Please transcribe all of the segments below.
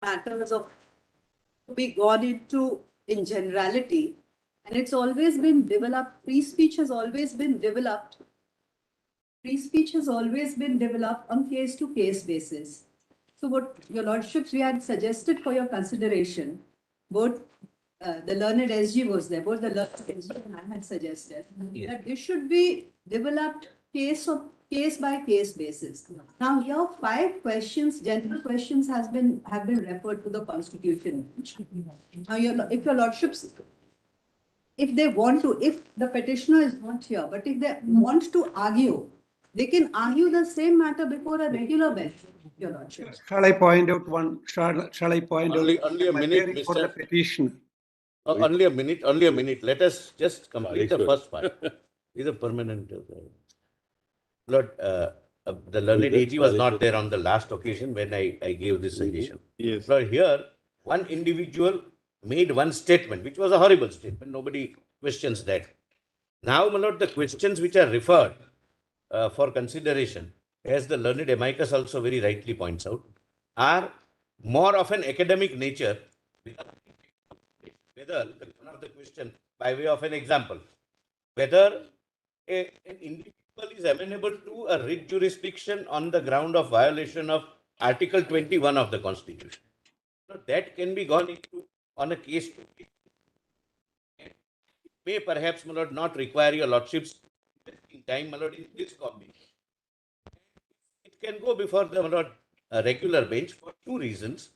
Matters of be gone into in generality, and it's always been developed. Free speech has always been developed. Free speech has always been developed on case to case basis. So, what your lordships we had suggested for your consideration, both the learned SG was there, both the learned SG and I had suggested that this should be developed case by case basis. Now, here 5 questions, general questions have been referred to the Constitution. Now, if your lordships, if they want to, if the petitioner is not here, but if they want to argue, they can argue the same matter before a regular bench, your lordship. Shall I point out one? Shall I point Only out a minute, for the Mr. petitioner? Only a minute. Let us just complete the sure. first part. Is a permanent. Lord, the learned AG was not there on the last occasion when I gave this suggestion. Yes. So here, one individual made one statement, which was a horrible statement. Nobody questions that. Now, my lord, the questions which are referred for consideration, as the learned amicus also very rightly points out, are more of an academic nature. Whether one of the question, by way of an example, whether an individual is amenable to a writ jurisdiction on the ground of violation of Article 21 of the Constitution. So that can be gone into on a case to case. It may perhaps, my lord, not require your lordships in time, my lord, in this combination. It can go before the, my lord, regular bench for 2 reasons.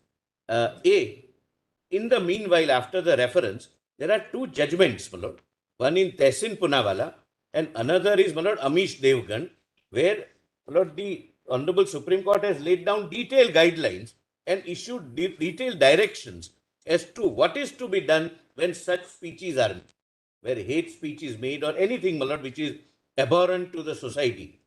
A, in the meanwhile, after the reference, there are 2 judgments, my lord. One in Tehsin Punawala and another is, my lord, Amish Devgan, where, my lord, the Honorable Supreme Court has laid down detailed guidelines and issued detailed directions as to what is to be done when such speeches are made, where hate speech is made or anything, my lord, which is abhorrent to the society.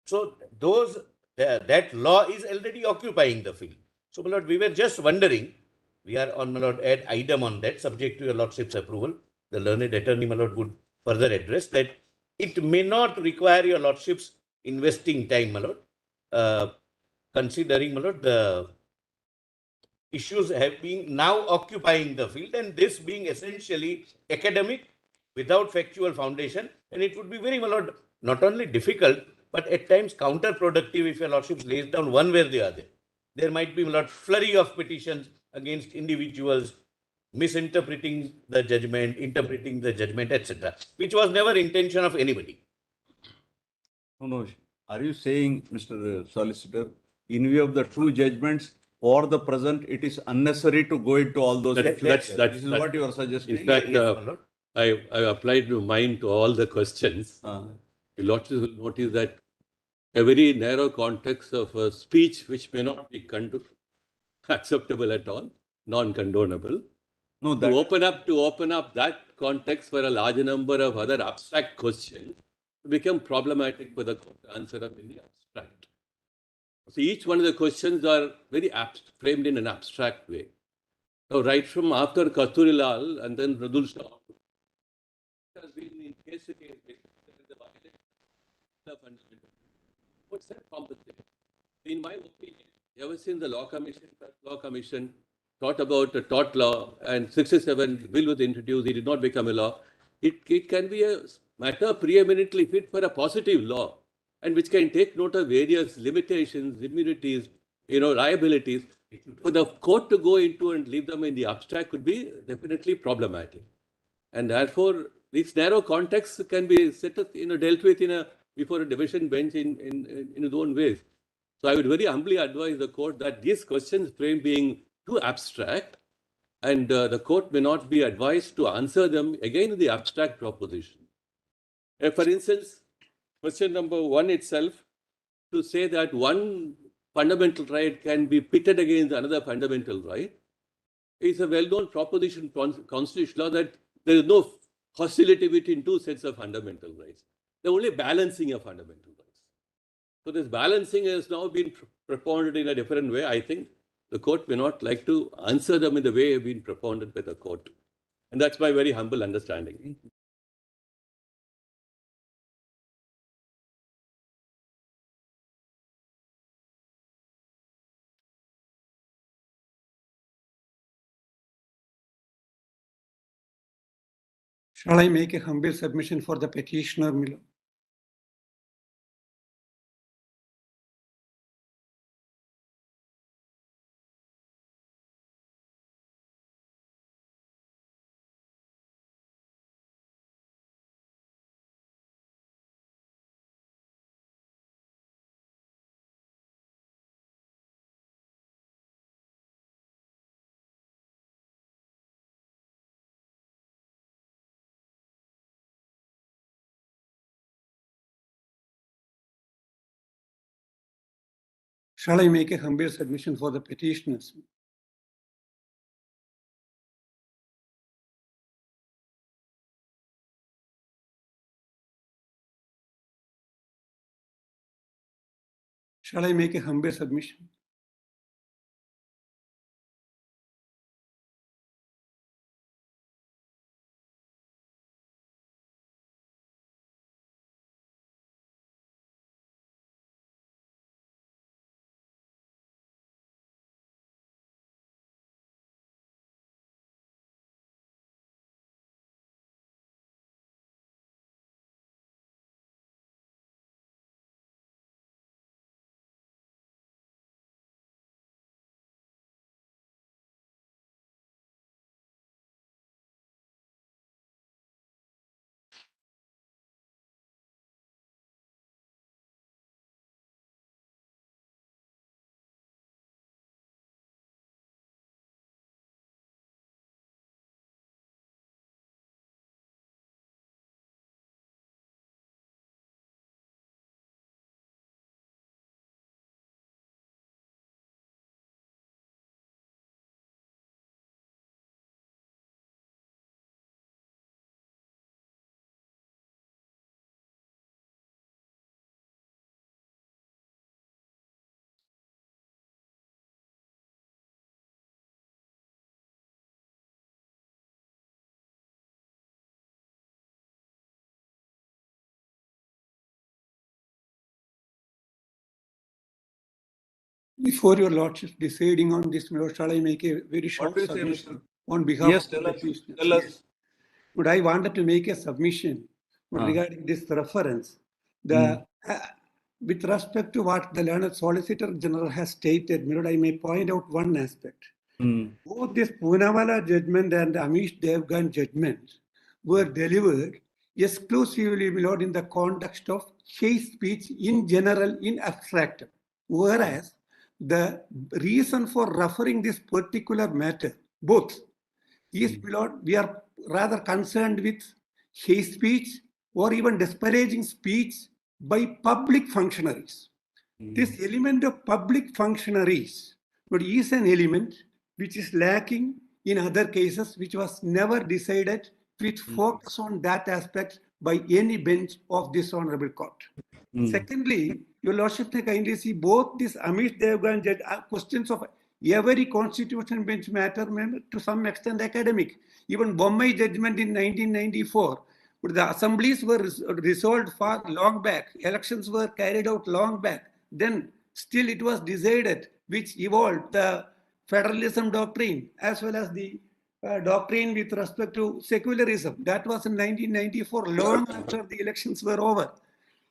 So those that law is already occupying the field. So, my lord, we were just wondering, we are on, my lord, ad item on that, subject to your lordship's approval. The learned attorney, my lord, would further address that it may not require your lordship's investing time, my lord, considering, my lord, the issues have been now occupying the field and this being essentially academic without factual foundation, and it would be very, my lord, not only difficult, but at times counterproductive if your lordships lays down one way or the other. There might be, my lord, flurry of petitions against individuals, misinterpreting the judgment, interpreting the judgment, etc., which was never intention of anybody. No. Are you saying, Mr. Solicitor, in view of the 2 judgments, for the present, it is unnecessary to go into all those? This is what you are suggesting. In fact, I applied mine to all the questions. You lordships will notice that a very narrow context of a speech which may not be acceptable at all, non-condonable. No, To open up that context for a larger number of other abstract questions become problematic for the court to answer up in the abstract. So each one of the questions are very framed in an abstract way. So right from after Kasturilal and then Radul Shah, it has been in case to case basis the violation of fundamental. What's that complicated? In my opinion, ever since the Law Commission thought about a tort law and 67 bill was introduced, it did not become a law. It can be a matter preeminently fit for a positive law and which can take note of various limitations, immunities, liabilities. For the court to go into and leave them in the abstract could be definitely problematic. And therefore, this narrow context can be dealt with before a division bench in its own ways. So I would very humbly advise the court that these questions frame being too abstract, and the court may not be advised to answer them again in the abstract proposition. For instance, question number 1 itself, to say that one fundamental right can be pitted against another fundamental right, is a well-known proposition in constitutional law that there is no hostility between 2 sets of fundamental rights. They're only balancing of fundamental rights. So this balancing has now been propounded in a different way. I think the court may not like to answer them in the way been propounded by the court. And that's my very humble understanding. Shall I make a humble submission for the petitioner, Milo? Shall I make a humble submission for the petitioners? Shall I make a humble submission? Before your lordship deciding on this, Milo, shall I make a very short do you say, submission Mr.? on behalf Yes, of the tell us. petitioners? Tell us. Yes. But I wanted to make a submission regarding this reference. With respect to what the learned Solicitor General has stated, Milo, I may point out one aspect. Both this Poonawalla judgment and Amish Devgan judgment were delivered exclusively, my lord, in the context of hate speech in general, in abstract. Whereas the reason for referring this particular matter, both, is, my lord, we are rather concerned with hate speech or even disparaging speech by public functionaries. This element of public functionaries is an element which is lacking in other cases, which was never decided with focus on that aspect by any bench of this honorable court. Secondly, your lordship may kindly see both this Amish Devgan judge questions of every constitution bench matter to some extent academic. Even Bommai judgment in 1994, but the assemblies were resolved far long back. Elections were carried out long back. Then still it was decided, which evolved the federalism doctrine as well as the doctrine with respect to secularism. That was in 1994, long after the elections were over.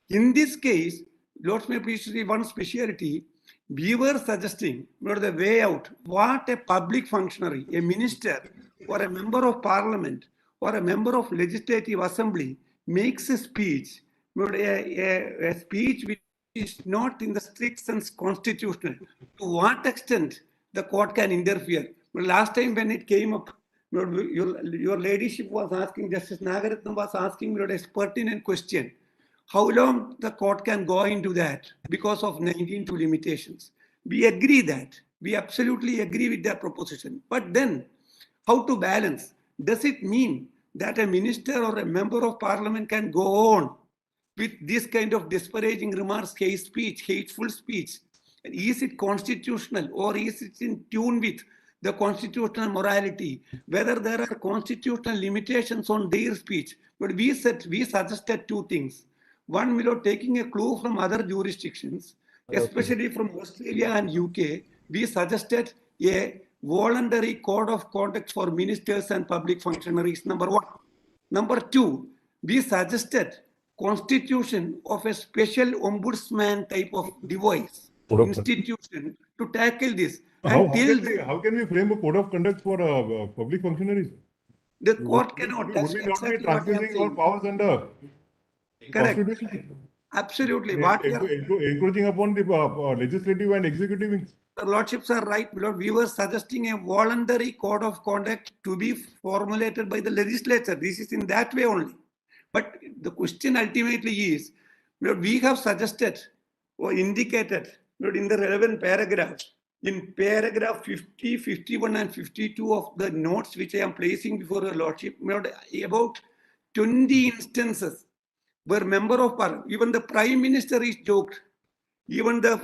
In this case, Lords may please see one speciality. We were suggesting the way out, what a public functionary, a minister or a member of parliament or a member of legislative assembly makes a speech, a speech which is not in the strict sense constitutional. To what extent the court can interfere? Last time when it came up, your ladyship was asking, Justice Nagaratnam was asking a pertinent question. How long the court can go into that because of 19(2) limitations? We agree that. We absolutely agree with that proposition. But then, how to balance? Does it mean that a minister or a member of parliament can go on with this kind of disparaging remarks, hate speech, hateful speech? And is it constitutional or is it in tune with the constitutional morality? Whether there are constitutional limitations on their speech? But we suggested two things. One, without taking a clue from other jurisdictions, especially from Australia and UK, we suggested a voluntary code of conduct for ministers and public functionaries, number one. Number two, we suggested constitution of a special ombudsman type of device, institution to tackle this. How can we frame a code of conduct for public functionaries? The court cannot. Would That's we not be exactly what I am transferring our saying. powers under Correct. constitution? Absolutely. What we are, Encroaching upon the legislative and executive wings. the lordships are right. We were suggesting a voluntary code of conduct to be formulated by the legislature. This is in that way only. But the question ultimately is, we have suggested or indicated in the relevant paragraphs, in paragraph 50, 51 and 52 of the notes which I am placing before your lordship, about 20 instances where member of parliament, even the prime minister is joked, even the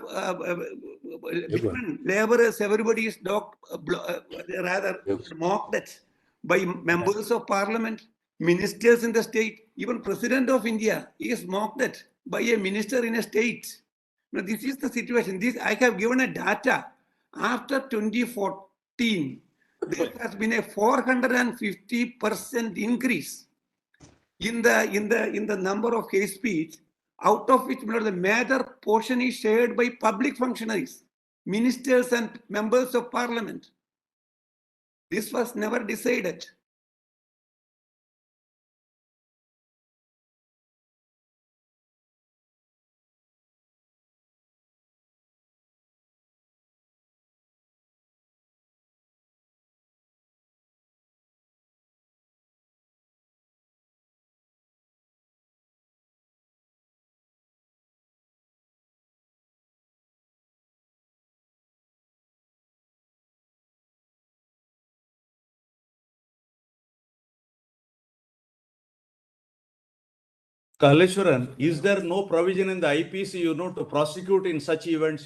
women, laborers, everybody is rather mocked at by members of parliament, ministers in the state, even president of India is mocked at by a minister in a state. Now, this is the situation. This I have given a data. After 2014, there has been a 450% increase in the number of hate speech, out of which the major portion is shared by public functionaries, ministers and members of parliament. This was never decided. Kaleshwaran, is there no provision in the IPC, to prosecute in such events,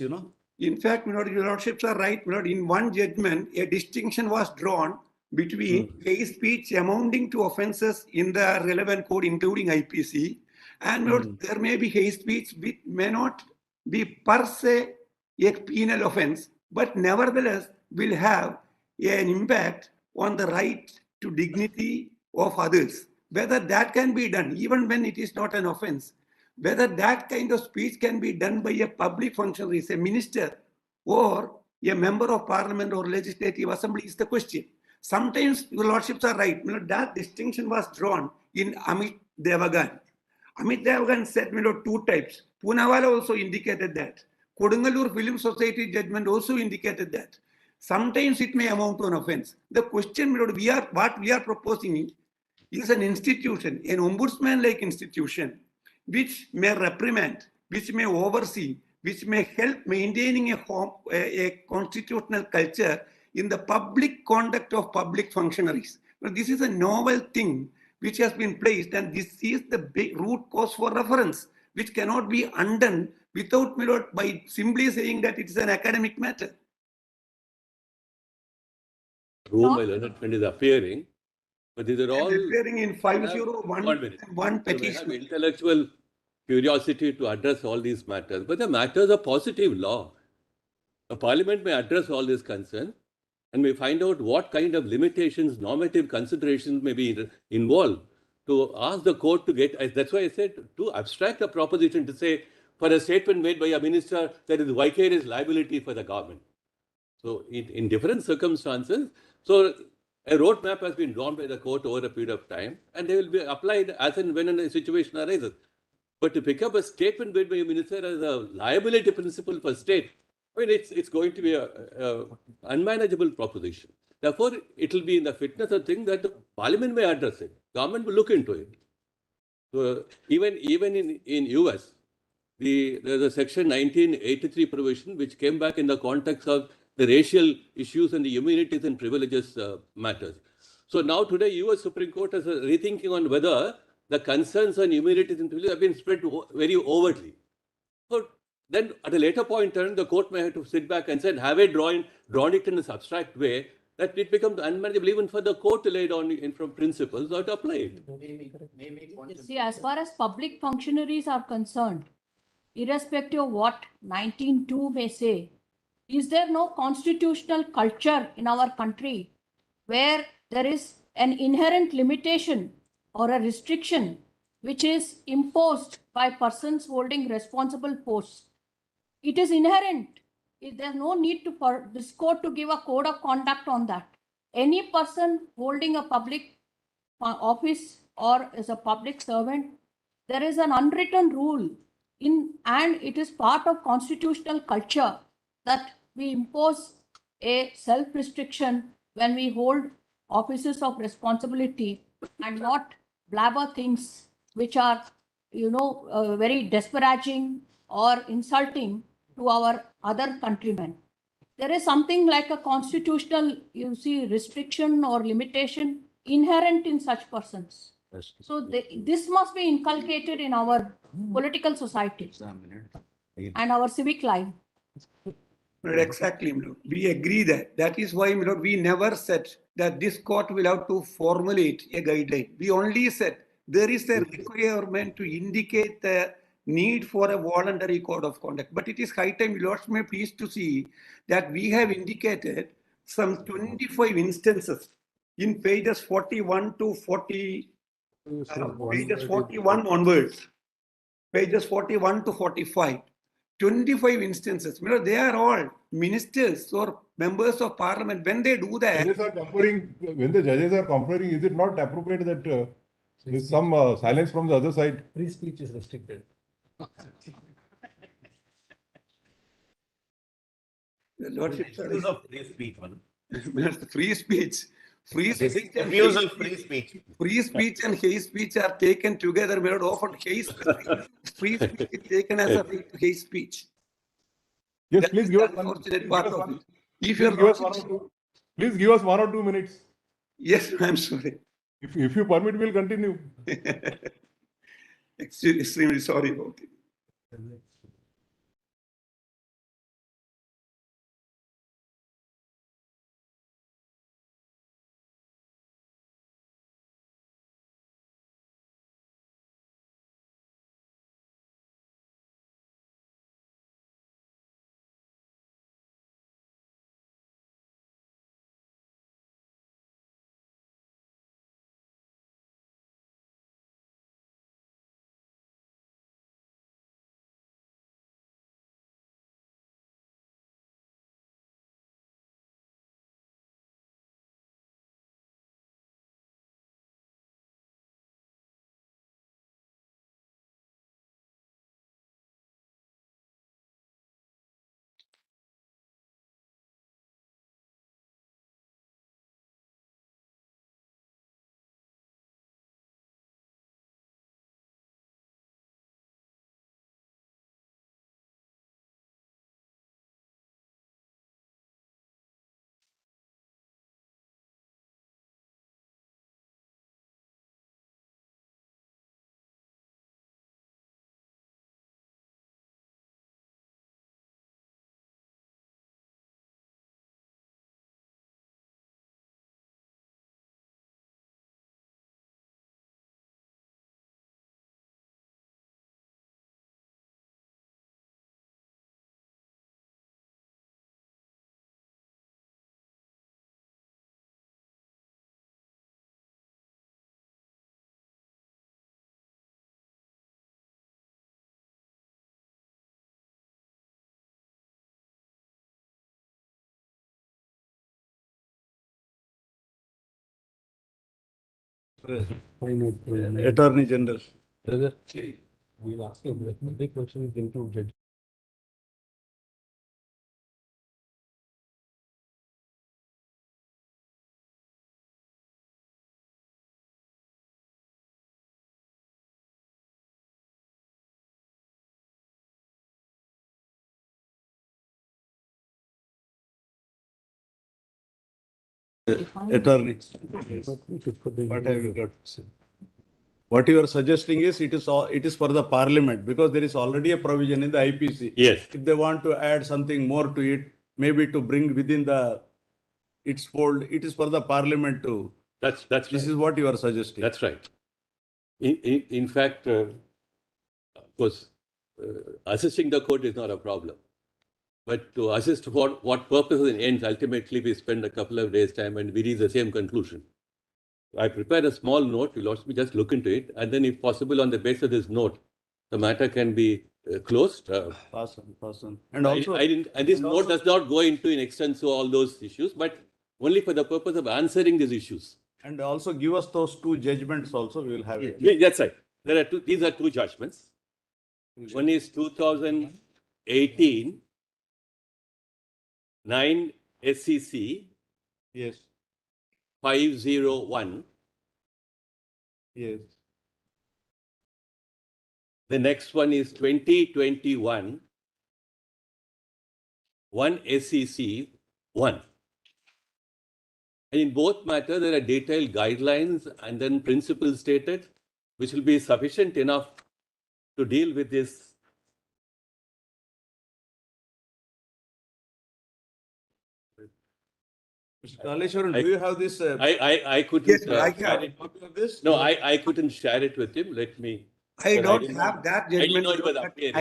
In fact, your lordships are right. In one judgment, a distinction was drawn between hate speech amounting to offences in the relevant code, including IPC, and there may be hate speech which may not be per se a penal offence, but nevertheless will have an impact on the right to dignity of others. Whether that can be done, even when it is not an offence, whether that kind of speech can be done by a public functionary, a minister, or a member of parliament or legislative assembly is the question. Sometimes your lordships are right. That distinction was drawn in Amit Devagan. Amit Devagan said, two types. Poonawalla also indicated that. Kodungalur Film Society judgment also indicated that. Sometimes it may amount to an offence. The question, what we are proposing is an institution, an ombudsman-like institution, which may reprimand, which may oversee, which may help maintaining a constitutional culture in the public conduct of public functionaries. Now, this is a novel thing which has been placed, and this is the big root cause for reference, which cannot be undone without by simply saying that it is an academic matter. Room by Leonard Friend is appearing, but these are all appearing in 501 one So we petition. have intellectual curiosity to address all these matters, but the matters of positive law. The parliament may address all these concerns and may find out what kind of limitations, normative considerations may be involved to ask the court to get. That's why I said to abstract a proposition to say for a statement made by a minister there is vicarious liability for the government. So in different circumstances, so a roadmap has been drawn by the court over a period of time, and they will be applied as and when a situation arises. But to pick up a statement made by a minister as a liability principle for state, I mean, it's going to be a unmanageable proposition. Therefore, it will be in the fitness of thing that the parliament may address it. Government will look into it. So even in US, there's a section 1983 provision which came back in the context of the racial issues and the immunities and privileges matters. So now today, US Supreme Court is rethinking on whether the concerns on immunity have been spread very overtly. So then at a later point in time, the court may have to sit back and say, have I drawn it in a abstract way that it becomes unmanageable even for the court to lay down in from principles or to apply it. See, as far as public functionaries are concerned, irrespective of what 19.2 may say, is there no constitutional culture in our country where there is an inherent limitation or a restriction which is imposed by persons holding responsible posts? It is inherent. There's no need for this court to give a code of conduct on that. Any person holding a public office or is a public servant, there is an unwritten rule and it is part of constitutional culture that we impose a self-restriction when we hold offices of responsibility and not blabber things which are, very disparaging or insulting to our other countrymen. There is something like a constitutional, restriction or limitation inherent in such persons. So this must be inculcated in our political society and our civic life. Exactly, my lord. We agree that. That is why, my lord, we never said that this court will have to formulate a guideline. We only said there is a requirement to indicate the need for a voluntary code of conduct. But it is high time, my lords may please to see that we have indicated some 25 instances in pages 41 to 40, pages 41 onwards, pages 41 to 45. 25 instances. They are all ministers or members of parliament. When they do that, When the judges are comparing, is it not appropriate that there's some silence from the other side? Free speech is restricted. the lordship, Use of free speech, man. free speech, free speech, and Abuse hate of free speech. free speech and hate speech are taken together. Often free speech is taken as a right to hate speech. Yes, That please is give the us one. unfortunate part of it. If Please your give us lordship, please give us 1 or 2 minutes. yes, I'm sorry. If you permit, we'll continue. Extremely sorry about it. Attorney General. We'll ask you the big question is into judge. Attorney. What have you got to say? What you are suggesting is it is for the parliament because there is already a provision in the IPC. Yes, If they want to add something more to it, maybe to bring within its fold, it is for the parliament to. that's This right. is what you are suggesting. That's right. In fact, of course, assisting the court is not a problem. But to assist for what purposes and ends, ultimately we spend a couple of days' time and we reach the same conclusion. I prepare a small note, you'll also just look into it, and then if possible, on the basis of this note, the matter can be closed. Awesome. And also, and this note does not go into in extenso all those issues, but only for the purpose of answering these issues. and also give us those two judgments also, we will have it. Yeah, that's right. These are two judgments. One is 2018, 9 SCC Yes, 501. yes. The next one is 2021, 1 SCC 1. And in both matters, there are detailed guidelines and then principles stated, which will be sufficient enough to deal with this. Mr. Kaleshwaran, do you have this? I couldn't Yes, I share have. it. Copy of this? No, I couldn't share it with him. Let me. I But don't didn't have know- that I didn't judgment. know it was but appearing.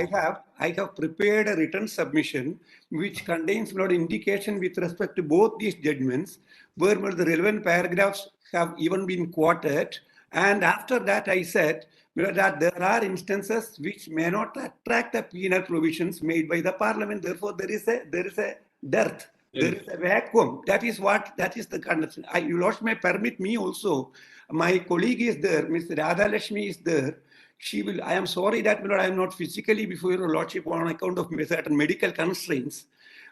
I have prepared a written submission which contains not indication with respect to both these judgments, where the relevant paragraphs have even been quoted. And after that, I said that there are instances which may not attract the penal provisions made by the parliament. Therefore, there is a dearth. There is a vacuum. That is the condition. You Lord may permit me also. My colleague is there, Ms. Radha Lakshmi is there. She will. I am sorry that I am not physically before your lordship on account of certain medical constraints.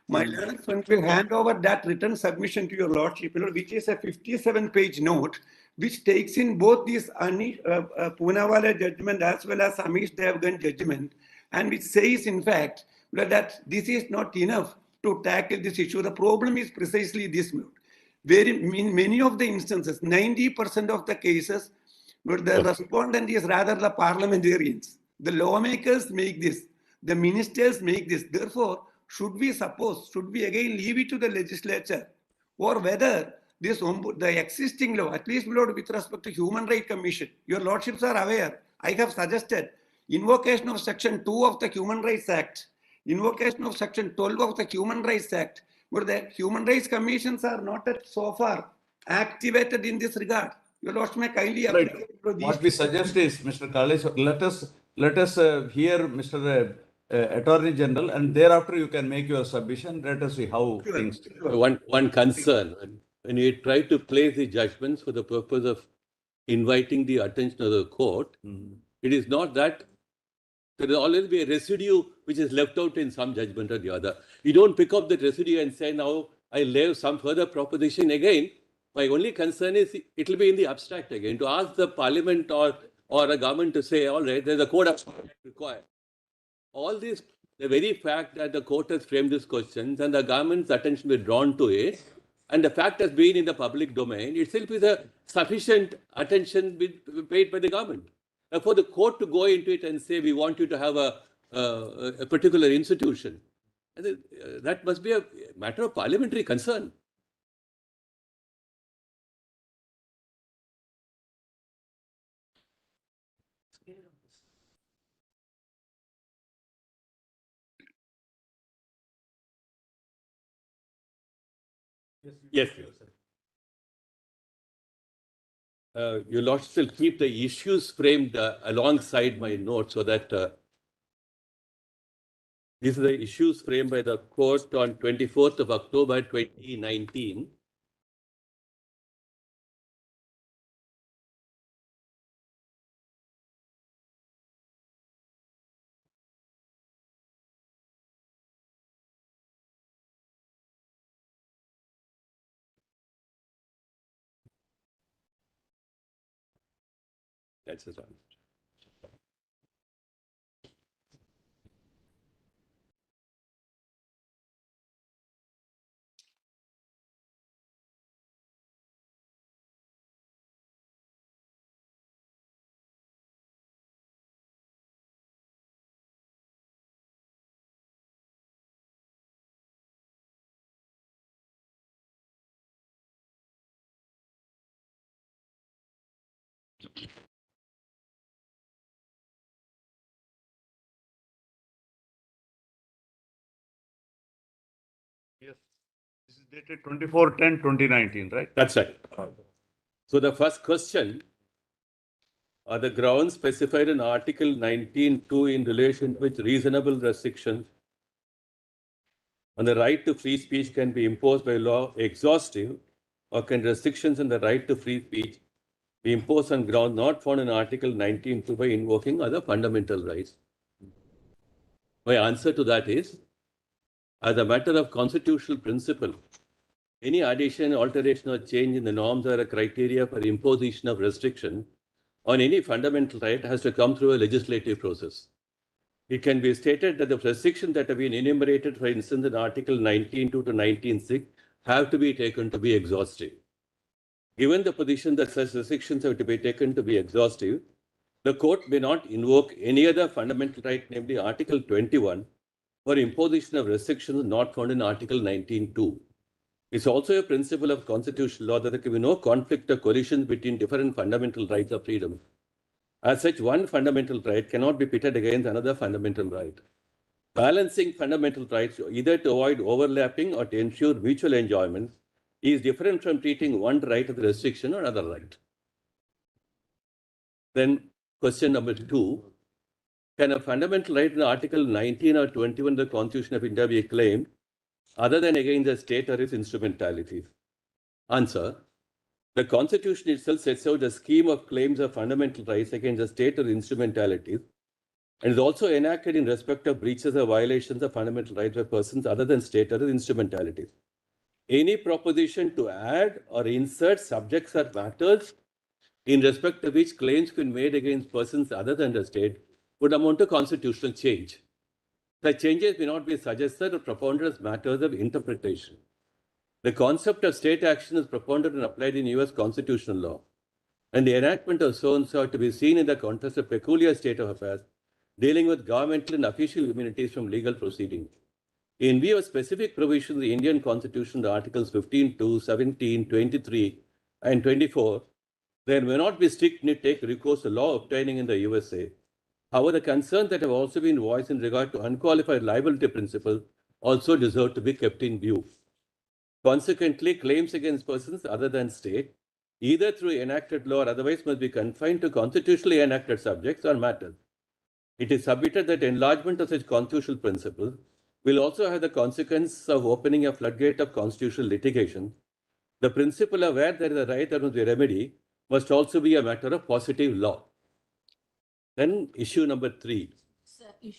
My learned friend will hand over that written submission to your lordship, which is a 57-page note, which takes in both this Poonawalla judgment as well as Amish Devgan judgment, and which says, in fact, that this is not enough to tackle this issue. The problem is precisely this. In many of the instances, 90% of the cases, but the respondent is rather the parliamentarians. The lawmakers make this. The ministers make this. Therefore, should we again leave it to the legislature, or whether the existing law, at least with respect to Human Rights Commission, your lordships are aware, I have suggested invocation of Section 2 of the Human Rights Act, invocation of Section 12 of the Human Rights Act, but the Human Rights Commissions are not so far activated in this regard. Your lordship may kindly Right. apply What we suggest is, Mr. Kaleshwaran, let us hear Mr. Attorney General, and thereafter you can make your submission. Let us see how things. One concern, when you try to place the judgments for the purpose of inviting the attention of the court, it is not that there will always be a residue which is left out in some judgment or the other. You don't pick up that residue and say, now I lay some further proposition again. My only concern is it will be in the abstract again. To ask the parliament or a government to say, all right, there's a code of conduct required. All this, the very fact that the court has framed these questions and the government's attention was drawn to it, and the fact has been in the public domain, itself is a sufficient attention paid by the government. For the court to go into it and say, we want you to have a particular institution, that must be a matter of parliamentary concern. Yes. You'll also still keep the issues framed alongside my notes so that these are the issues framed by the court on 24th of October 2019. That's it. Yes. This is dated 24/10/2019, right? That's right. So the first question are the grounds specified in Article 19(2) in relation to which reasonable restrictions on the right to free speech can be imposed by law exhaustive, or can restrictions on the right to free speech be imposed on grounds not found in Article 19(2) by invoking other fundamental rights? My answer to that is, as a matter of constitutional principle, any addition, alteration, or change in the norms or a criteria for imposition of restriction on any fundamental right has to come through a legislative process. It can be stated that the restrictions that have been enumerated, for instance, in Article 19(2) to 19(6), have to be taken to be exhaustive. Given the position that such restrictions have to be taken to be exhaustive, the court may not invoke any other fundamental right, namely Article 21, for imposition of restrictions not found in Article 19(2). It's also a principle of constitutional law that there can be no conflict or collision between different fundamental rights or freedom. As such, one fundamental right cannot be pitted against another fundamental right. Balancing fundamental rights, either to avoid overlapping or to ensure mutual enjoyment, is different from treating one right as a restriction or another right. Then, question number 2, can a fundamental right in Article 19 or 21 of the Constitution of India be claimed other than against the state or its instrumentalities? Answer. The Constitution itself sets out a scheme of claims of fundamental rights against the state or instrumentalities, and is also enacted in respect of breaches or violations of fundamental rights by persons other than state or instrumentalities. Any proposition to add or insert subjects or matters in respect of which claims can be made against persons other than the state would amount to constitutional change. The changes may not be suggested or propounded as matters of interpretation. The concept of state action is propounded and applied in US constitutional law, and the enactment of so and so are to be seen in the context of peculiar state of affairs dealing with governmental and official immunities from legal proceedings. In view of specific provisions of the Indian Constitution, the Articles 15(2), 17, 23, and 24, there may not be strict need to take recourse to law obtaining in the USA. However, the concerns that have also been voiced in regard to unqualified liability principle also deserve to be kept in view. Consequently, claims against persons other than state, either through enacted law or otherwise, must be confined to constitutionally enacted subjects or matters. It is submitted that enlargement of such constitutional principles will also have the consequence of opening a floodgate of constitutional litigation. The principle of where there is a right, there must be a remedy, must also be a matter of positive law. Then issue number 3,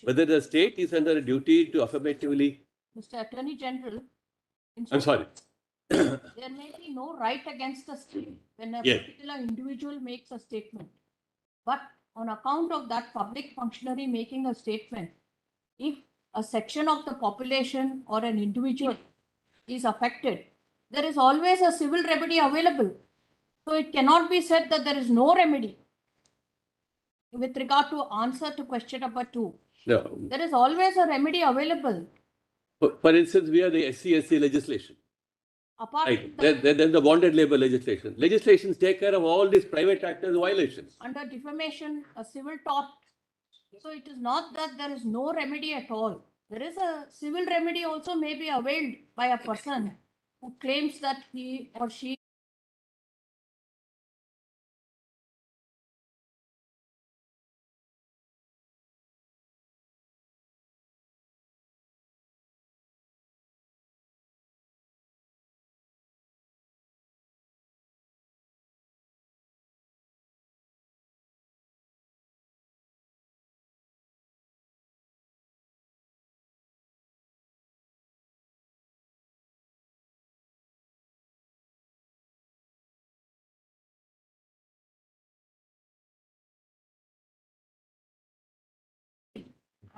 whether the state is under a duty to affirmatively... Mr. Attorney General. I'm sorry. There may be no right against the state when a Yes. particular individual makes a statement. But on account of that public functionary making a statement, if a section of the population or an individual is affected, there is always a civil remedy available. So it cannot be said that there is no remedy. With regard to answer to question number 2, No. there is always a remedy available. For instance, we have the SC/SC legislation. Apart Right. from Then the bonded labor legislation. Legislations take care of all these private actors' violations. under defamation, a civil tort. So it is not that there is no remedy at all. There is a civil remedy also may be availed by a person who claims that he or she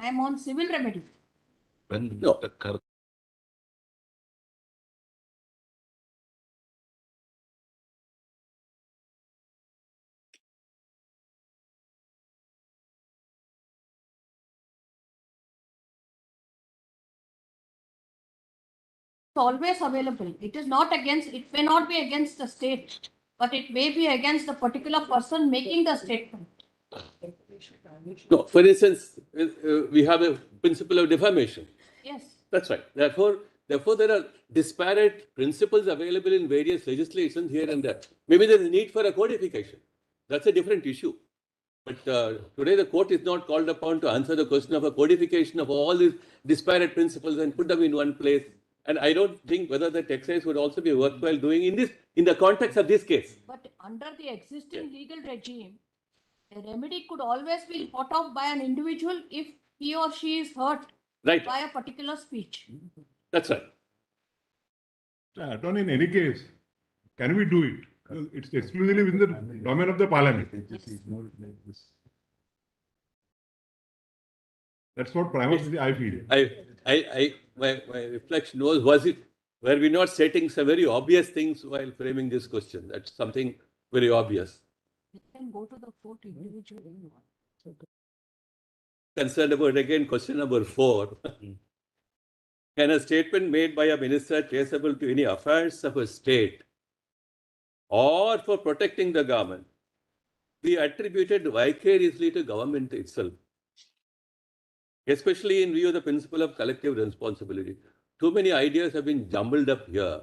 I am on civil remedy. When No. the cur- It's always available. It is not against, it may not be against the state. but it may be against the particular person making the statement. No, for instance, we have a principle of defamation. Yes. That's right. Therefore, there are disparate principles available in various legislations here and there. Maybe there is a need for a codification. That's a different issue. But today the court is not called upon to answer the question of a codification of all these disparate principles and put them in one place. And I don't think whether that exercise would also be worthwhile doing in the context of this case. But under the existing legal regime, a remedy could always be thought of by an individual if he or she is hurt Right. by a particular speech. That's right. Attorney, in any case, can we do it? It's exclusively within the domain of the parliament. That's what primarily I feel. My reflection was were we not setting some very obvious things while framing this question? That's something very obvious. You can go to the court individually. Concerned about again question number 4. Can a statement made by a minister traceable to any affairs of a state or for protecting the government be attributed vicariously to government itself? Especially in view of the principle of collective responsibility. Too many ideas have been jumbled up here.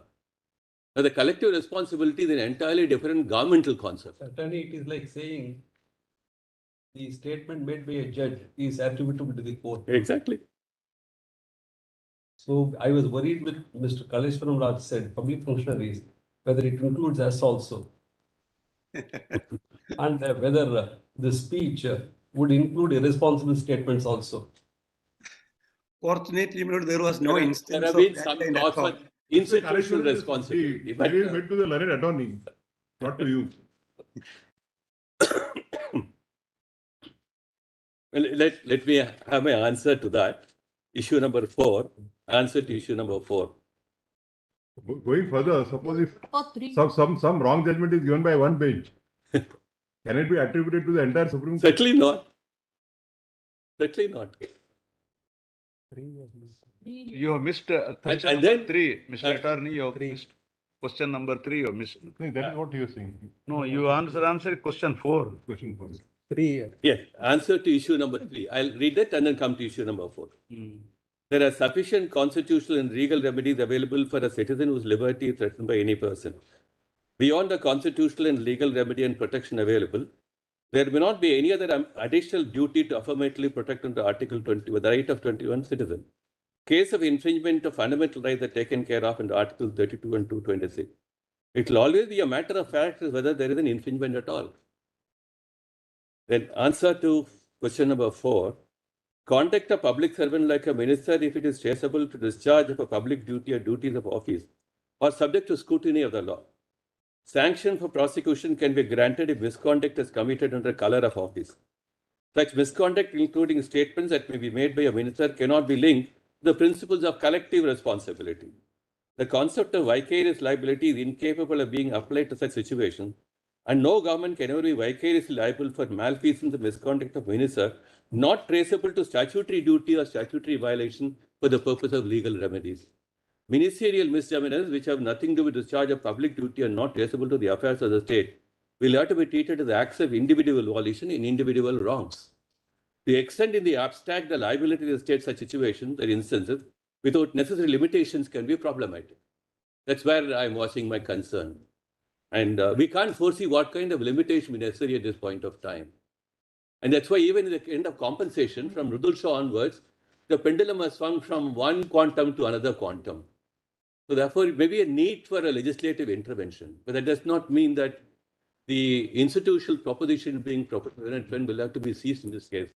Now, the collective responsibility is an entirely different governmental concept. Attorney, it is like saying the statement made by a judge is attributable to the court. Exactly. So I was worried with Mr. Kaleshwaram Raj said, public functionaries, whether it includes us also. And whether the speech would include irresponsible statements also. Fortunately, my lord, there was no instance There have of been that some kind at thoughts all. on institutional responsibility. But it is made to the learned attorney, not to you. Well, let me have my answer to that. Issue number 4. Answer to issue number 4. Going further, suppose if Or 3. some wrong judgment is given by one bench, can it be attributed to the entire Supreme Court? Certainly not. Certainly not. You have missed question And number then- 3, Mr. Attorney, you have missed question number 3, you have missed. No, that is what you are saying. No, you answered question 4. Question for 3. Yes, answer to issue number 3. I'll read that and then come to issue number 4. There are sufficient constitutional and legal remedies available for a citizen whose liberty is threatened by any person. Beyond the constitutional and legal remedy and protection available, there may not be any other additional duty to affirmatively protect under Article 20, the right of 21 citizen. Case of infringement of fundamental rights are taken care of in Article 32 and 226. It will always be a matter of fact whether there is an infringement at all. Then answer to question number 4. Conduct a public servant like a minister if it is traceable to discharge of a public duty or duties of office or subject to scrutiny of the law. Sanction for prosecution can be granted if misconduct is committed under color of office. Such misconduct, including statements that may be made by a minister, cannot be linked to the principles of collective responsibility. The concept of vicarious liability is incapable of being applied to such situations, and no government can ever be vicariously liable for malfeasance or misconduct of minister not traceable to statutory duty or statutory violation for the purpose of legal remedies. Ministerial misdemeanors, which have nothing to do with discharge of public duty and not traceable to the affairs of the state, will have to be treated as acts of individual volition in individual wrongs. To extend in the abstract the liability of the state such situations or instances without necessary limitations can be problematic. That's where I'm voicing my concern. And we can't foresee what kind of limitation is necessary at this point of time. And that's why even in the end of compensation, from Rudul Shah onwards, the pendulum has swung from one quantum to another quantum. So therefore, it may be a need for a legislative intervention, but that does not mean that the institutional proposition being proposed will have to be seized in this case.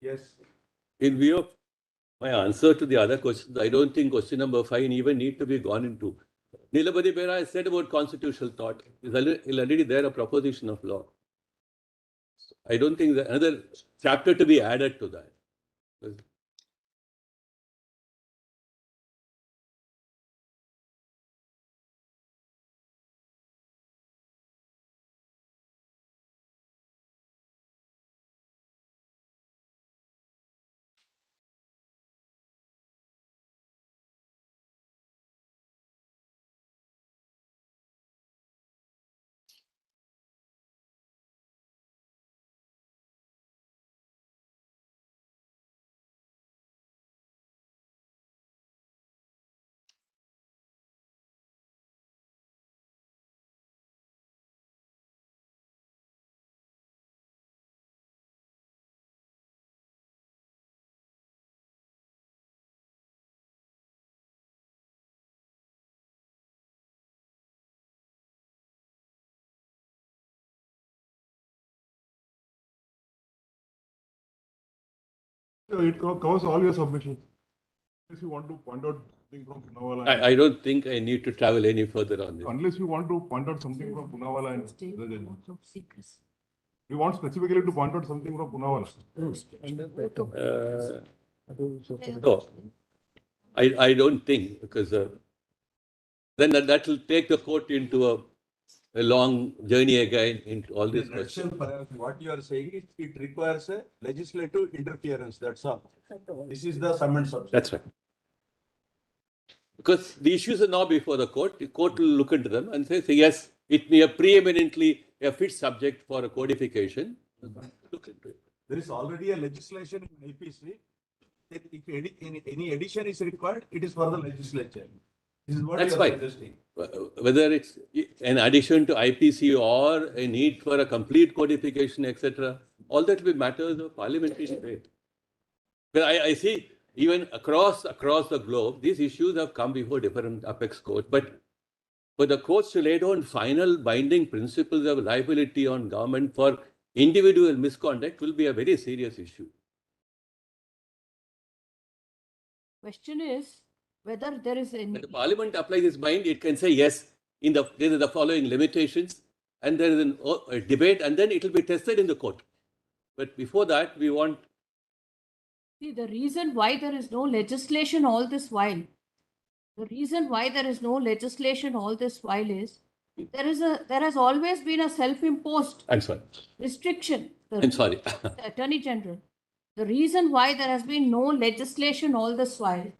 Yes. In view of my answer to the other questions, I don't think question number 5 even need to be gone into. Nilabadi Bera has said about constitutional thought. Is already there a proposition of law. I don't think there's another chapter to be added to that. It covers all your submissions. Unless you want to point out something from Poonawalla. I don't think I need to travel any further on this. Unless you want to point out something from Poonawalla and other judgments. You want specifically to point out something from Poonawalla. No, I don't think, because then that will take the court into a long journey again into all these questions. What you are saying is it requires a legislative interference, that's all. This is the sum and substance. That's right. Because the issues are now before the court will look into them and say yes, it may be preeminently a fit subject for a codification. Look into it. There is already a legislation in IPC. That if any addition is required, it is for the legislature. This is what That's you are fine. suggesting. Whether it's an addition to IPC or a need for a complete codification, etc., all that will be matters of parliamentary debate. But I see even across the globe, these issues have come before different apex courts. But for the courts to lay down final binding principles of liability on government for individual misconduct will be a very serious issue. Question is whether there is any. When the parliament applies its mind, it can say yes, there are the following limitations, and there is a debate, and then it will be tested in the court. But before that, we want. See, the reason why there is no legislation all this while, is there has always been a self-imposed I'm sorry. restriction. I'm sorry. The Attorney General. The reason why there has been no legislation all this while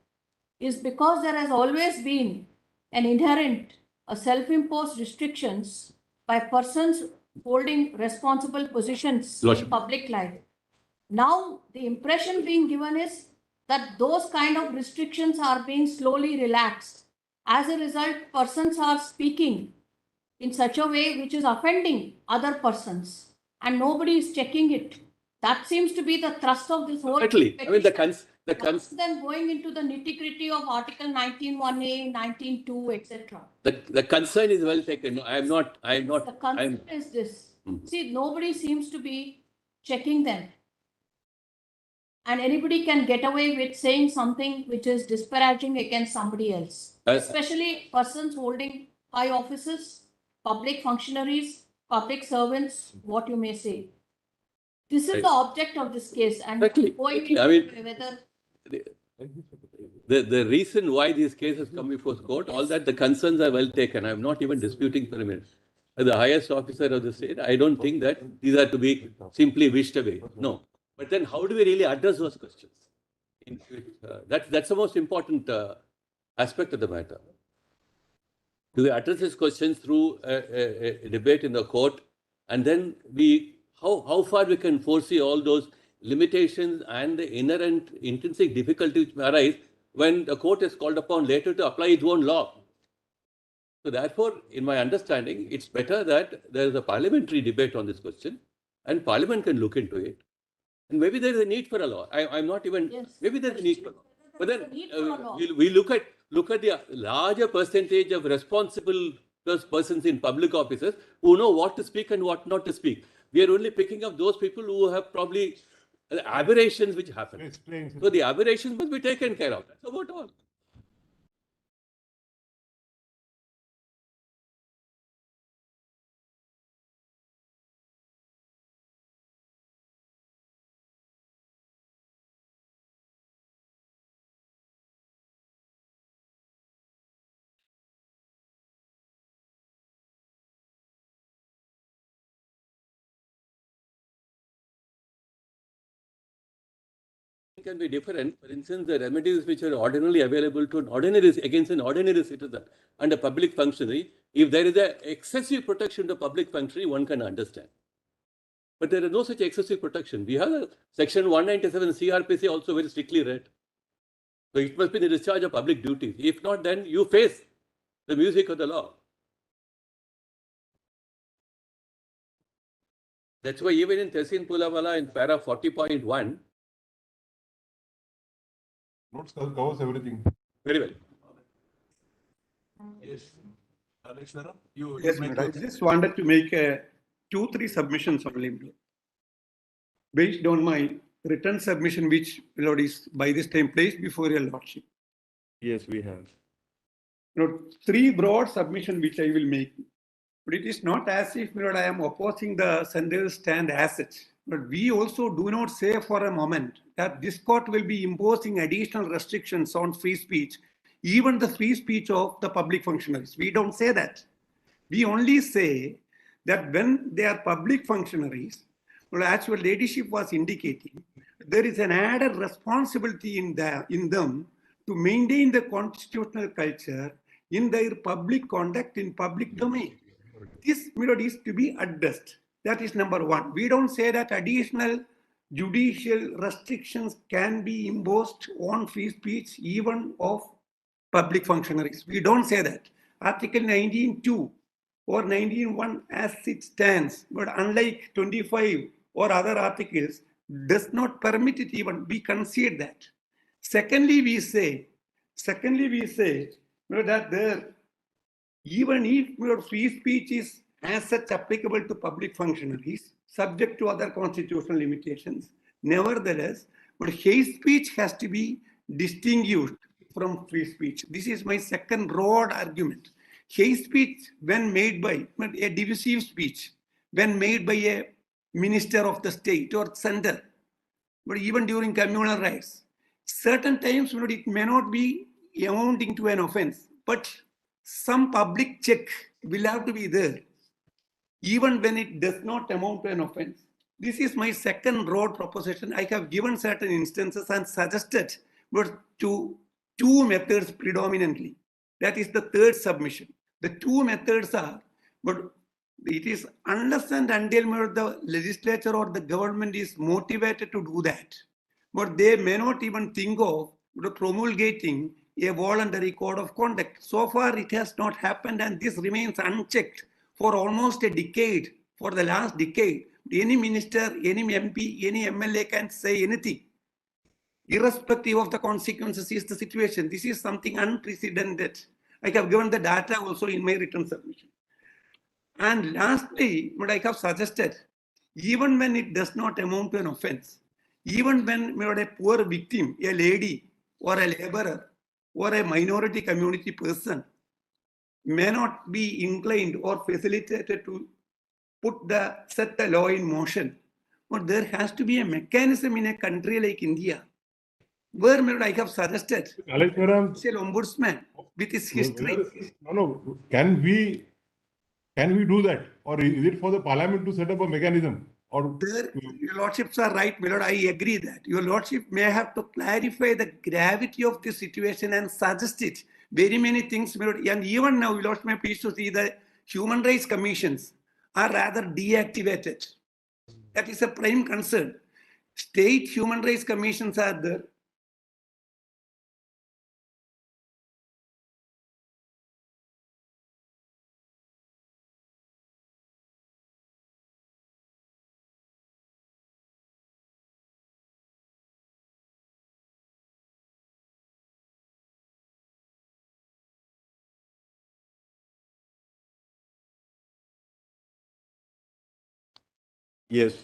is because there has always been an inherent, a self-imposed restrictions by persons holding responsible positions in public life. Now, the impression being given is that those kind of restrictions are being slowly relaxed. As a result, persons are speaking in such a way which is offending other persons, and nobody is checking it. That seems to be the thrust of this whole. Exactly. I mean, then going into the nitty-gritty of Article 19.1a, 19.2, etc. The concern is well taken. I am not. The concern is this. See, nobody seems to be checking them. And anybody can get away with saying something which is disparaging against somebody else. Especially persons holding high offices, public functionaries, public servants, what you may say. This is the object of this case. And going into I mean, whether the reason why these cases come before court, all that the concerns are well taken. I'm not even disputing for a minute. As the highest officer of the state, I don't think that these are to be simply wished away. No. But then how do we really address those questions? That's the most important aspect of the matter. Do we address these questions through a debate in the court, and then how far we can foresee all those limitations and the inherent intrinsic difficulties which may arise when the court is called upon later to apply its own law. So therefore, in my understanding, it's better that there is a parliamentary debate on this question and Parliament can look into it. And maybe there is a need for a law. I'm not even, Yes. maybe there's a need for, but then There's a need for a law. we look at the larger percentage of responsible persons in public offices who know what to speak and what not to speak. We are only picking up those people who have probably aberrations which happen. Explain. So the aberrations must be taken care of. That's about all. Can be different. For instance, the remedies which are ordinarily available to an ordinary against an ordinary citizen and a public functionary, if there is a excessive protection to public functionary, one can understand. But there is no such excessive protection. We have a section 197 CRPC also very strictly read. So it must be the discharge of public duties. If not, then you face the music of the law. That's why even in Tehsin Pulawala in para 40.1, Notes covers everything. very well. Yes. Alex Nara, you Yes, make Milord. I your- just wanted to make 2-3 submissions only, Milord. Based on my written submission, which Milord is by this time placed before your lordship. Yes, we have. Milord, 3 broad submission which I will make. But it is not as if, Milord, I am opposing the central stand as such. But we also do not say for a moment that this court will be imposing additional restrictions on free speech, even the free speech of the public functionaries. We don't say that. We only say that when they are public functionaries, well, as your ladyship was indicating, there is an added responsibility in them to maintain the constitutional culture in their public conduct in public domain. This Milord is to be addressed. That is number one. We don't say that additional judicial restrictions can be imposed on free speech even of public functionaries. We don't say that. Article 19.2 or 19.1 as it stands, but unlike 25 or other articles, does not permit it even. We concede that. Secondly, we say that there, even if your free speech is as such applicable to public functionaries, subject to other constitutional limitations, nevertheless, but hate speech has to be distinguished from free speech. This is my second broad argument. Hate speech, when made by a divisive speech, when made by a minister of the state or center, but even during communal rights, certain times it may not be amounting to an offense, but some public check will have to be there, even when it does not amount to an offense. This is my second broad proposition. I have given certain instances and suggested, but to 2 methods predominantly. That is the third submission. The 2 methods are, but it is unless and until the legislature or the government is motivated to do that, but they may not even think of promulgating a voluntary code of conduct. So far, it has not happened, and this remains unchecked for almost a decade. For the last decade, any minister, any MP, any MLA can say anything, irrespective of the consequences is the situation. This is something unprecedented. I have given the data also in my written submission. And lastly, what I have suggested, even when it does not amount to an offense, even when a poor victim, a lady or a laborer or a minority community person may not be inclined or facilitated to set the law in motion, but there has to be a mechanism in a country like India where I have suggested Alex Nara, ombudsman with his history. no. Can we do that, or is it for the parliament to set up a mechanism? Or Your lordships are right, my lord. I agree that your lordship may have to clarify the gravity of this situation and suggest it. Very many things, my lord, and even now, your lordship may please to see the human rights commissions are rather deactivated. That is a prime concern. State human rights commissions are there. Yes.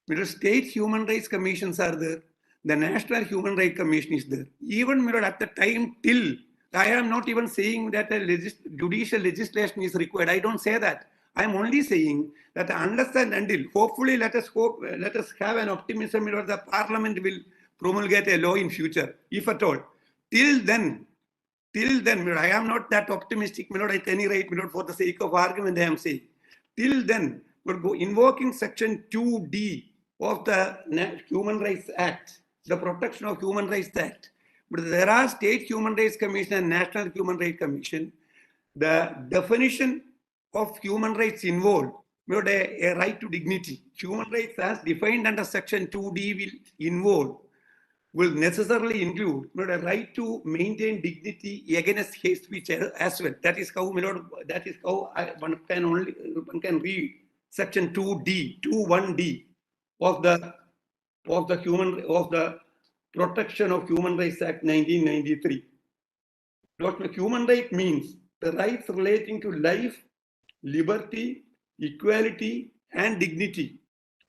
Mirror state human rights commissions are there. The National Human Rights Commission is there. Even mirror at the time till I am not even saying that a judicial legislation is required. I don't say that. I am only saying that unless and until, hopefully, let us have an optimism that the Parliament will promulgate a law in future, if at all. Till then, I am not that optimistic, at any rate, for the sake of argument, I am saying. Till then, we're invoking Section 2D of the Human Rights Act, the Protection of Human Rights Act. But there are State Human Rights Commission and National Human Rights Commission. The definition of human rights involved a right to dignity. Human rights as defined under Section 2D will necessarily include a right to maintain dignity against hate speech as well. That is how one can read Section 2D of the Protection of Human Rights Act 1993. What human right means the rights relating to life, liberty, equality, and dignity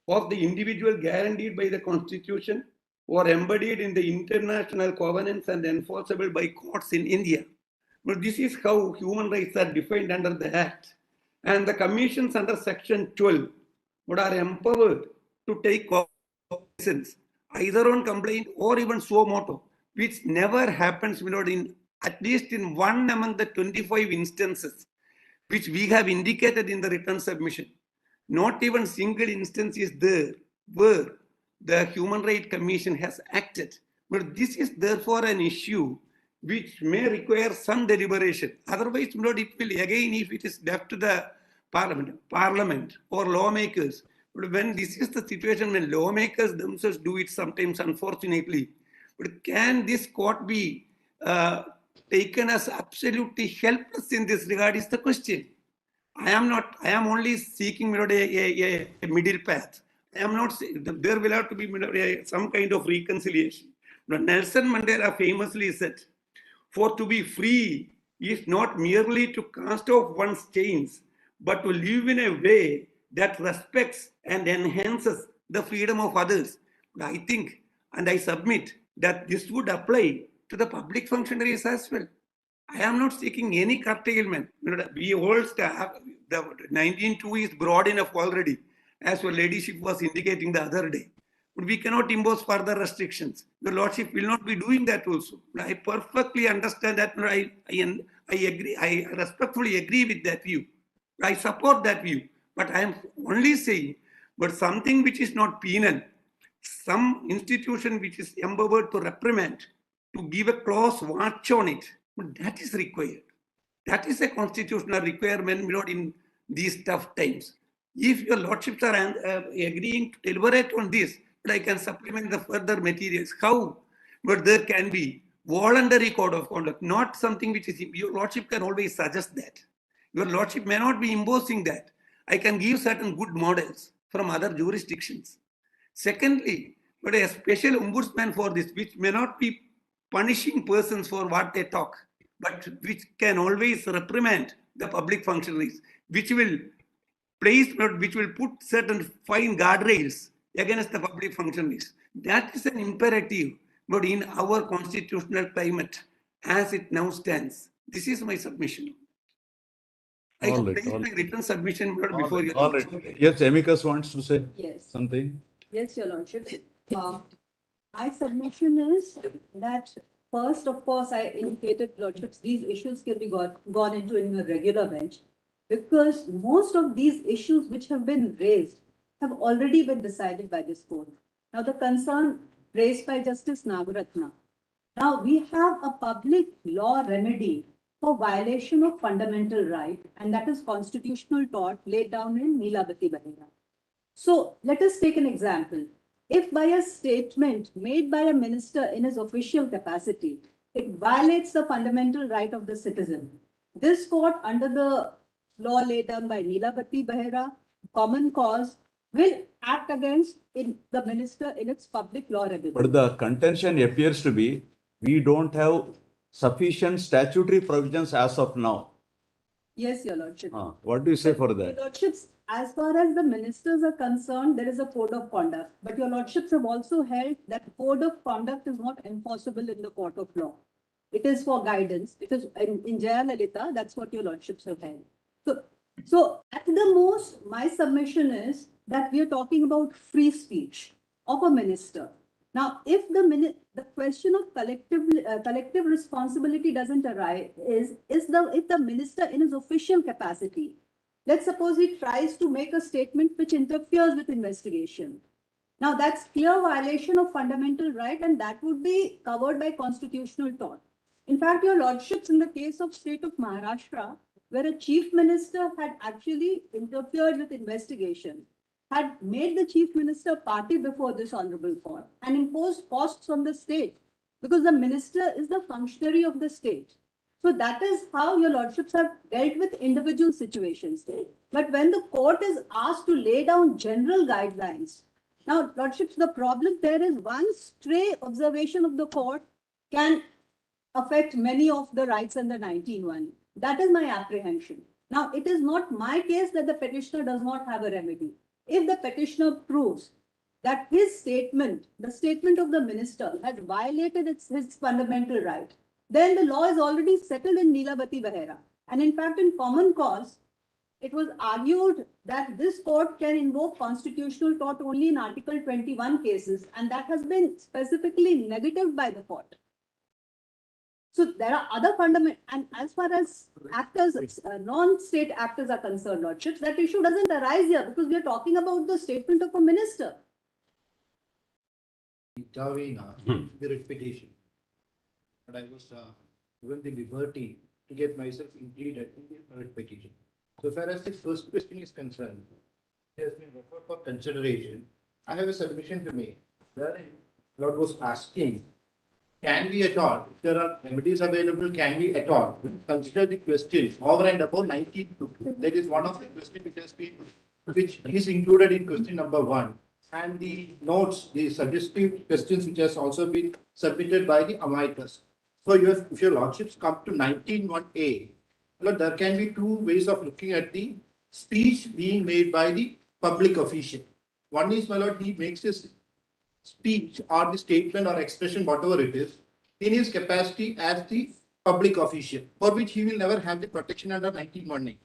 of the individual guaranteed by the Constitution or embodied in the international covenants and enforceable by courts in India. But this is how human rights are defined under the Act. And the commissions under Section 12 are empowered to take cognizance either on complaint or even suo moto, which never happens at least in one among the 25 instances which we have indicated in the written submission. Not even single instance is there where the Human Rights Commission has acted. But this is therefore an issue which may require some deliberation. Otherwise, it will again, if it is left to the parliament or lawmakers. But when this is the situation when lawmakers themselves do it sometimes, unfortunately, but can this court be taken as absolutely helpless in this regard is the question. I am only seeking a middle path. I am not saying there will have to be some kind of reconciliation. But Nelson Mandela famously said, for to be free is not merely to cast off one's chains, but to live in a way that respects and enhances the freedom of others. But I think, and I submit, that this would apply to the public functionaries as well. I am not seeking any curtailment. We all have, the 19.2 is broad enough already, as your ladyship was indicating the other day. But we cannot impose further restrictions. The Lordship will not be doing that also. I perfectly understand that. I agree. I respectfully agree with that view. I support that view. But I am only saying, but something which is not penal, some institution which is empowered to reprimand, to give a close watch on it, that is required. That is a constitutional requirement in these tough times. If your lordships are agreeing to deliberate on this, but I can supplement the further materials. How? But there can be voluntary code of conduct, not something which is, your lordship can always suggest that. Your lordship may not be imposing that. I can give certain good models from other jurisdictions. Secondly, but a special ombudsman for this, which may not be punishing persons for what they talk, but which can always reprimand the public functionaries, which will put certain fine guardrails against the public functionaries. That is an imperative, but in our constitutional climate, as it now stands, this is my submission. I have placed my written submission before you. All right. Yes, Amicus wants to say something. Yes, Your Lordship. My submission is that first, of course, I indicated, Lordships, these issues can be gone into in a regular bench because most of these issues which have been raised have already been decided by this court. Now, the concern raised by Justice Nagaratna. Now, we have a public law remedy for violation of fundamental right, and that is constitutional tort laid down in Neelabati Bahera. So, let us take an example. If by a statement made by a minister in his official capacity, it violates the fundamental right of the citizen, this court, under the law laid down by Neelabati Bahera, common cause, will act against the minister in its public law remedy. But the contention appears to be, we don't have sufficient statutory provisions as of now. Yes, Your Lordship. What do you say for that? Your Lordships, as far as the ministers are concerned, there is a code of conduct. But your lordships have also held that code of conduct is not enforceable in the court of law. It is for guidance. It is in Jaya Lalita, that's what your lordships have held. So at the most, my submission is that we are talking about free speech of a minister. Now, if the question of collective responsibility doesn't arise, if the minister in his official capacity, let's suppose he tries to make a statement which interferes with investigation. Now, that's clear violation of fundamental right, and that would be covered by constitutional tort. In fact, your lordships, in the case of state of Maharashtra, where a chief minister had actually interfered with investigation, had made the chief minister party before this honorable court and imposed costs on the state because the minister is the functionary of the state. So that is how your lordships have dealt with individual situations. But when the court is asked to lay down general guidelines, now, lordships, the problem there is one stray observation of the court can affect many of the rights under 19(1). That is my apprehension. Now, it is not my case that the petitioner does not have a remedy. If the petitioner proves that his statement, the statement of the minister, had violated his fundamental right, then the law is already settled in Neelavati Behera. And in fact, in common cause, it was argued that this court can invoke constitutional tort only in Article 21 cases, and that has been specifically negatived by the court. So there are other fundamental, and as far as actors, non-state actors are concerned, lordships, that issue doesn't arise here because we are talking about the statement of a minister. The repetition. But I was given the liberty to get myself included in the repetition. So far as the first question is concerned, it has been referred for consideration. I have a submission to make. Wherein Lord was asking, can we at all, if there are remedies available, can we at all consider the question over and above 19(2)? That is one of the questions which has been, which is included in question number 1. And the notes, the suggestive questions which has also been submitted by the amicus. So if your lordships come to 19(1)(a), there can be two ways of looking at the speech being made by the public official. One is, my lord, he makes his speech or the statement or expression, whatever it is, in his capacity as the public official, for which he will never have the protection under 19(1)(a).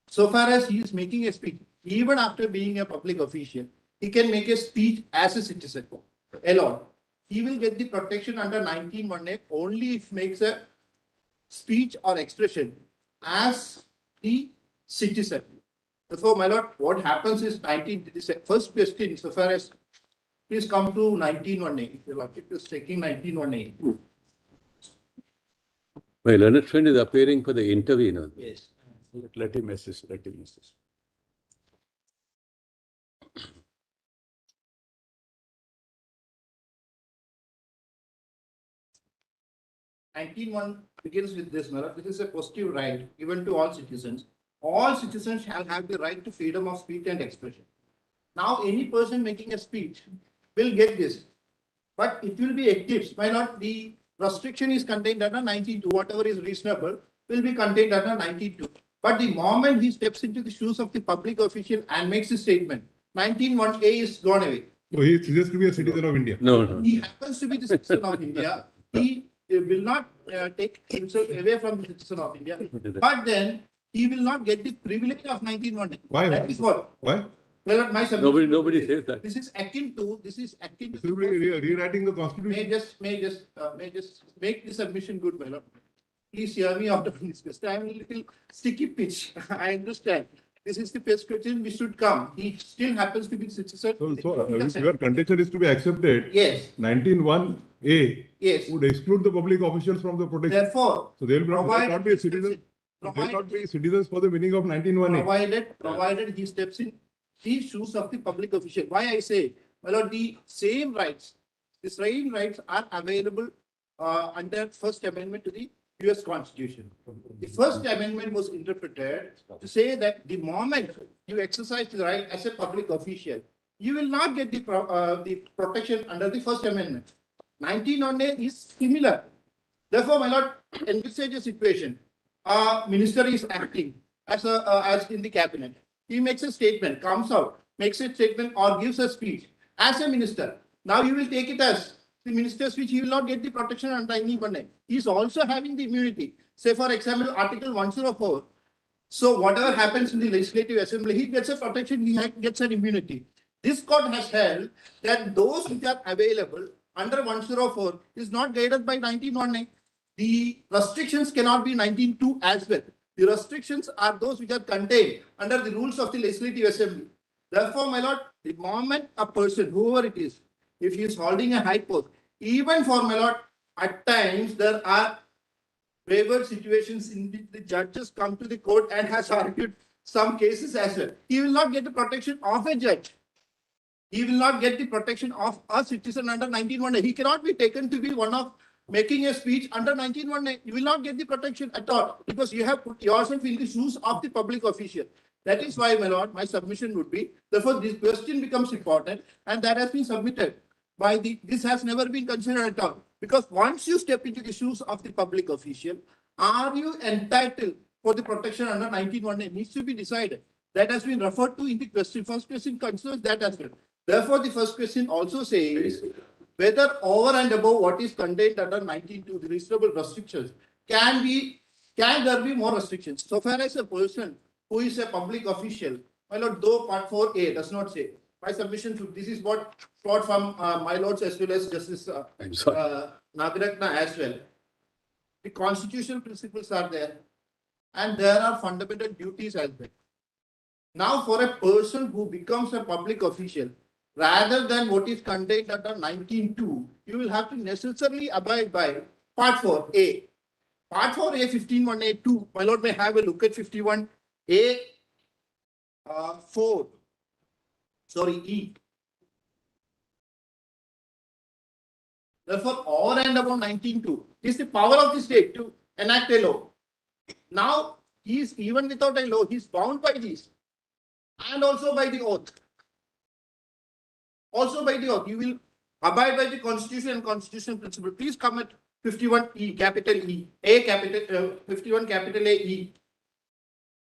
So far as he is making a speech, even after being a public official, he can make a speech as a citizen alone. He will get the protection under 19(1)(a) only if makes a speech or expression as the citizen. Therefore, my lord, what happens is this first question, so far as please come to 19(1)(a). The lordship is taking 19(1)(a). My learned friend is appearing for the intervener. Yes. Let him assist, let him assist. (19)(1) begins with this, my lord. This is a positive right given to all citizens. All citizens shall have the right to freedom of speech and expression. Now, any person making a speech will get this, but it will be eclipsed. My lord, the restriction is contained under 19(2). Whatever is reasonable will be contained under 19(2). But the moment he steps into the shoes of the public official and makes a statement, 19(1)(a) is gone away. So he suggests to be a citizen of India. No, no. He happens to be the citizen of India. He will not take himself away from the citizen of India. But then he will not get the privilege of 19(1)(a). Why? That is what. Why? Well, my submission. Nobody says that. This is akin to. This is akin This to. will be rewriting the constitution. May just make the submission good, my lord. Please hear me out of this question. I am a little sticky pitch. I understand. This is the first question we should come. He still happens to be citizen. So if your contention is to be accepted, Yes, 19(1)(a) yes. would exclude the public officials from the protection. Therefore, So they will not be a citizen. They will provided, not be citizens for the meaning of 19(1)(a). provided he steps in the shoes of the public official. Why I say, my lord, the same rights are available under First Amendment to the US Constitution. The First Amendment was interpreted to say that the moment you exercise the right as a public official, you will not get the protection under the First Amendment. 19(1)(a) is similar. Therefore, my lord, envisage a situation. Minister is acting as in the cabinet. he makes a statement, comes out, makes a statement or gives a speech as a minister. Now you will take it as the minister's speech, he will not get the protection under any one. He is also having the immunity. Say, for example, Article 104. So whatever happens in the Legislative Assembly, he gets a protection, gets an immunity. This court has held that those which are available under 104 is not guided by 1918. The restrictions cannot be 19.2 as well. The restrictions are those which are contained under the rules of the Legislative Assembly. Therefore, my lord, the moment a person, whoever it is, if he is holding a high post, even for my lord, at times there are wayward situations in which the judges come to the court and has argued some cases as well. He will not get the protection of a judge. He will not get the protection of a citizen under 1918. He cannot be taken to be one of making a speech under 1918. You will not get the protection at all because you have put yourself in the shoes of the public official. That is why, my lord, my submission would be, therefore, this question becomes important and that has been submitted by this has never been considered at all. Because once you step into the shoes of the public official, are you entitled for the protection under 1918? It needs to be decided. That has been referred to in the question. First question concerns that as well. Therefore, the first question also says whether over and above what is contained under 19.2, the reasonable restrictions, can there be more restrictions? So far as a person who is a public official, my lord, though part 4A does not say, my submission to this is what brought from my lords as well as Justice Nagaratna as well. The constitutional principles are there and there are fundamental duties as well. Now, for a person who becomes a public official, rather than what is contained under 19.2, you will have to necessarily abide by part 4A. Part 4A, 15.1A2, my lord may have a look at 51A 4. Sorry, E. Therefore, over and above 19.2 is the power of the state to enact a law. Now, he is even without a law, he is bound by this and also by the oath. Also by the oath, you will abide by the constitution and constitutional principle. Please come at 51E, capital E, A capital, 51 capital A E.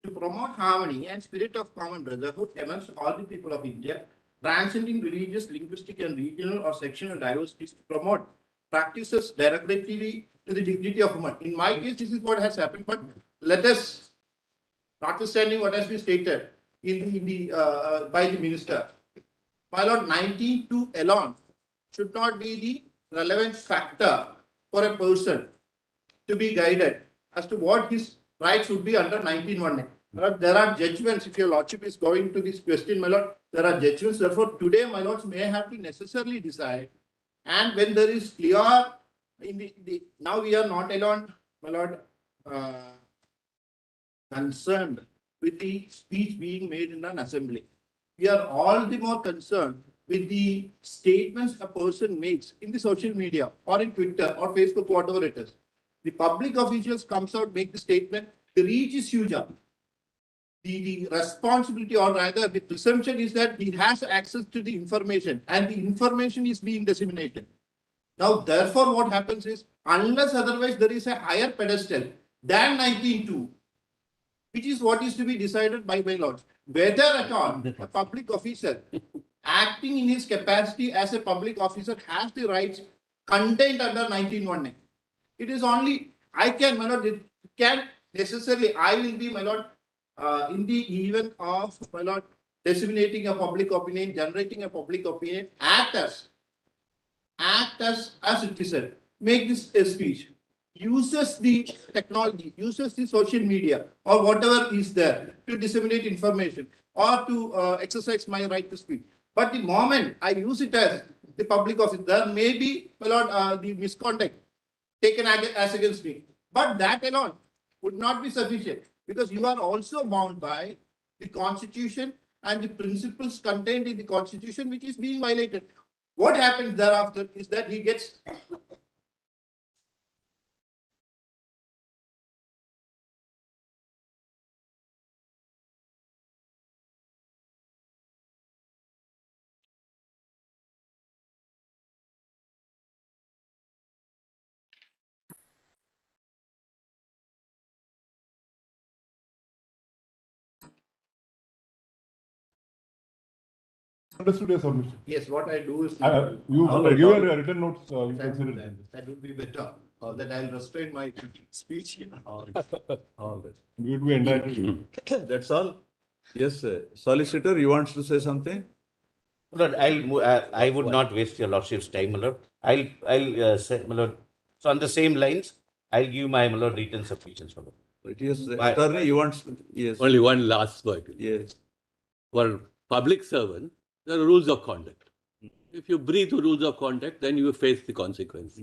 To promote harmony and spirit of common brotherhood amongst all the people of India, transcending religious, linguistic, and regional or sectional diversities, to promote practices directly to the dignity of woman. In my case, this is what has happened, but let us, notwithstanding what has been stated by the minister, my lord, 19.2 alone should not be the relevant factor for a person to be guided as to what his rights would be under 19.1. There are judgments, if your lordship is going to this question, my lord, there are judgments. Therefore, today, my lords may have to necessarily decide. And when there is clear, now we are not alone, my lord, concerned with the speech being made in an assembly. We are all the more concerned with the statements a person makes in the social media or in Twitter or Facebook, whatever it is. The public officials comes out, make the statement, the reach is huge up. The responsibility, or rather the presumption, is that he has access to the information and the information is being disseminated. Now, therefore, what happens is, unless otherwise there is a higher pedestal than 19.2, which is what is to be decided by lords, whether at all a public officer acting in his capacity as a public officer has the rights contained under 19.1. It is only, I can, my lord, it can necessarily, I will be, my lord, in the event of, my lord, disseminating a public opinion, generating a public opinion, act as a citizen, make this a speech, uses the technology, uses the social media or whatever is there to disseminate information or to exercise my right to speak. But the moment I use it as the public office, there may be, my lord, the misconduct taken as against me. But that alone would not be sufficient because you are also bound by the constitution and the principles contained in the constitution which is being violated. What happens thereafter is that he gets Understood your submission. Yes, what I do is. You All right, give all your written notes. You That consider would, it. that would be better, that I'll restrain my speech. All right. You would be entitled. That's all? Yes, solicitor, you want to say something? My lord, I would not waste your lordship's time, my lord. I'll say, my lord, so on the same lines, I'll give my, my lord, written submissions, my lord. Yes, Bye. attorney, you want, yes, Only one last word. yes. For public servant, there are rules of conduct. If you breach the rules of conduct, then you face the consequence.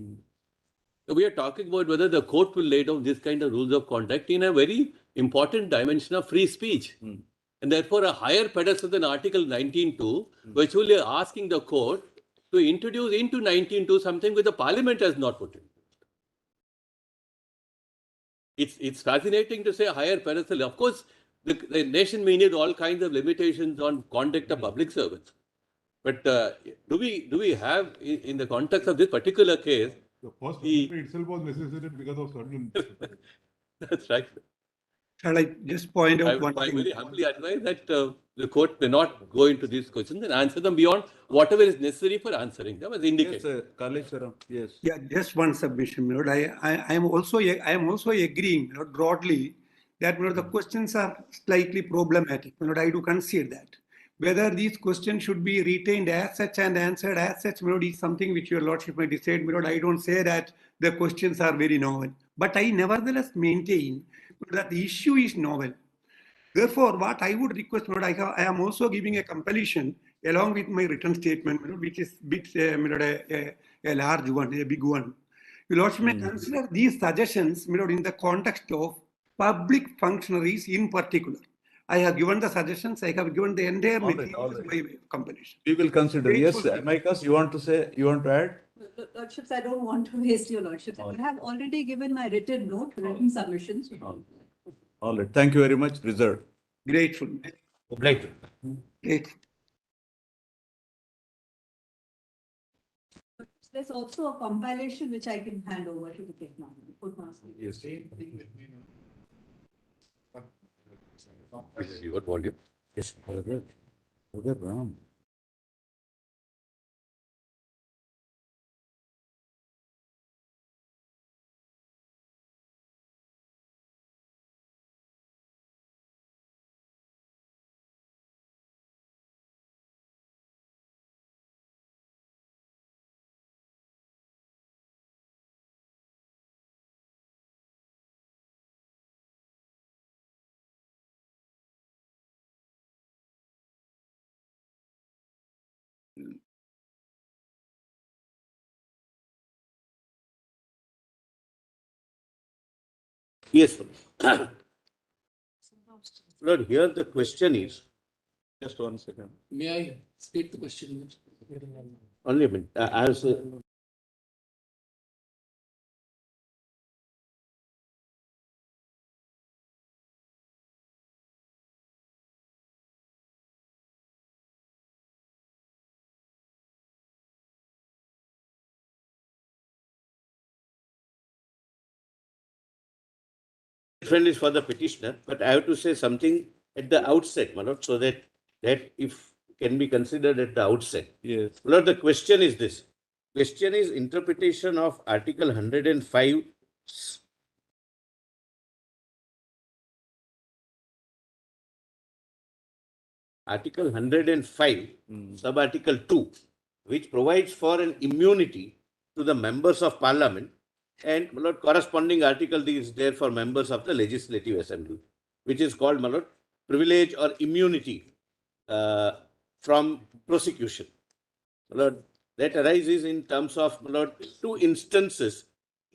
So we are talking about whether the court will lay down this kind of rules of conduct in a very important dimension of free speech. And therefore, a higher pedestal than Article 19.2, which will be asking the court to introduce into 19.2 something which the parliament has not put in. It's fascinating to say a higher pedestal. Of course, the nation may need all kinds of limitations on conduct of public servants. But do we have, in the context of this particular case, The first The- amendment itself was necessitated because of certain. that's right. Shall I just point I out one thing? very humbly advise that the court may not go into these questions and answer them beyond whatever is necessary for answering them as Yes, indicated. Kaleshwaram, yes. Yeah, just one submission, my lord. I am also agreeing, my lord, broadly that, my lord, the questions are slightly problematic. My lord, I do concede that. Whether these questions should be retained as such and answered as such, my lord, is something which your lordship may decide. My lord, I don't say that the questions are very novel, but I nevertheless maintain that the issue is novel. Therefore, what I would request, my lord, I am also giving a completion along with my written statement, my lord, which is my lord, a large one, a big one. Your lordship may consider these suggestions, my lord, in the context of public functionaries in particular. I have given the suggestions, I have given the entire All right, material all right. by way of completion. We will consider, yes, Grateful. Amicus, you want to add? Lordships, I don't want to waste your lordships. I have already given my written submissions. All right, thank you very much, reserved. Grateful. Obliged. Grateful. There's also a compilation which I can hand over to the Courtmaster. Yes. What volume? Yes. Ram. Yes. Lord, here the question is, Just 1 second. May I state the question? only a minute, as friend is for the petitioner, but I have to say something at the outset, my lord, so that if can be considered at the outset. Yes. Lord, the question is this. Question is interpretation of Article 105. Article 105, sub-article 2, which provides for an immunity to the members of parliament, and my lord, corresponding article is there for members of the legislative assembly, which is called, my lord, privilege or immunity from prosecution. My lord, that arises in terms of, my lord, two instances: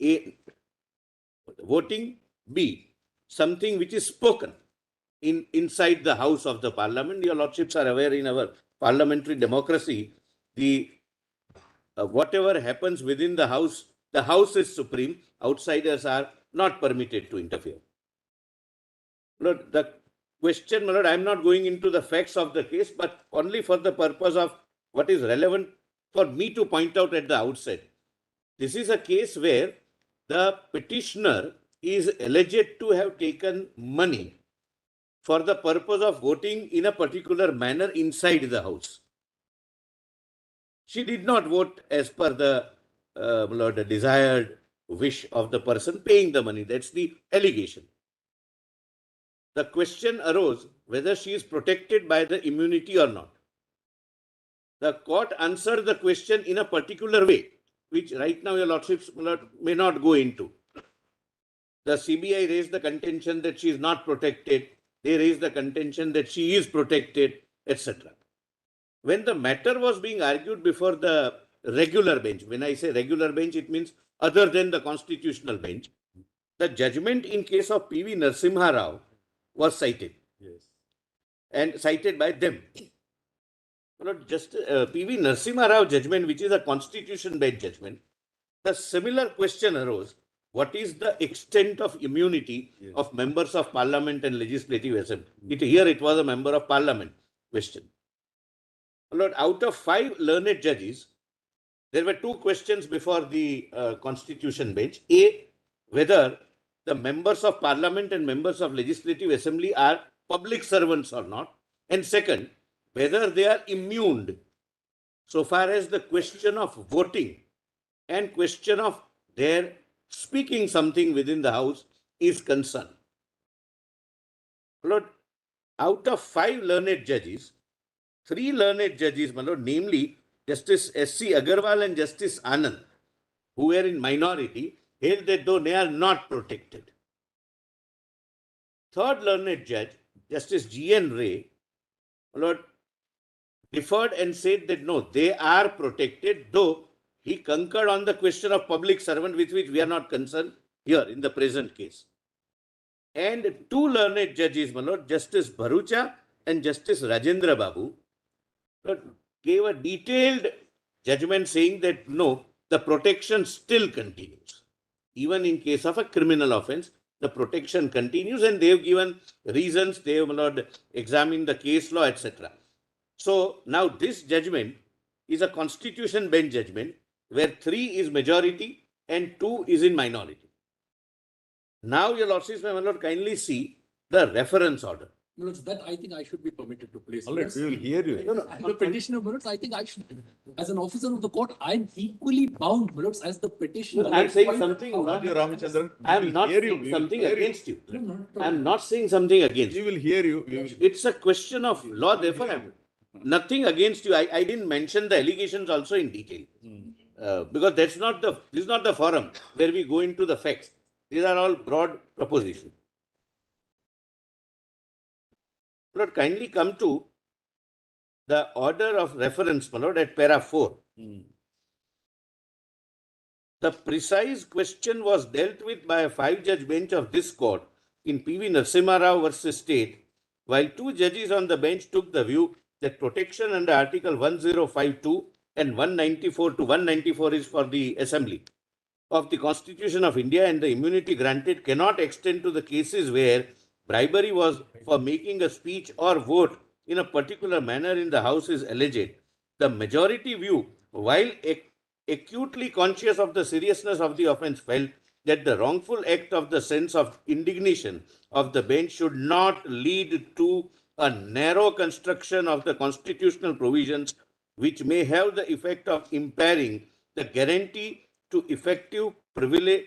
A, voting; B, something which is spoken inside the house of the parliament. Your lordships are aware, in our parliamentary democracy, the whatever happens within the house is supreme. Outsiders are not permitted to interfere. Lord, the question, my lord, I am not going into the facts of the case, but only for the purpose of what is relevant for me to point out at the outset. This is a case where the petitioner is alleged to have taken money for the purpose of voting in a particular manner inside the house. She did not vote as per the desired wish of the person paying the money. That's the allegation. The question arose whether she is protected by the immunity or not. The court answered the question in a particular way, which right now your lordships may not go into. The CBI raised the contention that she is not protected. They raised the contention that she is protected, etc. When the matter was being argued before the regular bench, when I say regular bench, it means other than the constitutional bench, the judgment in case of P.V. Narasimha Rao was cited. Yes. And cited by them. Not just P.V. Narasimha Rao judgment, which is a constitution bench judgment, the similar question arose: what is the extent of immunity of members of parliament and legislative assembly? Here it was a member of parliament question. Lord, out of 5 learned judges, there were 2 questions before the constitution bench. A, whether the members of parliament and members of legislative assembly are public servants or not. And second, whether they are immune so far as the question of voting and question of their speaking something within the house is concerned. Lord, out of 5 learned judges, 3 learned judges, my lord, namely Justice S.C. Agarwal and Justice Anand, who were in minority, held that though they are not protected. Third learned judge, Justice G.N. Ray, my lord, deferred and said that no, they are protected, though he concurred on the question of public servant, with which we are not concerned here in the present case. And 2 learned judges, my lord, Justice Bharucha and Justice Rajendra Babu, gave a detailed judgment saying that no, the protection still continues. Even in case of a criminal offense, the protection continues, and they have given reasons, they have not examined the case law, etc. So now this judgment is a constitution bench judgment where 3 is majority and 2 is in minority. Now your lordships may, my lord, kindly see the reference order. Milords, that I think I should be permitted to place. All right, we will hear you. As the petitioner, Milords, I think I should, as an officer of the court, I'm equally bound, Milords, as the petitioner. I'm saying something, Ramachandran. I'm not saying something against you. I'm not saying something against We you. will hear you. We will- It's a question of law, therefore I'm nothing against you. I didn't mention the allegations also in detail. Because this is not the forum where we go into the facts. These are all broad propositions. Lord, kindly come to the order of reference, my lord, at para 4. The precise question was dealt with by a 5-judge bench of this court in P.V. Narasimha Rao versus State, while 2 judges on the bench took the view that protection under Article 1052 and 194 to 194 is for the Assembly of the Constitution of India, and the immunity granted cannot extend to the cases where bribery was for making a speech or vote in a particular manner in the House is alleged. The majority view, while acutely conscious of the seriousness of the offence, felt that the wrongful act of the sense of indignation of the bench should not lead to a narrow construction of the constitutional provisions which may have the effect of impairing the guarantee to effective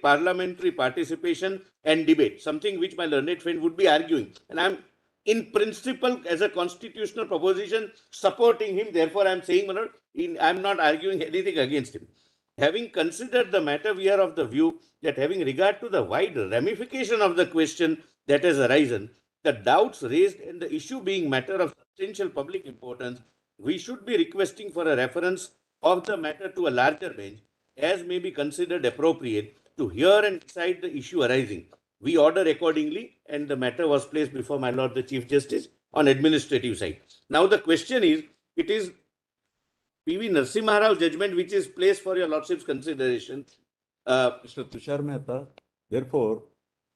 parliamentary participation and debate, something which my learned friend would be arguing. And I'm in principle, as a constitutional proposition, supporting him. Therefore, I'm saying, I'm not arguing anything against him. Having considered the matter, we are of the view that having regard to the wide ramification of the question that has arisen, the doubts raised and the issue being matter of substantial public importance, we should be requesting for a reference of the matter to a larger bench, as may be considered appropriate, to hear and decide the issue arising. We order accordingly, and the matter was placed before my Lord the Chief Justice on administrative side. Now the question is, it is P.V. Narasimha Rao judgment which is placed for your Lordship's consideration. Mr. Tushar Mehta, therefore,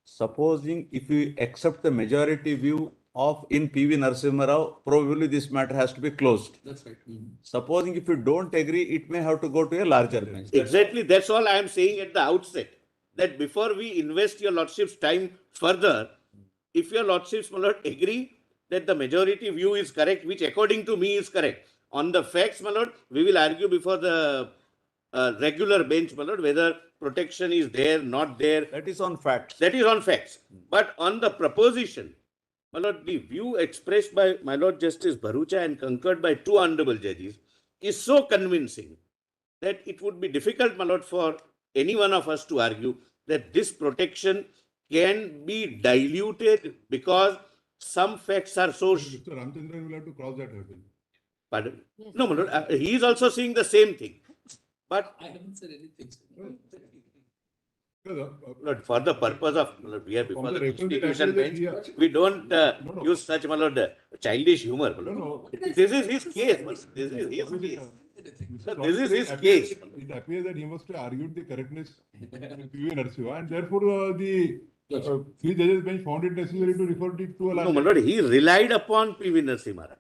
supposing if we accept the majority view of in P.V. Narasimha Rao, probably this matter has to be closed. That's right. Supposing if you don't agree, it may have to go to a larger bench. Exactly, that's all I am saying at the outset. That before we invest your Lordship's time further, if your Lordships will not agree that the majority view is correct, which according to me is correct, On the facts, my lord, we will argue before the regular bench, my lord, whether protection is there, not there. That is on facts. That is on facts. But on the proposition, my lord, the view expressed by my lord Justice Bharucha and concurred by two honorable judges is so convincing that it would be difficult, my lord, for any one of us to argue that this protection can be diluted because some facts are so. Mr. Ramchandran will have to cross that hurdle. Pardon? Yes. No, my lord, he is also seeing the same thing. But I haven't said anything. Lord, for the purpose of, Lord, we are before From the the reference that constitution appears that bench, he- we don't no. use such, my lord, childish humor. my No, lord. no. This is his case. my lord. This is his case. Sir, this is his It case. It appears that he must have argued the correctness of PV Narasimha, and therefore the three judges bench found it necessary to refer it to a No, larger. my lord, he relied upon PV Narasimha Rao.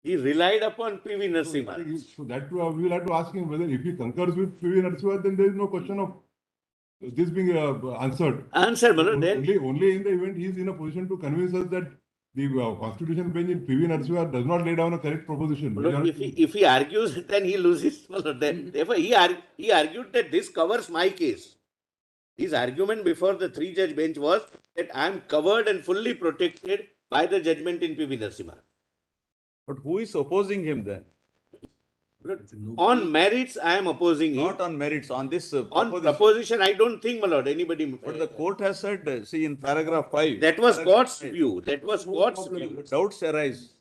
He relied upon PV Narasimha Rao. So that we will have to ask him whether if he concurs with PV Narasimha, then there is no question of this being answered. Answer, my lord, then. Only in the event he is in a position to convince us that the constitution bench in PV Narasimha does not lay down a correct proposition. My lord, if he argues, then he loses. My lord. Therefore, he argued that this covers my case. His argument before the three-judge bench was that I am covered and fully protected by the judgment in PV Narasimha. But who is opposing him then? On merits, I am opposing him. Not on merits, on this On proposition. proposition, I don't think, my lord, anybody. But the court has said, see in paragraph 5. That was court's view. That was court's view. Doubts arise.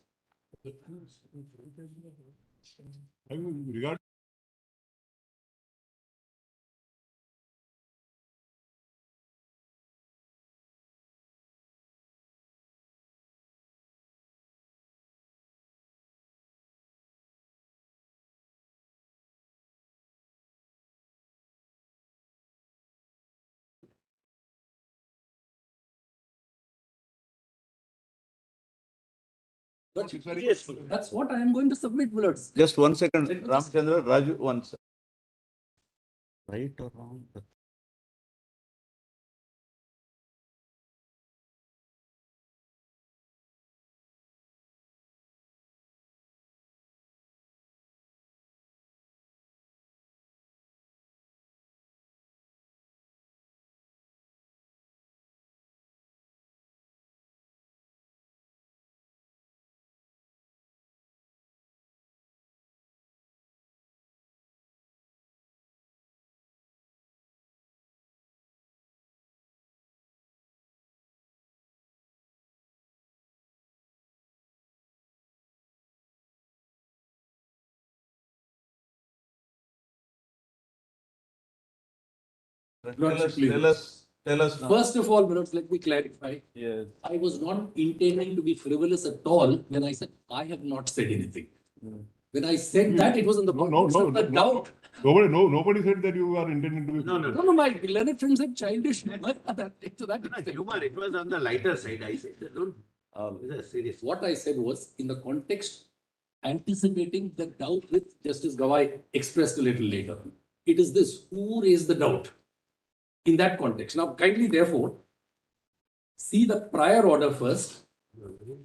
Regarding Yes. That's what I am going to submit, my lords. Just 1 second, Ramchandra, Raju, one second. Right or wrong? Tell us now. First of all, my lords, let me clarify. Yes. I was not intending to be frivolous at all when I said I have not said anything. When I said that, it was in the context of the doubt. nobody said that you are intending to be. No, my Leonard friend said childish. To that extent. Humor, it was on the lighter side. I said, don't. This is serious. What I said was in the context anticipating the doubt which Justice Gawai expressed a little later. It is this, who raised the doubt in that context? Now, kindly, therefore, see the prior order first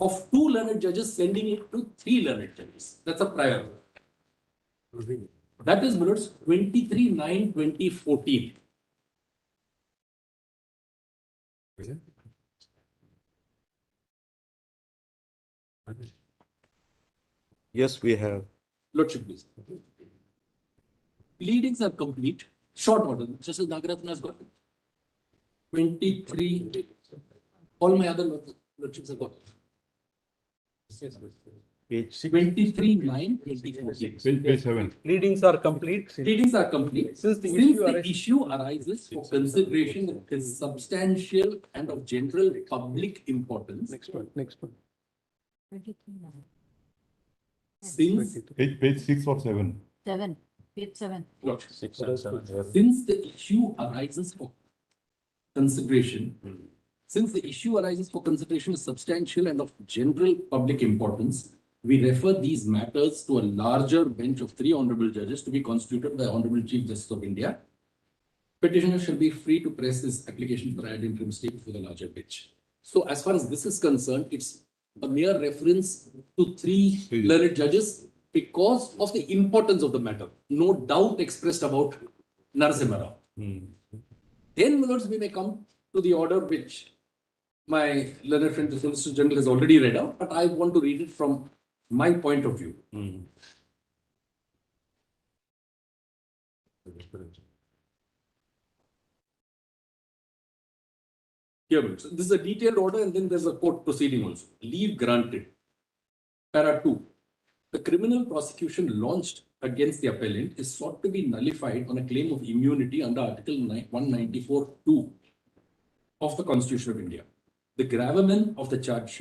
of 2 learned judges sending it to 3 learned judges. That's a prior order. That is, minutes 23/9/2014. Yes, we have. Lordship, please. Pleadings are complete. Short order. Justice Nagaratna has got 23. All my other lordships have got. Page 6. 23/9/2014. Page 7. Pleadings are complete. Pleadings are complete. Since the issue arises for consideration that is substantial and of general public importance. Next one. 23/9. Since Page 6 or 7. 7, page 7. Lordship. 6 and 7. Yes. Since the issue arises for consideration, since the issue arises for consideration is substantial and of general public importance, we refer these matters to a larger bench of 3 honorable judges to be constituted by Honorable Chief Justice of India. Petitioner shall be free to press his application for ad interim stay before the larger bench. So as far as this is concerned, it's a mere reference to 3 learned judges because of the importance of the matter. No doubt expressed about Narasimha Rao. Then, my lords, we may come to the order which my learned friend, the Solicitor General, has already read out, but I want to read it from my point of view. Here, my lords, this is a detailed order, and then there's a court proceeding also. Leave granted. Para 2. The criminal prosecution launched against the appellant is sought to be nullified on a claim of immunity under Article 194(2) of the Constitution of India. The gravamen of the charge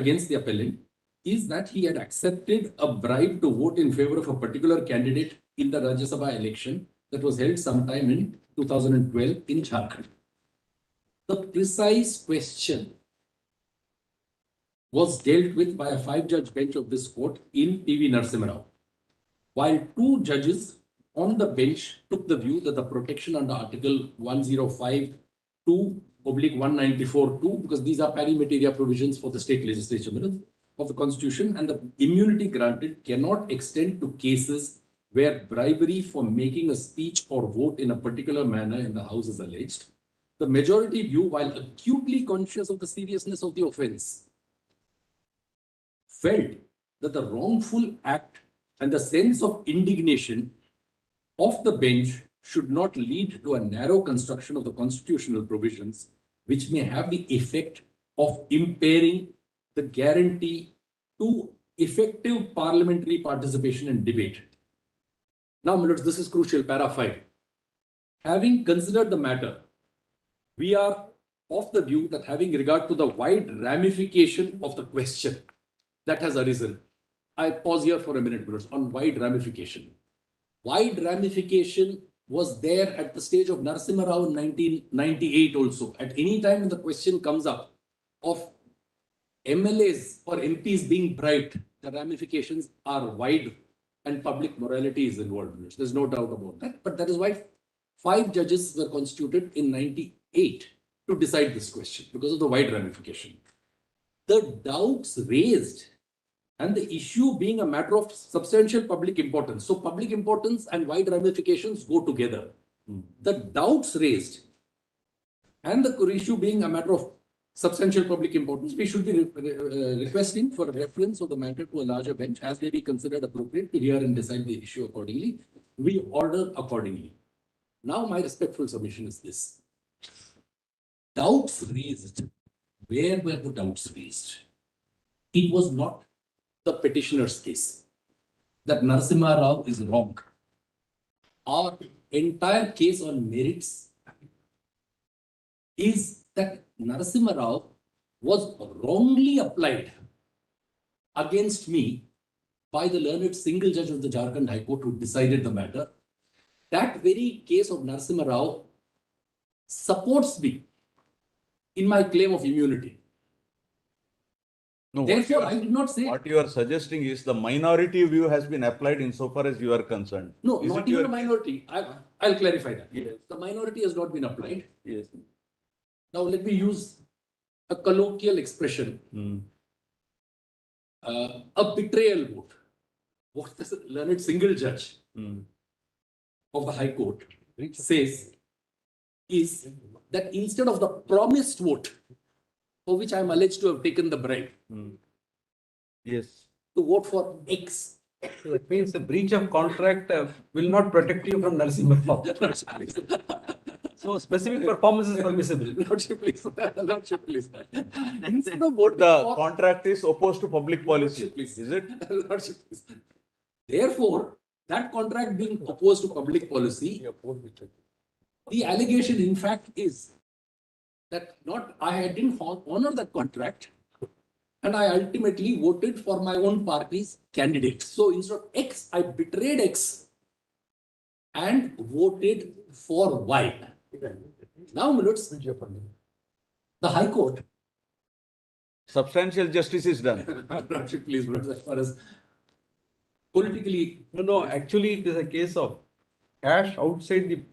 against the appellant is that he had accepted a bribe to vote in favor of a particular candidate in the Rajya Sabha election that was held sometime in 2012 in Jharkhand. The precise question was dealt with by a 5-judge bench of this court in P.V. Narasimha Rao, while 2 judges on the bench took the view that the protection under Article 105(2)/194(2), because these are pari materia provisions for the state legislature of the Constitution, and the immunity granted cannot extend to cases where bribery for making a speech or vote in a particular manner in the House is alleged. The majority view, while acutely conscious of the seriousness of the offence, felt that the wrongful act and the sense of indignation of the bench should not lead to a narrow construction of the constitutional provisions, which may have the effect of impairing the guarantee to effective parliamentary participation and debate. Now, my lords, this is crucial, para 5. Having considered the matter, we are of the view that having regard to the wide ramification of the question that has arisen, I pause here for a minute, brothers, on wide ramification. Wide ramification was there at the stage of Narasimha Rao in 1998 also. At any time when the question comes up of MLAs or MPs being bribed, the ramifications are wide and public morality is involved. There's no doubt about that. But that is why 5 judges were constituted in 98 to decide this question because of the wide ramification. The doubts raised and the issue being a matter of substantial public importance. So public importance and wide ramifications go together. The doubts raised and the issue being a matter of substantial public importance, we should be requesting for a reference of the matter to a larger bench as may be considered appropriate to hear and decide the issue accordingly. We order accordingly. Now my respectful submission is this. Doubts raised. Where were the doubts raised? It was not the petitioner's case that Narasimha Rao is wrong. Our entire case on merits is that Narasimha Rao was wrongly applied against me by the learned single judge of the Jharkhand High Court who decided the matter. That very case of Narasimha Rao supports me in my claim of immunity. No, Therefore, I did not say. What you are suggesting is the minority view has been applied insofar as you are concerned. No, Is not it even your- a minority. I'll clarify that. Yes. The minority has not been applied. Yes. Now, let me use a colloquial expression. A betrayal vote. What the learned single judge of the High Court says is that instead of the promised vote, for which I am alleged to have taken the bribe, Yes. to vote for X. So that means the breach of contract will not protect you from Narasimha Rao. So specific performance is permissible. Lordship, please. Lordship, please. Instead of The voting for contract is opposed to public policy. Lordship, please. Is it? Lordship, please. Therefore, that contract being opposed to public policy, the allegation in fact is that I didn't honor that contract and I ultimately voted for my own party's candidate. So instead of X, I betrayed X and voted for Y. Now, minutes, the High Court. Substantial justice is done. Lordship, please, as far as politically. No, actually it is a case of cash outside the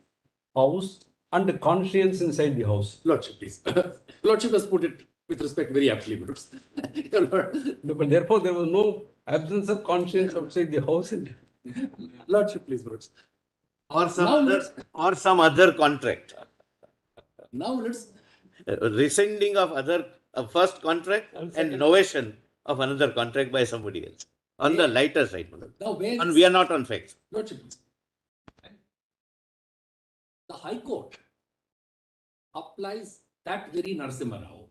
house and the conscience inside the house. Lordship, please. Lordship has put it with respect very aptly, my lords. No, but therefore, there was no absence of conscience outside the house. Lordship, please, my lords. Or some Now other, let's- or some other contract. Now let's, Rescinding of other first contract and novation of another contract by somebody else. On the lighter side, Manoj. now where And is- we are not on facts. Lordship, the High Court applies that very Narasimha Rao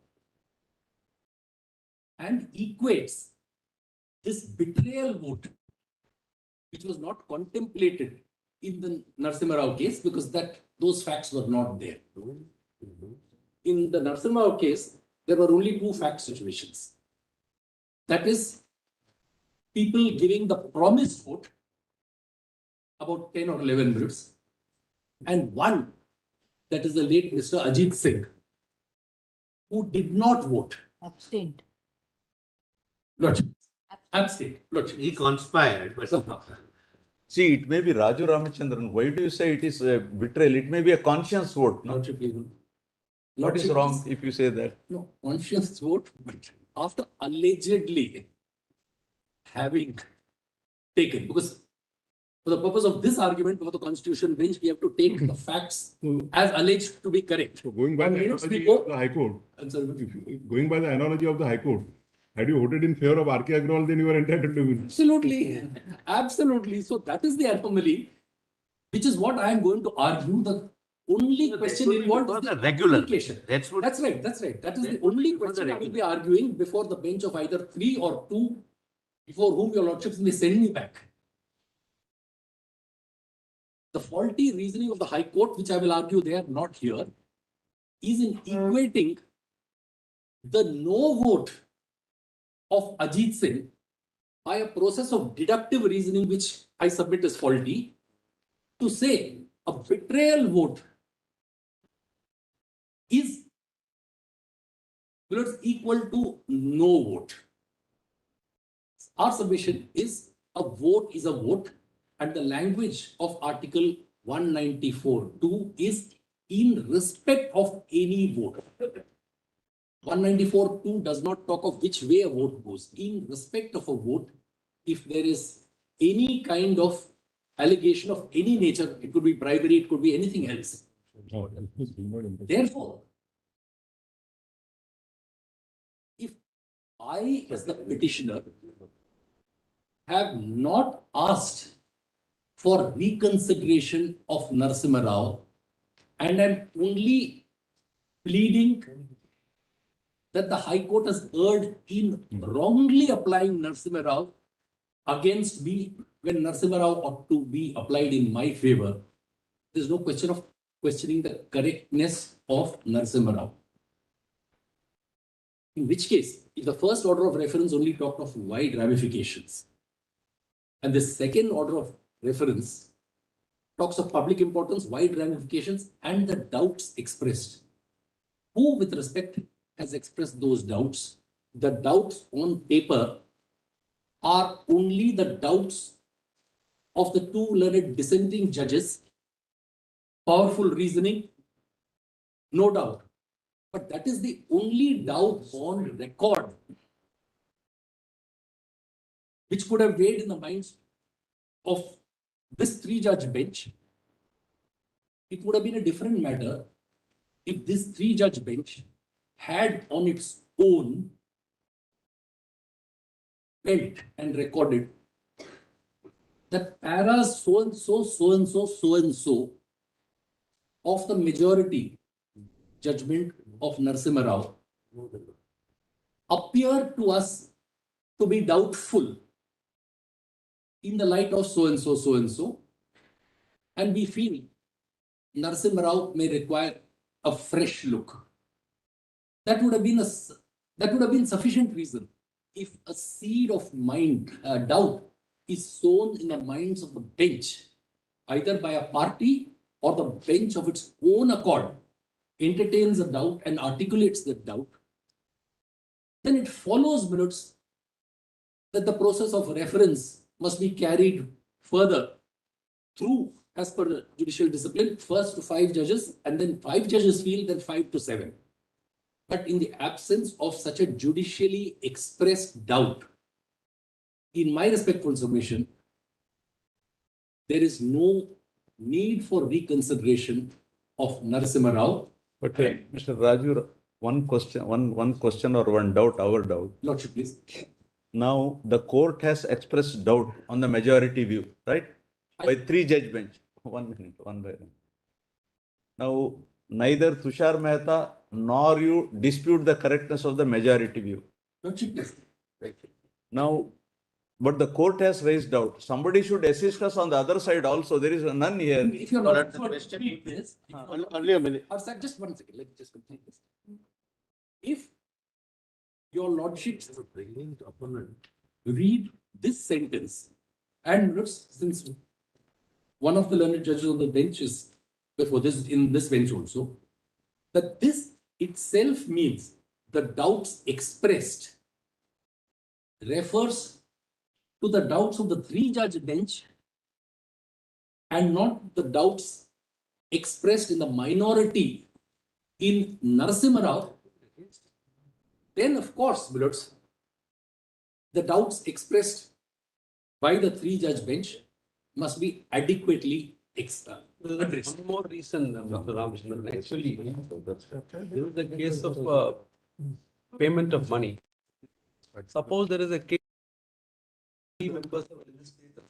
and equates this betrayal vote, which was not contemplated in the Narasimha Rao case because those facts were not there. In the Narasimha Rao case, there were only two fact situations. That is, people giving the promised vote about 10 or 11 minutes, and one, that is the late Mr. Ajit Singh, who did not vote. Abstained. Lordship. Abstained. Lordship. He conspired, but See, it may be Raju Ramachandran. Why do you say it is a betrayal? It may be a conscience vote. No? Lordship, please. What is Lordship, wrong please. if you say that? No, conscience vote, but after allegedly having taken, because for the purpose of this argument before the Constitution bench, we have to take the facts as alleged to be correct. So going by And the minutes analogy before- of the High Court, I'm sorry, going by the analogy of the High Court, had you voted in favor of R.K. Agrawal, then you were entitled to win. Absolutely, absolutely. So that is the anomaly, which is what I am going to argue. The only question involved is the the regular. application. That's what. That's right, that's right. That is the That only was the question I will regular. be arguing before the bench of either 3 or 2, before whom your lordships may send me back. The faulty reasoning of the High Court, which I will argue they are not here, is in equating the no vote of Ajit Singh by a process of deductive reasoning, which I submit is faulty, to say a betrayal vote is equal to no vote. Our submission is a vote is a vote, and the language of Article 194(2) is in respect of any vote. 194(2) does not talk of which way a vote goes. In respect of a vote, if there is any kind of allegation of any nature, it could be bribery, it could be anything else. Therefore, if I, as the petitioner, have not asked for reconsideration of Narasimha Rao, and I'm only pleading that the High Court has erred in wrongly applying Narasimha Rao against me when Narasimha Rao ought to be applied in my favor. There's no question of questioning the correctness of Narasimha Rao. In which case, if the first order of reference only talked of wide ramifications, and the second order of reference talks of public importance, wide ramifications, and the doubts expressed, who with respect has expressed those doubts? The doubts on paper are only the doubts of the two learned dissenting judges. Powerful reasoning, no doubt. But that is the only doubt on record which could have weighed in the minds of this 3-judge bench. It would have been a different matter if this 3-judge bench had on its own felt and recorded that paras so and so, so and so, so and so of the majority judgment of Narasimha Rao appear to us to be doubtful in the light of so and so, so and so, and we feel Narasimha Rao may require a fresh look. That would have been sufficient reason. If a seed of doubt is sown in the minds of the bench, either by a party or the bench of its own accord entertains a doubt and articulates the doubt, then it follows, minutes, that the process of reference must be carried further through, as per the judicial discipline, first to 5 judges, and then 5 judges feel, then 5 to 7. But in the absence of such a judicially expressed doubt, in my respectful submission, there is no need for reconsideration of Narasimha Rao. But Mr. Raju, one question or one doubt, our doubt. Lordship, please. Now, the court has expressed doubt on the majority view, right? By 3 judge bench. 1 minute, one by one. Now, neither Tushar Mehta nor you dispute the correctness of the majority view. Lordship, please. Now, but the court has raised doubt. Somebody should assist us on the other side also. There is none here. If you're Lord, not the for question read this, Only a minute. or sir, just 1 second, let me just complete this. If your lordship's brilliant opponent read this sentence, and looks, since one of the learned judges on the bench is before this, in this bench also, that this itself means the doubts expressed refers to the doubts of the 3-judge bench and not the doubts expressed in the minority in Narasimha Rao, then of course, Milords, the doubts expressed by the 3-judge bench must be adequately addressed. One more reason, Dr. Ramachandran, actually, there is a case of payment of money. Suppose there is a case. Members of legislature.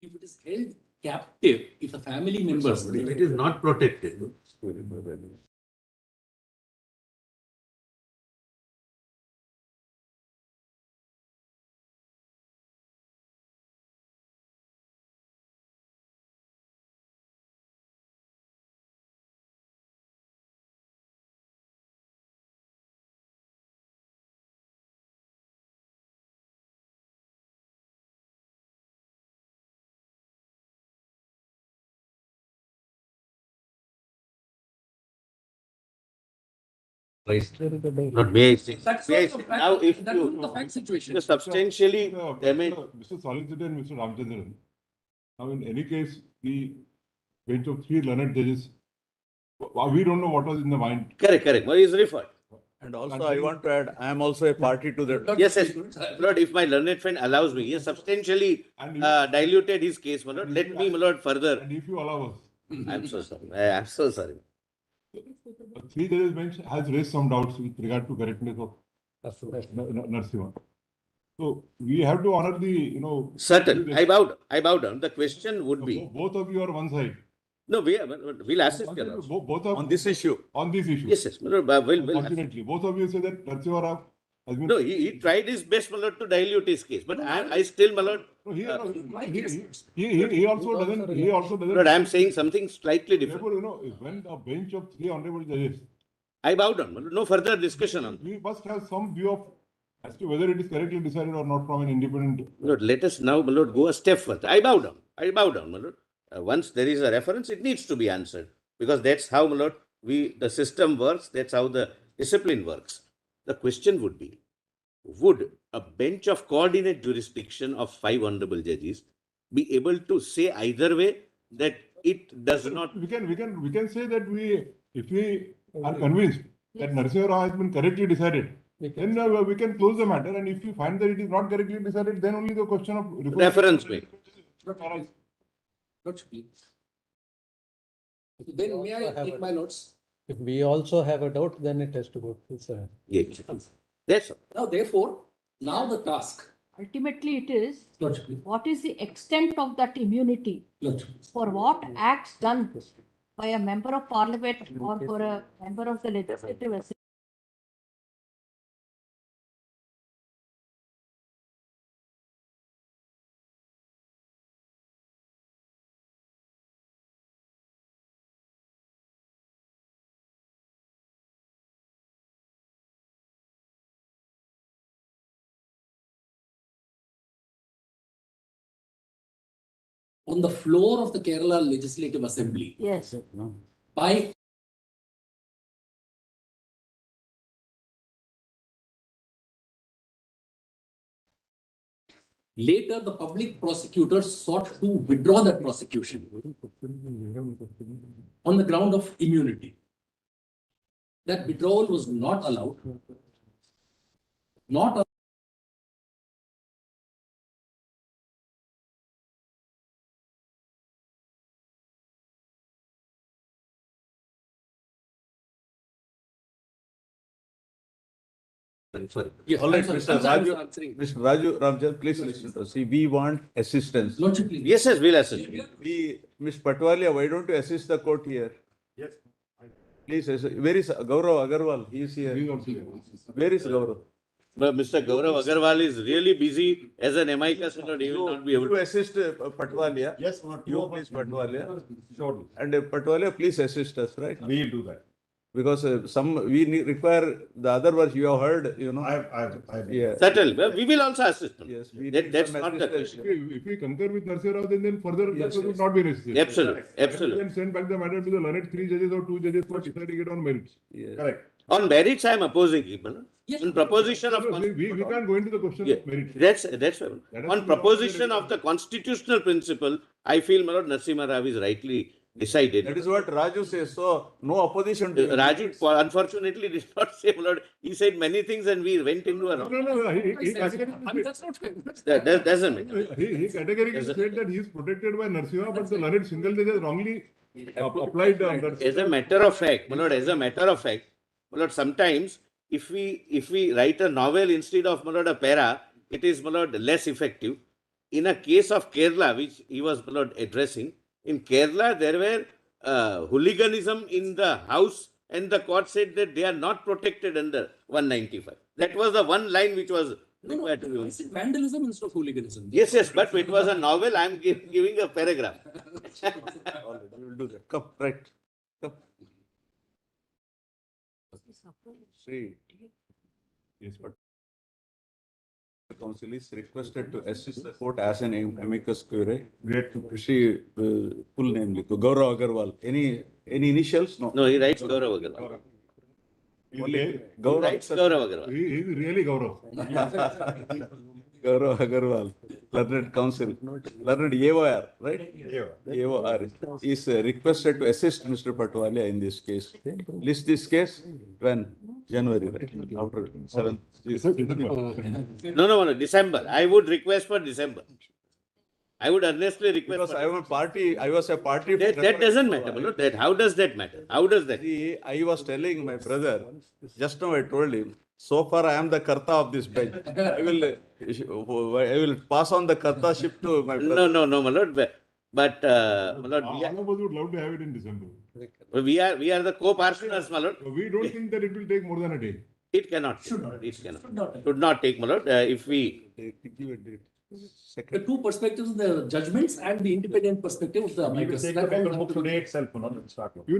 If it is held captive, if the family members, it is not protected. Not may I say. That's May I not the say, fact- now if that's not the you, fact situation. you substantially damage. Mr. Solicitor and Mr. Ramachandran. Now, in any case, the bench of 3 learned judges, we don't know what was in the mind. Correct, what is referred. And also, I want to add, I am also a party to that. Yes, Lord, if my learned friend allows me, he has substantially And diluted his case, my lord. Let me, my lord, further. and if you allow us, I'm so sorry. I'm so sorry. the 3 judges bench has raised some doubts with regard to correctness of Narasimha. So we have to honor the, Certain. I bow down. The question would be, both of you are one side. no, we'll assist you. Lord. Both of On this issue. on this issue. Yes, my lord, we'll assist. Unfortunately, both of you say that Narasimha Rao has been. No, he tried his best, my lord, to dilute his case. But I still, my lord, No, he also doesn't. He also doesn't. Lord, I'm saying something slightly different. Therefore, when a bench of 3 honorable judges, I bow down. My lord. No further discussion on that. we must have some view of as to whether it is correctly decided or not from an independent. Lord, let us now, my lord, go a step further. I bow down, my lord. Once there is a reference, it needs to be answered. Because that's how, my lord, the system works. That's how the discipline works. The question would be, would a bench of coordinate jurisdiction of 5 honorable judges be able to say either way that it does not? We can say that if we are convinced that Narasimha Rao has been correctly decided, then we can close the matter. And if we find that it is not correctly decided, then only the question of Reference may. Lordship, please. Then may I take my notes? If we also have a doubt, then it has to go to sir. Yes. That's all. Now, therefore, now the task. Ultimately, it is Lordship, please. what is the extent of that immunity Lordship, please. for what acts done by a member of parliament or for a member of the legislative assembly. On the floor of the Kerala Legislative Assembly, Yes. by Later, the public prosecutor sought to withdraw that prosecution on the ground of immunity. That withdrawal was not allowed. Not sorry. Yes, All right, I'm Mr. sorry. I'm Raju, answering. Mr. Raju Ramchandra, please listen to us. See, we want assistance. Lordship, please. Yes, yes, we'll assist. We, Ms. Patwalia, why don't you assist the court here? Yes. Please, where is Gaurav Agarwal? He is here. He is also there. Where is Gaurav? But Mr. Gaurav Agarwal is really busy as an amicus, he will not be able You to. assist Patwalia. Yes, You please Patwalia. Surely. And Patwalia, please assist us, right? We will do that. Because require the other verse you have heard, you know. I've. Yeah. Settle, well, we will also assist him. Yes, we That- need that's some not the assistance. If we concur with Narsingh Rao, then further Yes, that would yes. not be necessary. Absolutely, absolutely. Then send back the matter to the learned 3 judges or 2 judges for deciding it on merits. Yes. Correct. On merits, I am opposing him. No? Yes. On proposition of. We can't go into the question Yeah, of merits. that's fair. That has On to be proposition also of the constitutional principle, I feel my Lord Narasimha Rao is rightly decided. That is what Raju says. So no opposition to Raju unfortunately did not say, my Lord. He said many things and we went into a. No. He I mean, that's not fair. That doesn't make sense. he categorically said that he is protected by Narasimha, but the learned single judge has wrongly applied Narasimha. As a matter of fact, my Lord, as a matter of fact, my Lord, sometimes if we write a novel instead of, my Lord, a para, it is, my Lord, less effective. In a case of Kerala, which he was, my Lord, addressing, in Kerala there were hooliganism in the house, and the court said that they are not protected under 195. That was the one line which was required to be. I said vandalism instead of hooliganism. Yes, but it was a novel. I am giving a paragraph. All right, we will do that. Come, right. Come. See. Yes, but the council is requested to assist the court as an amicus curiae. Great. She full name, Gaurav Agarwal. Any initials? No. No, he writes Gaurav Agarwal. Only He Gaurav. writes Gaurav Agarwal. He is really Gaurav. Gaurav Agarwal, learned counsel, learned AOR, right? AOR is requested to assist Mr. Patwalia in this case. List this case when? January, right? After 7th. No, December. I would request for December. I would earnestly request. Because for I was a party. that doesn't matter. My Lord. That how does that matter? How does that? See, I was telling my brother, just now I told him, so far I am the Karta of this bench. I will pass on the Kartaship to my brother. No, my Lord. But my Lord, All of us would love to have it in December. we are the co-partners, my Lord. We don't think that it will take more than a day. It cannot. It cannot. Should not take, my Lord. If we. Give a date. The Second. two perspectives, the judgments and the independent perspective of the amicus. You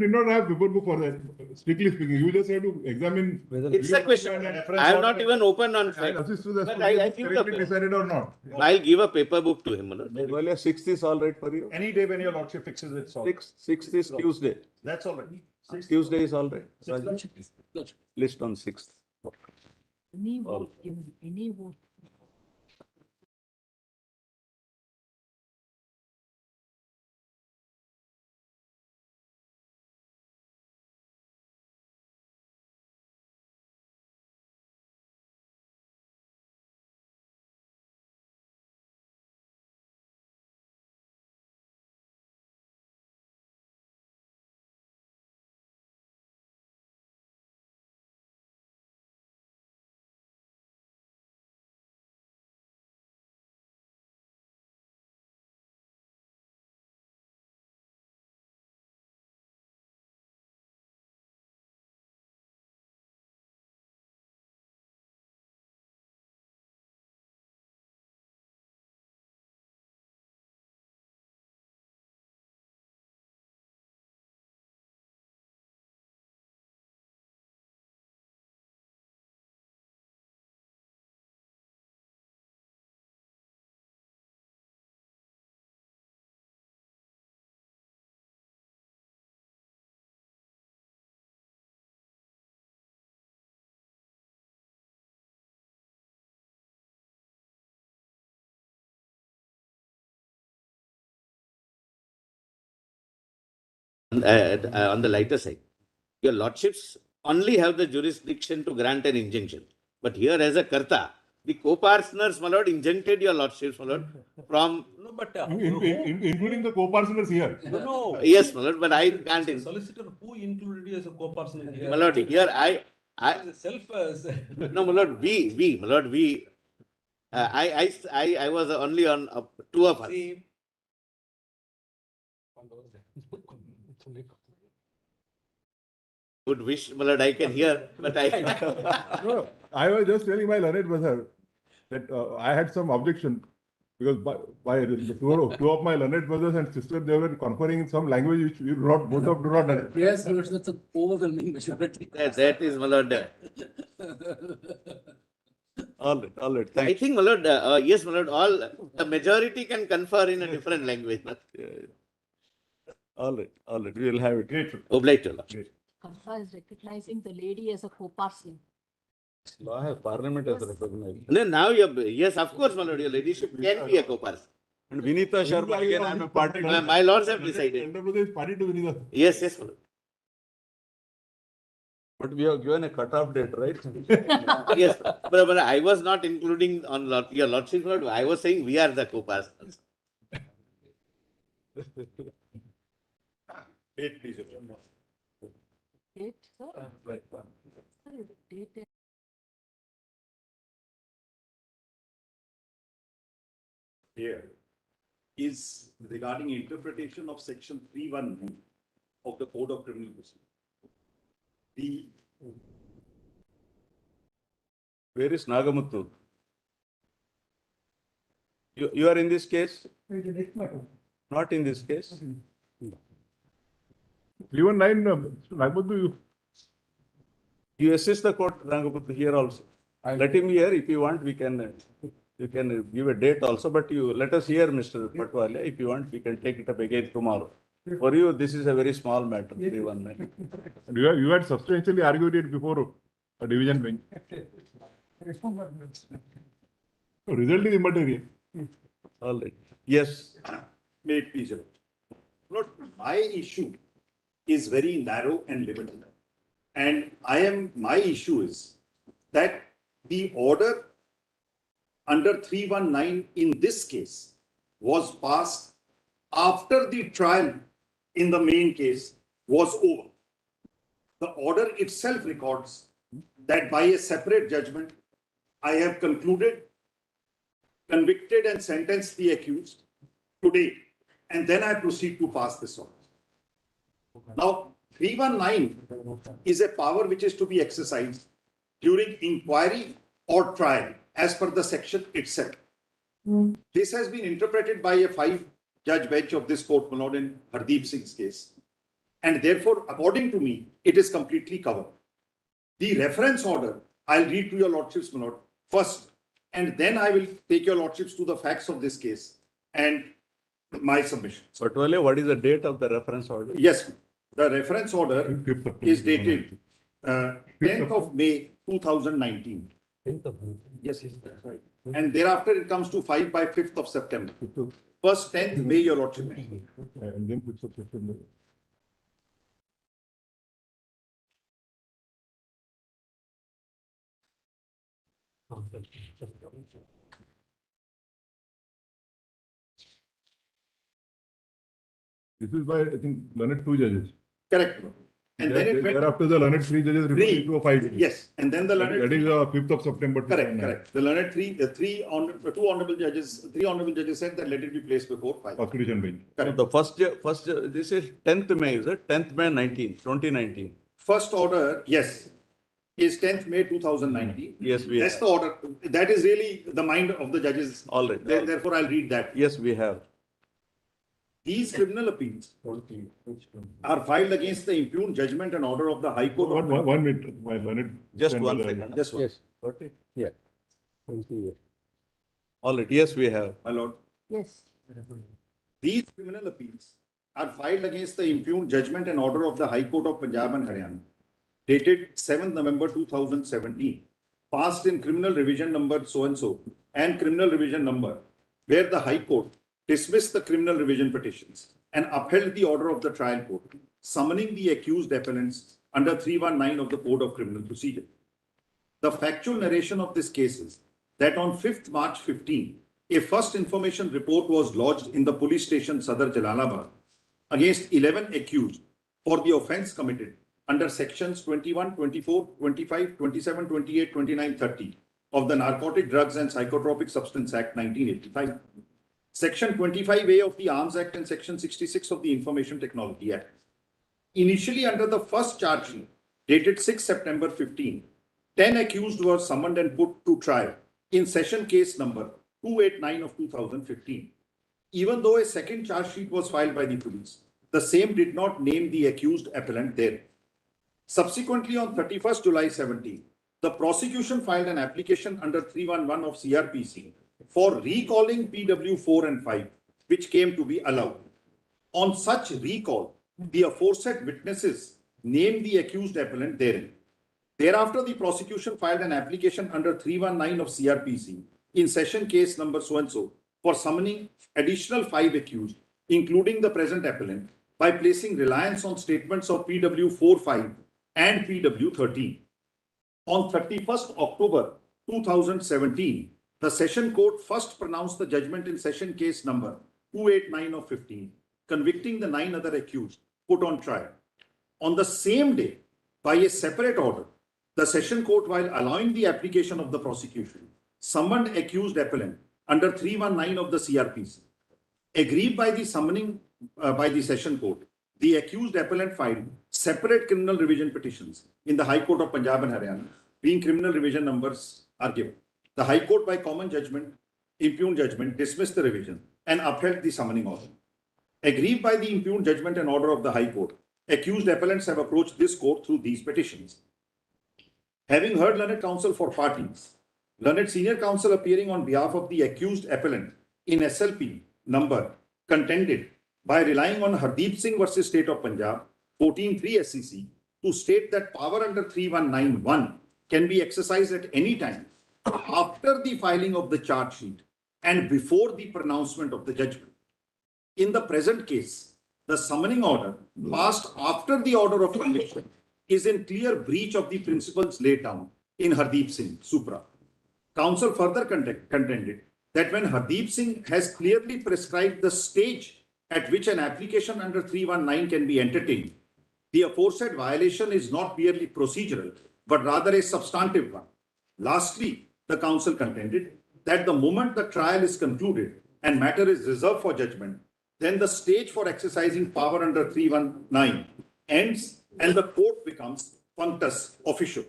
need not have paper book for that. Strictly speaking, you just have to examine. It's a question. I am not even open on And fact. assist to the But I think correctly the- decided or not. I'll give a paper book to him, my Lord. Well, 6th is all right for you? Any day when your lordship fixes it, so. 6th is Tuesday. That's all right. Tuesday is all right. Lordship, please. Lordship. List on 6th. Any vote given, any vote on the lighter side. Your lordships only have the jurisdiction to grant an injunction. But here as a karta, the co-partners, my lord, injuncted your lordships, my lord, from, No, but Including the co-partners here. no. yes, my lord, but I can't, Solicitor, who included you as a co-partner here? my lord, here I, Self, no, my lord, my lord, I was only on two of us. see. Would wish, my lord, I can hear, but I, No, I was just telling my learned brother that I had some objection because by two of my learned brothers and sisters, they were conferring in some language which we both of do not understand. Yes, that's an overwhelming majority. that is, my lord. All right, I thank you. think, my lord, yes, my lord, all, the majority can confer in a different language. Yeah, yeah. All right, we will have it. Great. Obliged, your lord. Karta is recognizing the lady as a co-partner. Law has parliament has recognized. Then now, yes, of course, my lord, your ladyship can be a co-partner. And Vinita Sharma, again, I am a party. My lords have decided. Elder brother is party to Vinita. Yes, yes, my lord. But we have given a cut-off date, right? Yes, but I was not including on your lordship, lord. I was saying we are the co-partners. Date, please. Date, sir? Sir, date is- Here is regarding interpretation of section 319 of the Code of Criminal Procedure. Where is Nagamuthu? You are in this case? Not in this case? 319, Nagpattu, You assist the court, Nagamuthu, here also. Let him hear. If you want, we can, you can give a date also, but you let us hear, Mr. Patwale. If you want, we can take it up again tomorrow. For you, this is a very small matter, 319. you had substantially argued it before a division bench. So result is immaterial. All right. Yes. May it please you. Lord, my issue is very narrow and limited. And my issue is that the order under 319 in this case was passed after the trial in the main case was over. The order itself records that by a separate judgment, I have concluded, convicted and sentenced the accused today, and then I proceed to pass this order. Now, 319 is a power which is to be exercised during inquiry or trial as per the section itself. This has been interpreted by a 5-judge bench of this court, my lord, in Hardeep Singh's case. And therefore, according to me, it is completely covered. The reference order, I'll read to your lordships, my lord, first, and then I will take your lordships to the facts of this case and my submission. Patwale, what is the date of the reference order? Yes, the reference order is dated 10th of May 2019. Yes, yes, that's right. And thereafter it comes to 5 by 5th of September. First 10th May, your lordship. And then puts up September. This is by, I think, learned 2 judges. Correct. And then it went, Thereafter, the learned 3 judges referred to a 5 judges. yes, and then the That learned, is 5th of September. correct, 2009. correct. The learned three honorable judges said that let it be placed before 5. First division bench. Correct. The first, this is 10th May, is it? 10th May 2019. First order, yes, is 10th May 2019. Yes, we That's have. the order. That is really the mind of the judges. All right. Therefore, I'll read that. Yes, we have. These criminal appeals are filed against the impugned judgment and order of the High Court. of- One minute, my learned. Just friend, one uh, second. Just one. All right. Yes, we have. My lord. Yes. These criminal appeals are filed against the impugned judgment and order of the High Court of Punjab and Haryana, dated 7th November 2017, passed in criminal revision number so-and-so and criminal revision number, where the High Court dismissed the criminal revision petitions and upheld the order of the trial court summoning the accused appellants under 319 of the Code of Criminal Procedure. The factual narration of this case is that on 5th March 15, a first information report was lodged in the police station Sadar Jalalabad against 11 accused for the offence committed under sections 21, 24, 25, 27, 28, 29, 30 of the Narcotic Drugs and Psychotropic Substance Act 1985, Section 25A of the Arms Act and Section 66 of the Information Technology Act. Initially, under the first charge sheet dated 6 September 15, 10 accused were summoned and put to trial in session case number 289 of 2015. Even though a second charge sheet was filed by the police, the same did not name the accused appellant there. Subsequently, on 31st July 17, the prosecution filed an application under 311 of CRPC for recalling PW 4 and 5, which came to be allowed. On such recall, the aforesaid witnesses named the accused appellant therein. Thereafter, the prosecution filed an application under 319 of CRPC in session case number so-and-so for summoning additional 5 accused, including the present appellant, by placing reliance on statements of PW 4-5 and PW 13. On 31st October 2017, the session court first pronounced the judgment in session case number 289 of 15, convicting the 9 other accused put on trial. On the same day, by a separate order, the session court, while allowing the application of the prosecution, summoned accused appellant under 319 of the CRPC. Agreed by the summoning by the session court, the accused appellant filed separate criminal revision petitions in the High Court of Punjab and Haryana, being criminal revision numbers are given. The High Court, by common judgment, impugned judgment, dismissed the revision and upheld the summoning order. Aggrieved by the impugned judgment and order of the High Court, accused appellants have approached this court through these petitions. Having heard learned counsel for parties, learned senior counsel appearing on behalf of the accused appellant in SLP number contended by relying on Hardeep Singh versus State of Punjab 14(3) SCC to state that power under 3191 can be exercised at any time after the filing of the charge sheet and before the pronouncement of the judgment. In the present case, the summoning order passed after the order of conviction is in clear breach of the principles laid down in Hardeep Singh Supra. Counsel further contended that when Hardeep Singh has clearly prescribed the stage at which an application under 319 can be entertained, the aforesaid violation is not merely procedural, but rather a substantive one. Lastly, the counsel contended that the moment the trial is concluded and matter is reserved for judgment, then the stage for exercising power under 319 ends and the court becomes functus officio.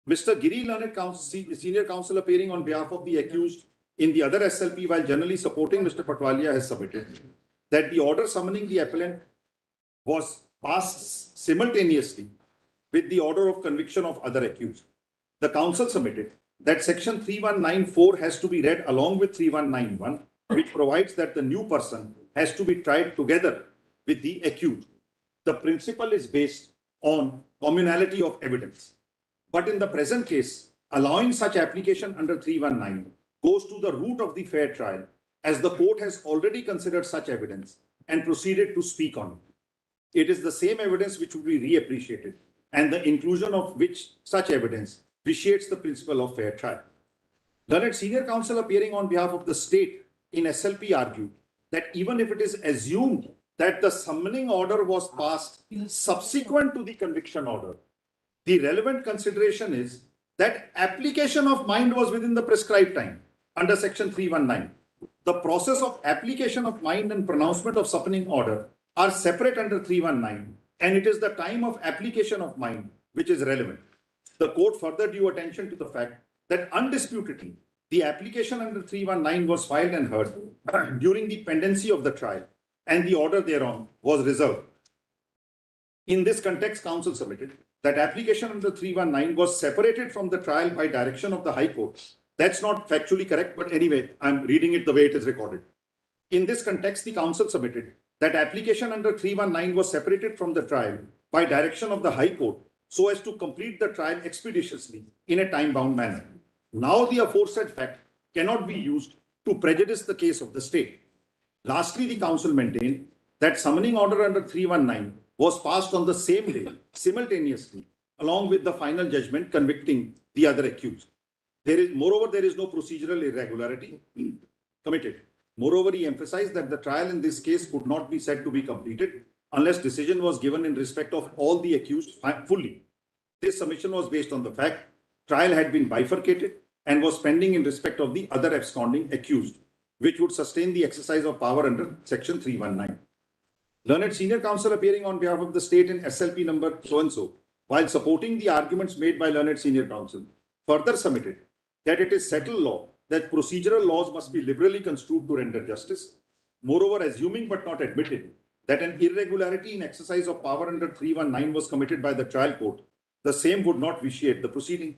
Mr. Giri Learned counsel, senior counsel appearing on behalf of the accused in the other SLP while generally supporting Mr. Patwalia has submitted that the order summoning the appellant was passed simultaneously with the order of conviction of other accused. The counsel submitted that section 3194 has to be read along with 3191, which provides that the new person has to be tried together with the accused. The principle is based on communality of evidence. But in the present case, allowing such application under 319 goes to the root of the fair trial, as the court has already considered such evidence and proceeded to speak on it. It is the same evidence which would be reappreciated, and the inclusion of which such evidence vitiates the principle of fair trial. Learned senior counsel appearing on behalf of the state in SLP argued that even if it is assumed that the summoning order was passed subsequent to the conviction order, the relevant consideration is that application of mind was within the prescribed time under section 319. The process of application of mind and pronouncement of summoning order are separate under 319, and it is the time of application of mind which is relevant. The court further drew attention to the fact that undisputedly, the application under 319 was filed and heard during the pendency of the trial, and the order thereon was reserved. In this context, counsel submitted that application under 319 was separated from the trial by direction of the High Court. That's not factually correct, but anyway, I'm reading it the way it is recorded. In this context, the counsel submitted that application under 319 was separated from the trial by direction of the High Court so as to complete the trial expeditiously in a time-bound manner. Now the aforesaid fact cannot be used to prejudice the case of the state. Lastly, the counsel maintained that summoning order under 319 was passed on the same day, simultaneously, along with the final judgment convicting the other accused. Moreover, there is no procedural irregularity committed. Moreover, he emphasized that the trial in this case could not be said to be completed unless decision was given in respect of all the accused fully. This submission was based on the fact trial had been bifurcated and was pending in respect of the other absconding accused, which would sustain the exercise of power under Section 319. Learned senior counsel appearing on behalf of the state in SLP number so-and-so, while supporting the arguments made by learned senior counsel, further submitted that it is settled law that procedural laws must be liberally construed to render justice. Moreover, assuming but not admitted that an irregularity in exercise of power under 319 was committed by the trial court, the same would not vitiate the proceeding.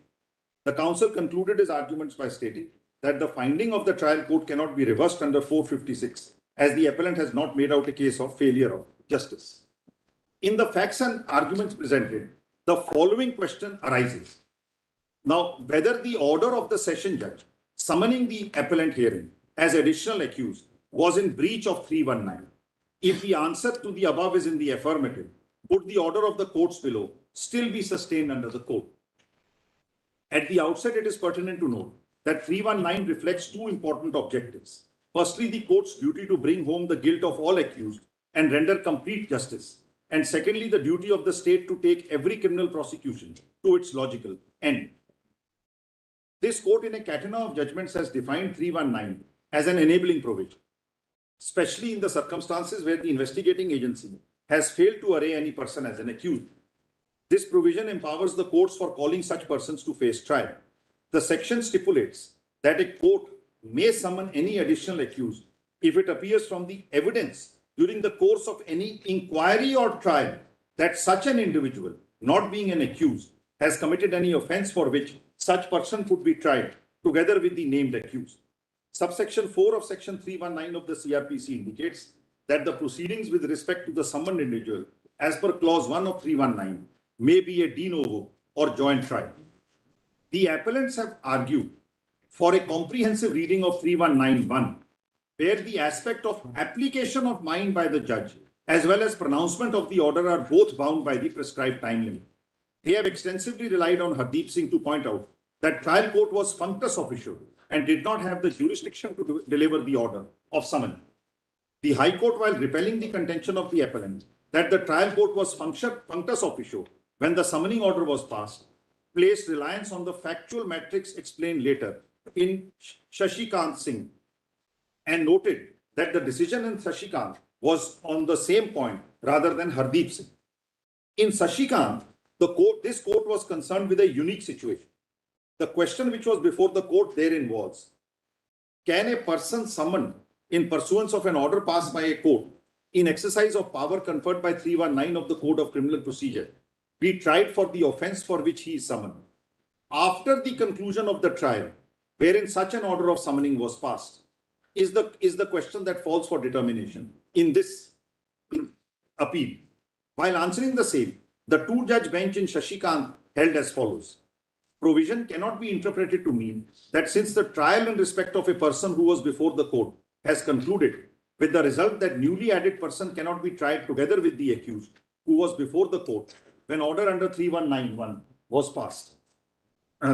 The counsel concluded his arguments by stating that the finding of the trial court cannot be reversed under 456, as the appellant has not made out a case of failure of justice. In the facts and arguments presented, the following question arises. Now, whether the order of the session judge summoning the appellant hearing as additional accused was in breach of 319. If the answer to the above is in the affirmative, would the order of the courts below still be sustained under the code? At the outset, it is pertinent to note that 319 reflects two important objectives. Firstly, the court's duty to bring home the guilt of all accused and render complete justice. And secondly, the duty of the state to take every criminal prosecution to its logical end. This court in a catena of judgments has defined 319 as an enabling provision, especially in the circumstances where the investigating agency has failed to array any person as an accused. This provision empowers the courts for calling such persons to face trial. The section stipulates that a court may summon any additional accused if it appears from the evidence during the course of any inquiry or trial that such an individual, not being an accused, has committed any offense for which such person could be tried together with the named accused. Subsection 4 of Section 319 of the CRPC indicates that the proceedings with respect to the summoned individual, as per Clause 1 of 319, may be a de novo or joint trial. The appellants have argued for a comprehensive reading of 319(1), where the aspect of application of mind by the judge as well as pronouncement of the order are both bound by the prescribed time limit. They have extensively relied on Hardeep Singh to point out that trial court was functus officio and did not have the jurisdiction to deliver the order of summons. The High Court, while repelling the contention of the appellant that the trial court was functus officio when the summoning order was passed, placed reliance on the factual matrix explained later in Shashikant Singh and noted that the decision in Shashikant was on the same point rather than Hardeep Singh. In Shashikant, this court was concerned with a unique situation. The question which was before the court therein was, can a person summoned in pursuance of an order passed by a court in exercise of power conferred by 319 of the Code of Criminal Procedure be tried for the offense for which he is summoned after the conclusion of the trial wherein such an order of summoning was passed? Is the question that falls for determination in this appeal. While answering the same, the two-judge bench in Shashikant held as follows. Provision cannot be interpreted to mean that since the trial in respect of a person who was before the court has concluded, with the result that newly added person cannot be tried together with the accused who was before the court when order under 3191 was passed,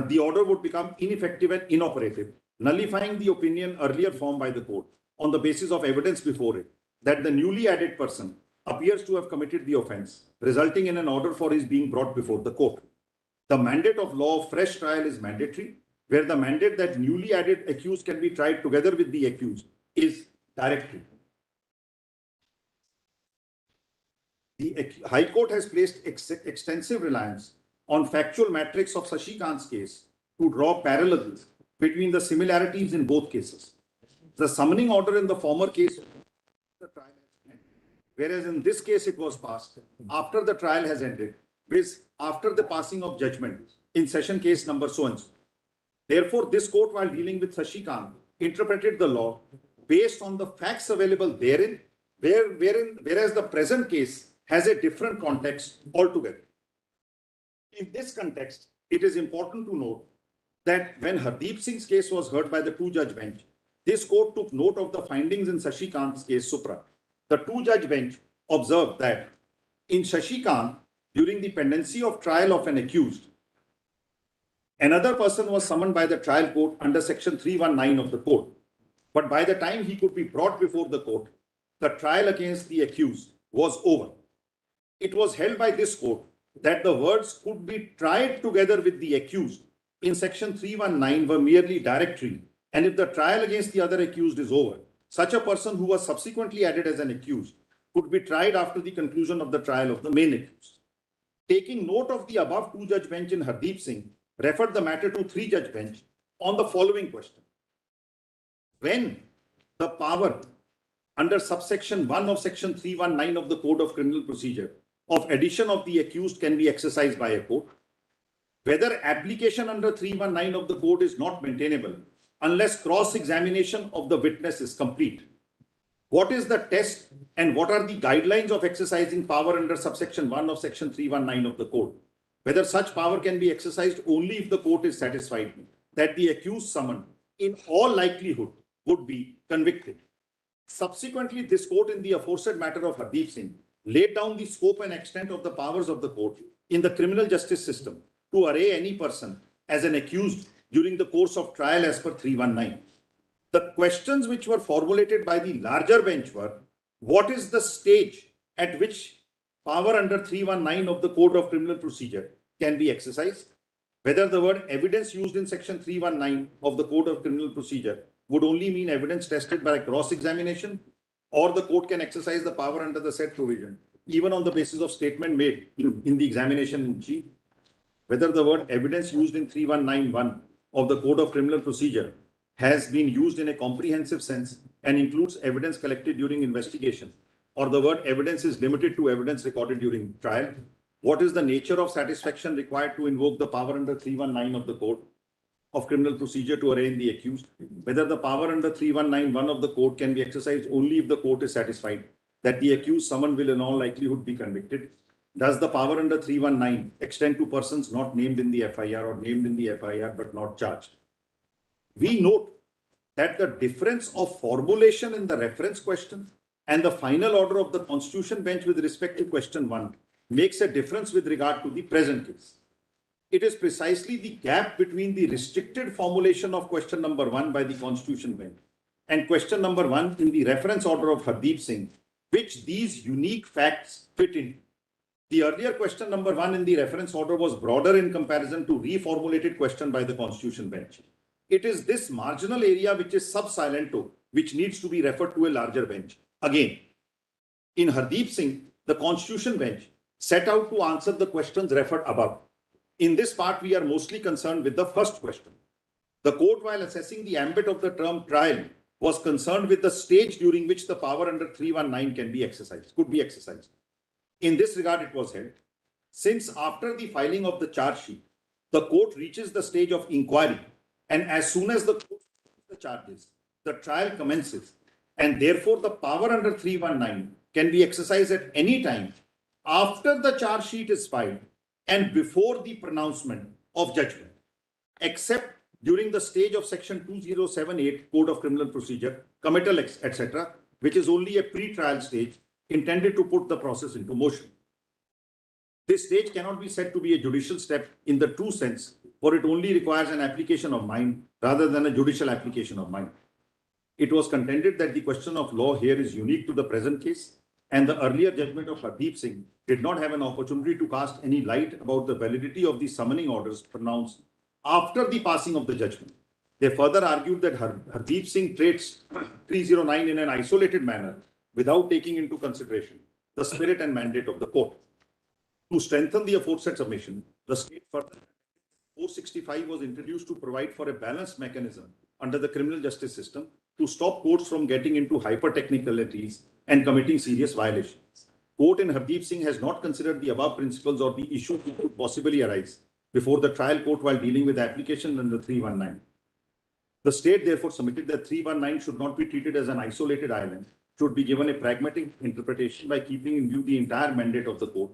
the order would become ineffective and inoperative, nullifying the opinion earlier formed by the court on the basis of evidence before it that the newly added person appears to have committed the offense, resulting in an order for his being brought before the court. The mandate of law of fresh trial is mandatory, where the mandate that newly added accused can be tried together with the accused is directory. The High Court has placed extensive reliance on factual matrix of Shashikant's case to draw parallels between the similarities in both cases. The summoning order in the former case, the trial has ended, whereas in this case it was passed after the trial has ended, with after the passing of judgment in session case number so-and-so. Therefore, this court, while dealing with Shashikant, interpreted the law based on the facts available therein, whereas the present case has a different context altogether. In this context, it is important to note that when Hardeep Singh's case was heard by the two-judge bench, this court took note of the findings in Shashikant's case supra. The two-judge bench observed that in Shashikant, during the pendency of trial of an accused, another person was summoned by the trial court under section 319 of the code. But by the time he could be brought before the court, the trial against the accused was over. It was held by this court that the words could be tried together with the accused in section 319 were merely directory, and if the trial against the other accused is over, such a person who was subsequently added as an accused could be tried after the conclusion of the trial of the main accused. Taking note of the above two-judge bench in Hardeep Singh, referred the matter to three-judge bench on the following question. When the power under subsection 1 of section 319 of the Code of Criminal Procedure of addition of the accused can be exercised by a court, whether application under 319 of the code is not maintainable unless cross-examination of the witness is complete. What is the test and what are the guidelines of exercising power under subsection 1 of section 319 of the code? Whether such power can be exercised only if the court is satisfied that the accused summoned in all likelihood would be convicted. Subsequently, this court in the aforesaid matter of Hardeep Singh laid down the scope and extent of the powers of the court in the criminal justice system to array any person as an accused during the course of trial as per 319. The questions which were formulated by the larger bench were, what is the stage at which power under 319 of the Code of Criminal Procedure can be exercised? Whether the word evidence used in section 319 of the Code of Criminal Procedure would only mean evidence tested by cross-examination, or the court can exercise the power under the said provision, even on the basis of statement made in the examination in chief. Whether the word evidence used in 3191 of the Code of Criminal Procedure has been used in a comprehensive sense and includes evidence collected during investigation, or the word evidence is limited to evidence recorded during trial. What is the nature of satisfaction required to invoke the power under 319 of the Code of Criminal Procedure to arraign the accused? Whether the power under 3191 of the Code can be exercised only if the court is satisfied that the accused summoned will in all likelihood be convicted? Does the power under 319 extend to persons not named in the FIR or named in the FIR but not charged? We note that the difference of formulation in the reference question and the final order of the Constitution bench with respect to question 1 makes a difference with regard to the present case. It is precisely the gap between the restricted formulation of question number 1 by the Constitution bench and question number 1 in the reference order of Hardeep Singh, which these unique facts fit in. The earlier question number 1 in the reference order was broader in comparison to reformulated question by the Constitution bench. It is this marginal area which is sub silento, which needs to be referred to a larger bench. Again, in Hardeep Singh, the Constitution bench set out to answer the questions referred above. In this part, we are mostly concerned with the first question. The court, while assessing the ambit of the term trial, was concerned with the stage during which the power under 319 can be exercised, could be exercised. In this regard, it was held, since after the filing of the charge sheet, the court reaches the stage of inquiry, and as soon as the court files the charges, the trial commences, and therefore the power under 319 can be exercised at any time after the charge sheet is filed and before the pronouncement of judgment, except during the stage of section 2078 Code of Criminal Procedure, committal, etc., which is only a pre-trial stage intended to put the process into motion. This stage cannot be said to be a judicial step in the true sense, for it only requires an application of mind rather than a judicial application of mind. It was contended that the question of law here is unique to the present case, and the earlier judgment of Hardeep Singh did not have an opportunity to cast any light about the validity of the summoning orders pronounced after the passing of the judgment. They further argued that Hardeep Singh treats 309 in an isolated manner without taking into consideration the spirit and mandate of the court. To strengthen the aforesaid submission, the state further 465 was introduced to provide for a balanced mechanism under the criminal justice system to stop courts from getting into hyper-technicalities and committing serious violations. Court in Hardeep Singh has not considered the above principles or the issue that could possibly arise before the trial court while dealing with application under 319. The state therefore submitted that 319 should not be treated as an isolated island, should be given a pragmatic interpretation by keeping in view the entire mandate of the court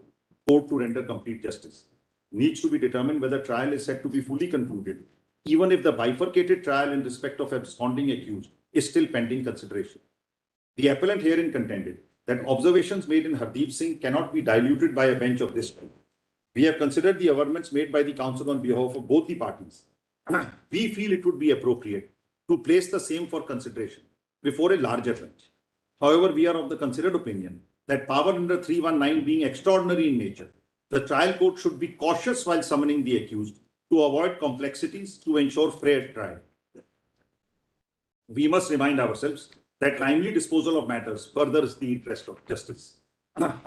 to render complete justice. Needs to be determined whether trial is said to be fully concluded, even if the bifurcated trial in respect of absconding accused is still pending consideration. The appellant herein contended that observations made in Hardeep Singh cannot be diluted by a bench of this type. We have considered the averments made by the council on behalf of both the parties. We feel it would be appropriate to place the same for consideration before a larger bench. However, we are of the considered opinion that power under 319 being extraordinary in nature, the trial court should be cautious while summoning the accused to avoid complexities to ensure fair trial. We must remind ourselves that timely disposal of matters furthers the interest of justice.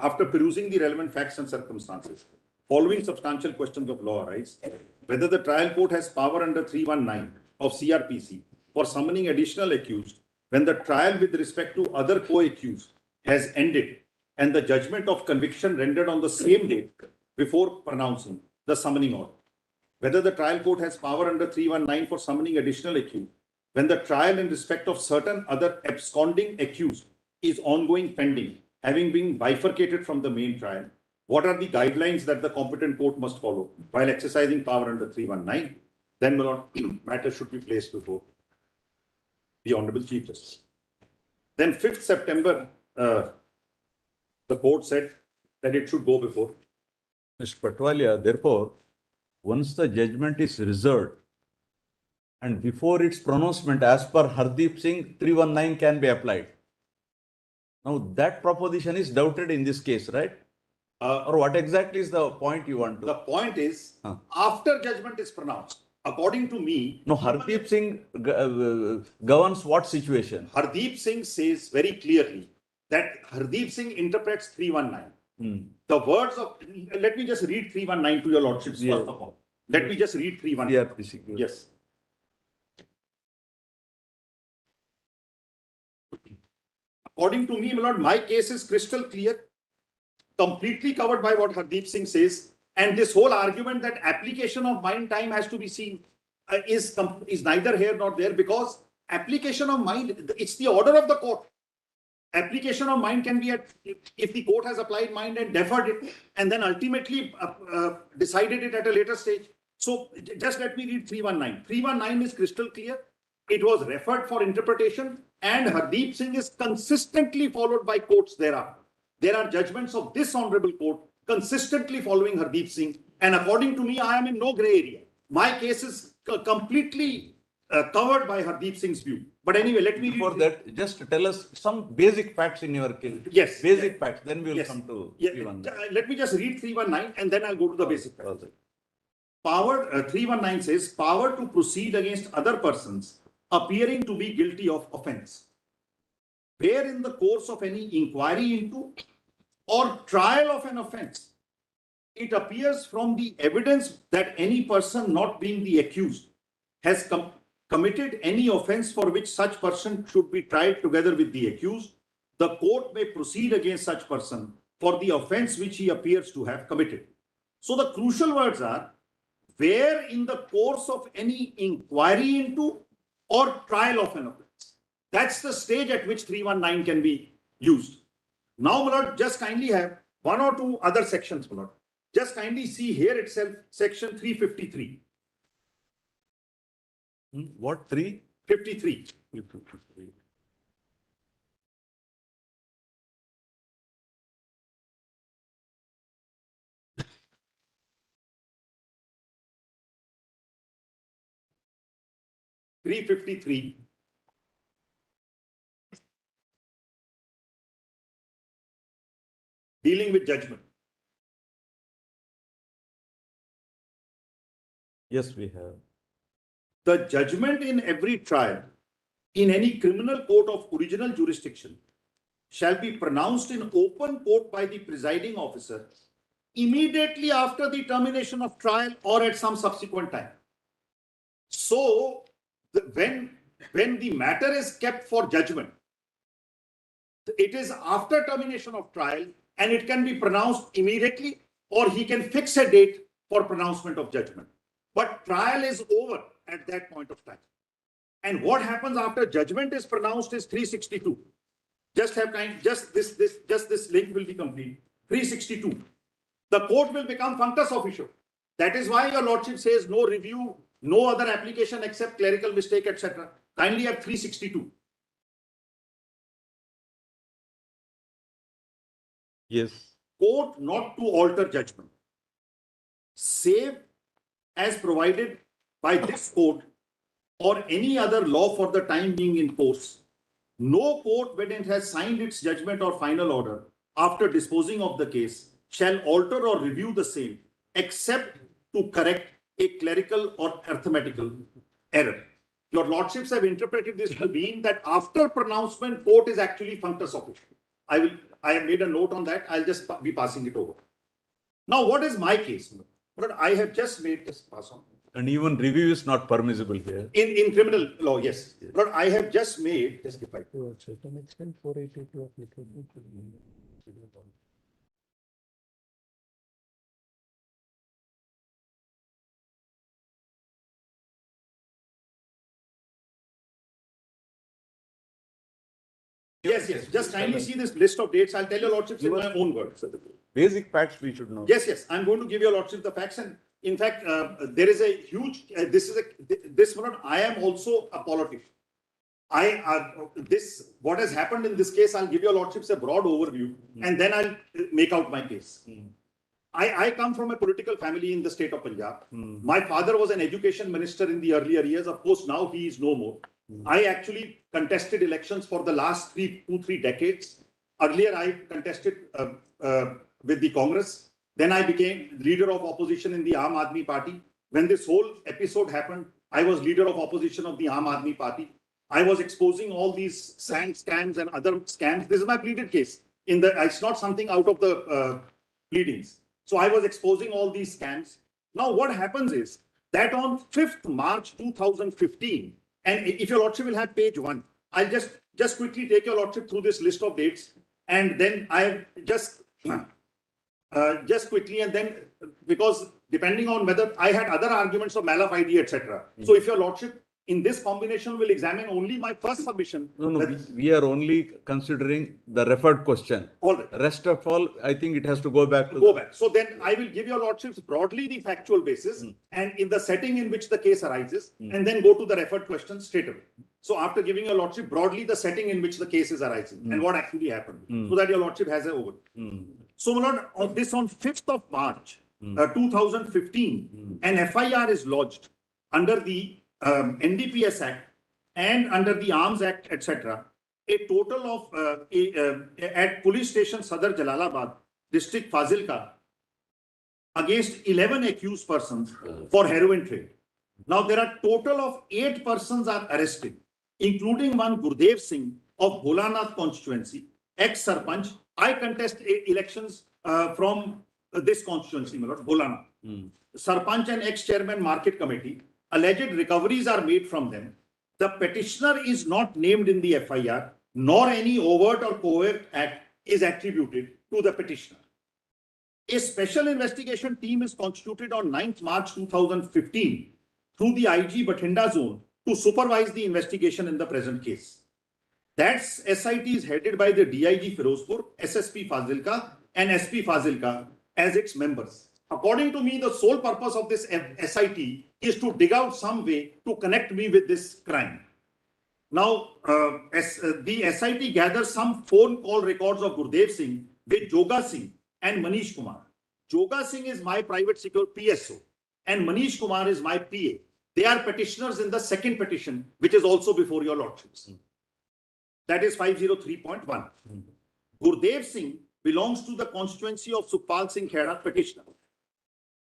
After perusing the relevant facts and circumstances, following substantial questions of law arise: whether the trial court has power under 319 of CRPC for summoning additional accused when the trial with respect to other co-accused has ended and the judgment of conviction rendered on the same date before pronouncing the summoning order; whether the trial court has power under 319 for summoning additional accused when the trial in respect of certain other absconding accused is ongoing pending, having been bifurcated from the main trial. What are the guidelines that the competent court must follow while exercising power under 319? Then, my lord, matter should be placed before the Honorable Chief Justice. Then 5th September, the court said that it should go before. Mr. Patwalia, therefore, once the judgment is reserved and before its pronouncement, as per Hardeep Singh, 319 can be applied. Now, that proposition is doubted in this case, right? Or what exactly is the point you want to? The point is, after judgment is pronounced, according to me. No, Hardeep Singh governs what situation? Hardeep Singh says very clearly that Hardeep Singh interprets 319. The words of, let me just read 319 to your lordships first of all. Let me just read 319. Yes. According to me, my lord, my case is crystal clear, completely covered by what Hardeep Singh says. And this whole argument that application of mind time has to be seen is neither here nor there, because application of mind, it's the order of the court. Application of mind can be if the court has applied mind and deferred it and then ultimately decided it at a later stage. So just let me read 319. 319 is crystal clear. It was referred for interpretation, and Hardeep Singh is consistently followed by courts thereafter. There are judgments of this honorable court consistently following Hardeep Singh, and according to me, I am in no grey area. My case is completely covered by Hardeep Singh's view. But anyway, let me before that, just tell us some basic facts in your case. Yes. Basic facts, then we will come to 319. Let me just read 319 and then I'll go to the basic facts. Power, 319 says, power to proceed against other persons appearing to be guilty of offence, where in the course of any inquiry into or trial of an offence, it appears from the evidence that any person not being the accused has committed any offence for which such person should be tried together with the accused, the court may proceed against such person for the offence which he appears to have committed. So the crucial words are, where in the course of any inquiry into or trial of an offence. That's the stage at which 319 can be used. Now, my lord, just kindly have one or two other sections, my lord. Just kindly see here itself, section 353. What 3? 53. 353. Dealing with judgment. Yes, we have. The judgment in every trial in any criminal court of original jurisdiction shall be pronounced in open court by the presiding officer immediately after the termination of trial or at some subsequent time. So, when the matter is kept for judgment, it is after termination of trial and it can be pronounced immediately, or he can fix a date for pronouncement of judgment. But trial is over at that point of time. And what happens after judgment is pronounced is 362. Just this link will be complete. 362. The court will become functus officio. That is why your lordship says no review, no other application except clerical mistake, etc. Kindly have 362. Yes. Court not to alter judgment, save as provided by this court or any other law for the time being in force. No court, when it has signed its judgment or final order after disposing of the case, shall alter or review the same, except to correct a clerical or arithmetical error. Your lordships have interpreted this to mean that after pronouncement, court is actually functus officio. I have made a note on that. I'll just be passing it over. Now, what is my case? But I have just made this pass on. And even review is not permissible here. In criminal law, yes. But I have just made, just if I To an extent, 482 applicable. yes, just kindly see this list of dates. I'll tell your lordships in my own words. Basic facts we should know. Yes, I'm going to give your lordship the facts. And in fact, there is a huge, this one, I am also a politician. What has happened in this case, I'll give your lordships a broad overview and then I'll make out my case. I come from a political family in the state of Punjab. My father was an education minister in the earlier years. Of course, now he is no more. I actually contested elections for the last 2-3 decades. Earlier, I contested with the Congress. Then I became leader of opposition in the Aam Aadmi Party. When this whole episode happened, I was leader of opposition of the Aam Aadmi Party. I was exposing all these sand scams and other scams. This is my pleaded case. It's not something out of the pleadings. So I was exposing all these scams. Now what happens is that on 5th March 2015, and if your lordship will have page 1, I'll just quickly take your lordship through this list of dates, and then I just quickly, and then because depending on whether I had other arguments of malafide, etc. So if your lordship in this combination will examine only my first submission. No, we are only considering the referred question. All right. Rest of all, I think it has to go back to So then I will give your lordships broadly the factual basis and in the setting in which the case arises, and then go to the referred question straight away. So after giving your lordship broadly the setting in which the case is arising and what actually happened, so that your lordship has an overview. So my lord, on 5th of March 2015, an FIR is lodged under the NDPS Act and under the Arms Act, etc. A total of at police station Sadar Jalalabad, district Fazilka, against 11 accused persons for heroin trade. Now there are total of 8 persons are arrested, including one Gurdev Singh of Bholanath constituency, ex-Sarpanch. I contest elections from this constituency, my lord, Bholanath. Sarpanch and ex-chairman market committee. Alleged recoveries are made from them. The petitioner is not named in the FIR, nor any overt or covert act is attributed to the petitioner. A special investigation team is constituted on 9th March 2015 through the IG Bathinda zone to supervise the investigation in the present case. That SIT is headed by the DIG Firozpur, SSP Fazilka and SP Fazilka as its members. According to me, the sole purpose of this SIT is to dig out some way to connect me with this crime. Now, the SIT gathers some phone call records of Gurdev Singh with Joga Singh and Manish Kumar. Joga Singh is my private security PSO and Manish Kumar is my PA. They are petitioners in the second petition, which is also before your lordships. That is 503.1. Gurdev Singh belongs to the constituency of Sukhpal Singh Khera, petitioner.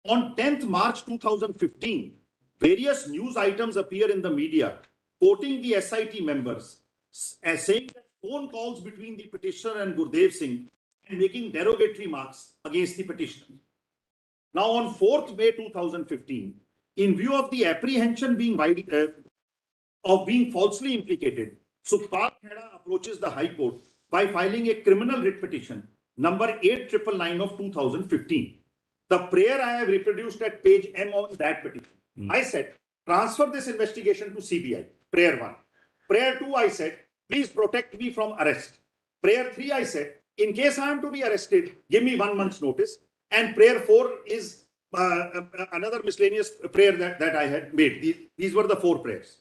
On 10th March 2015, various news items appear in the media quoting the SIT members as saying that phone calls between the petitioner and Gurdev Singh and making derogatory marks against the petitioner. Now on 4th May 2015, in view of the apprehension being falsely implicated, Sukhpal Khera approaches the High Court by filing a criminal writ petition number 8999 of 2015. The prayer I have reproduced at page M on that petition. I said, transfer this investigation to CBI. Prayer 1. Prayer 2, I said, please protect me from arrest. Prayer 3, I said, in case I am to be arrested, give me 1 month's notice. And prayer 4 is another miscellaneous prayer that I had made. These were the 4 prayers.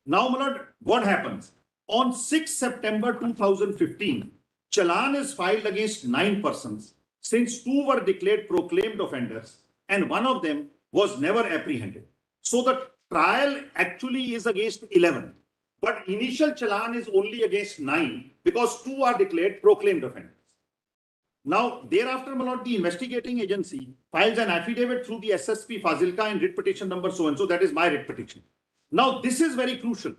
Now, my lord, what happens? On 6 September 2015, challan is filed against 9 persons, since 2 were declared proclaimed offenders and one of them was never apprehended. So the trial actually is against 11, but initial challan is only against 9 because 2 are declared proclaimed offenders. Now, thereafter, my lord, the investigating agency files an affidavit through the SSP Fazilka and writ petition number so and so. That is my writ petition. Now, this is very crucial,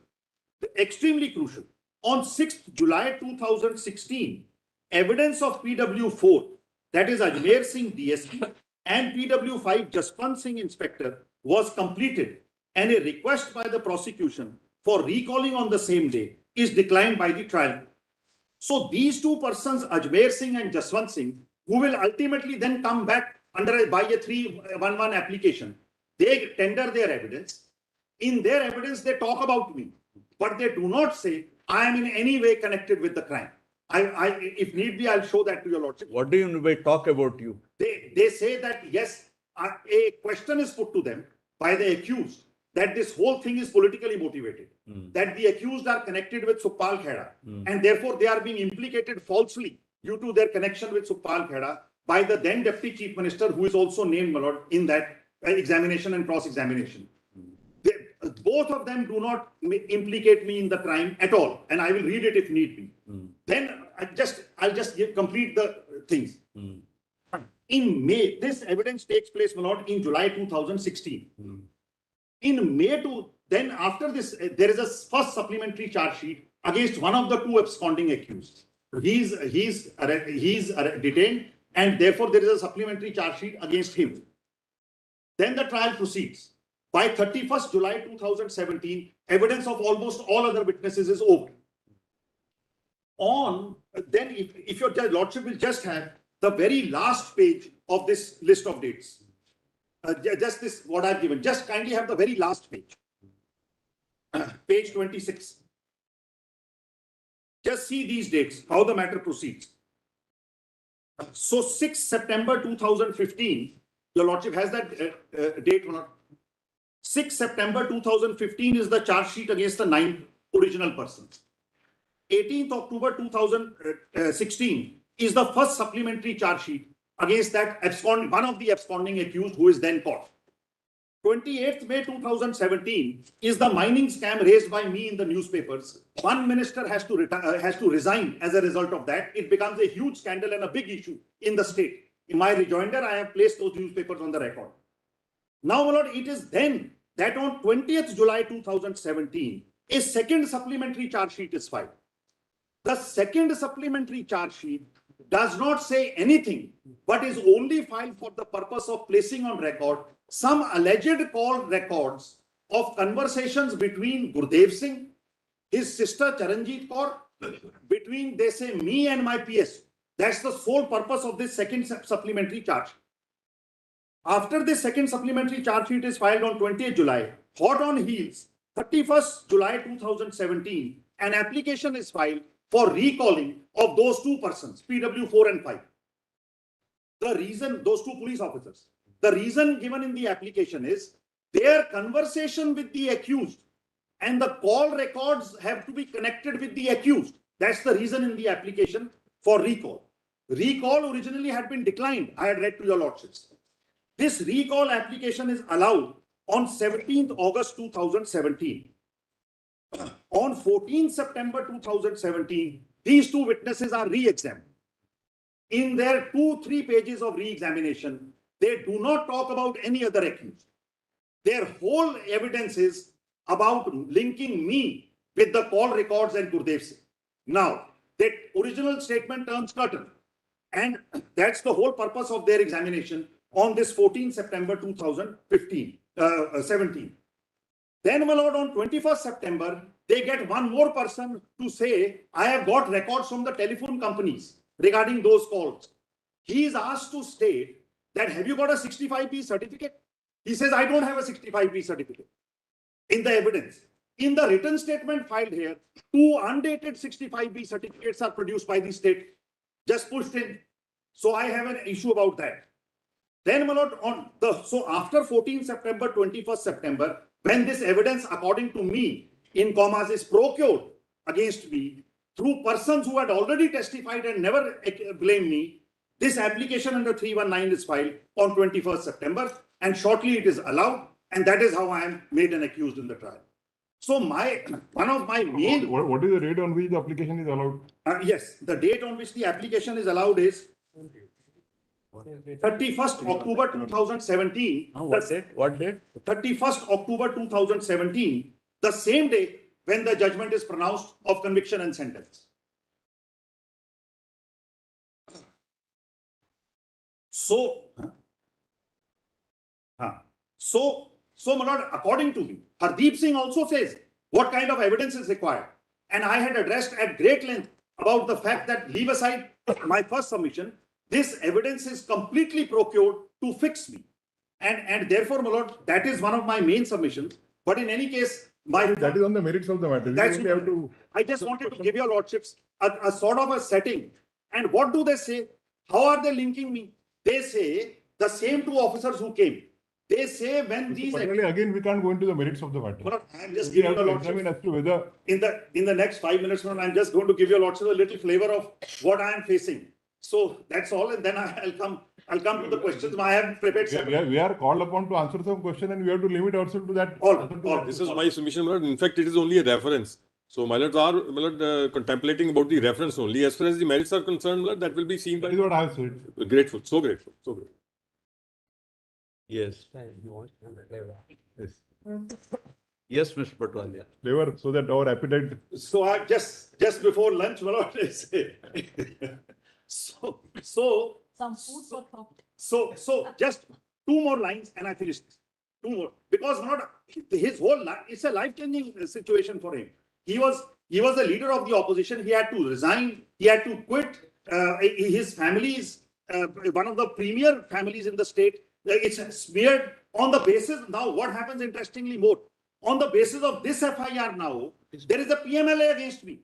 extremely crucial. On 6th July 2016, evidence of PW4, that is Ajmer Singh DSP, and PW5 Jaspant Singh Inspector was completed, and a request by the prosecution for recalling on the same day is declined by the trial. So these 2 persons, Ajmer Singh and Jaswant Singh, who will ultimately then come back by a 311 application, they tender their evidence. In their evidence, they talk about me, but they do not say I am in any way connected with the crime. If need be, I'll show that to your lordship. What do you mean by talk about you? They say that yes, a question is put to them by the accused that this whole thing is politically motivated, that the accused are connected with Sukhpal Khera, and therefore they are being implicated falsely due to their connection with Sukhpal Khera by the then Deputy Chief Minister, who is also named, my lord, in that examination and cross-examination. Both of them do not implicate me in the crime at all, and I will read it if need be. Then I'll just complete the things. In May, this evidence takes place, my lord, in July 2016. In May then after this, there is a first supplementary charge sheet against one of the 2 absconding accused. He's detained, and therefore there is a supplementary charge sheet against him. Then the trial proceeds. By 31st July 2017, evidence of almost all other witnesses is over. Then if your lordship will just have the very last page of this list of dates. Just this, what I've given. Just kindly have the very last page. Page 26. Just see these dates, how the matter proceeds. So 6 September 2015, your lordship has that date or not? 6 September 2015 is the charge sheet against the 9 original persons. 18th October 2016 is the first supplementary charge sheet against that one of the absconding accused who is then caught. 28th May 2017 is the mining scam raised by me in the newspapers. One minister has to resign as a result of that. It becomes a huge scandal and a big issue in the state. In my rejoinder, I have placed those newspapers on the record. Now, my lord, it is then that on 20th July 2017, a second supplementary charge sheet is filed. The second supplementary charge sheet does not say anything, but is only filed for the purpose of placing on record some alleged call records of conversations between Gurdev Singh, his sister Charanjit Kaur, between, they say, me and my PS. That's the sole purpose of this second supplementary charge. After this second supplementary charge sheet is filed on 20th July, hot on heels, 31st July 2017, an application is filed for recalling of those 2 persons, PW4 and 5. The reason, those 2 police officers, the reason given in the application is their conversation with the accused and the call records have to be connected with the accused. That's the reason in the application for recall. Recall originally had been declined. I had read to your lordships. This recall application is allowed on 17th August 2017. On 14th September 2017, these 2 witnesses are re-examined. In their 2-3 pages of re-examination, they do not talk about any other accused. Their whole evidence is about linking me with the call records and Gurdev Singh. Now, that original statement turns curtain, and that's the whole purpose of their examination on this 14th September 2017. Then, my lord, on 21st September, they get one more person to say, I have got records from the telephone companies regarding those calls. He is asked to state that, have you got a 65B certificate? He says, I don't have a 65B certificate. In the evidence, in the written statement filed here, 2 undated 65B certificates are produced by the state, just pushed in. So I have an issue about that. Then, my lord, so after 14th September, 21st September, when this evidence, according to me, in commas, is procured against me, through persons who had already testified and never blamed me, this application under 319 is filed on 21st September, and shortly it is allowed, and that is how I am made an accused in the trial. So one of my main... What is the date on which the application is allowed? Yes, the date on which the application is allowed is 31st October 2017. What date? What date? 31st October 2017, the same day when the judgment is pronounced of conviction and sentence. So, my lord, according to me, Hardeep Singh also says what kind of evidence is required. And I had addressed at great length about the fact that, leave aside my first submission, this evidence is completely procured to fix me. And therefore, my lord, that is one of my main submissions. But in any case, That is on the merits of the matter. That's We have to. I just wanted to give your lordships a sort of a setting. And what do they say? How are they linking me? They say the same two officers who came. They say when these... Particularly, again, we can't go into the merits of the matter. Well, I'm just We giving have your to examine lordships. as to whether In the next 5 minutes, I'm just going to give your lordships a little flavor of what I am facing. So that's all, and then I'll come to the questions. I have prepared several. we are called upon to answer some question, and we have to limit ourselves to that. All. This is my submission, my lord. In fact, it is only a reference. So, my lords are contemplating about the reference only. As far as the merits are concerned, my lord, that will be seen by. That is what I have said. Grateful, so grateful, so grateful. Yes. Yes. Yes, Mr. Patwalia. Flavor, so that our appetite. So I just before lunch, my lord, I say. So Some food for thought. So just two more lines and I finish this. Two more. Because not his whole life, it's a life-changing situation for him. He was the leader of the opposition. He had to resign. He had to quit. His family is one of the premier families in the state. It's smeared on the basis. Now, what happens interestingly more? On the basis of this FIR now, there is a PMLA against me.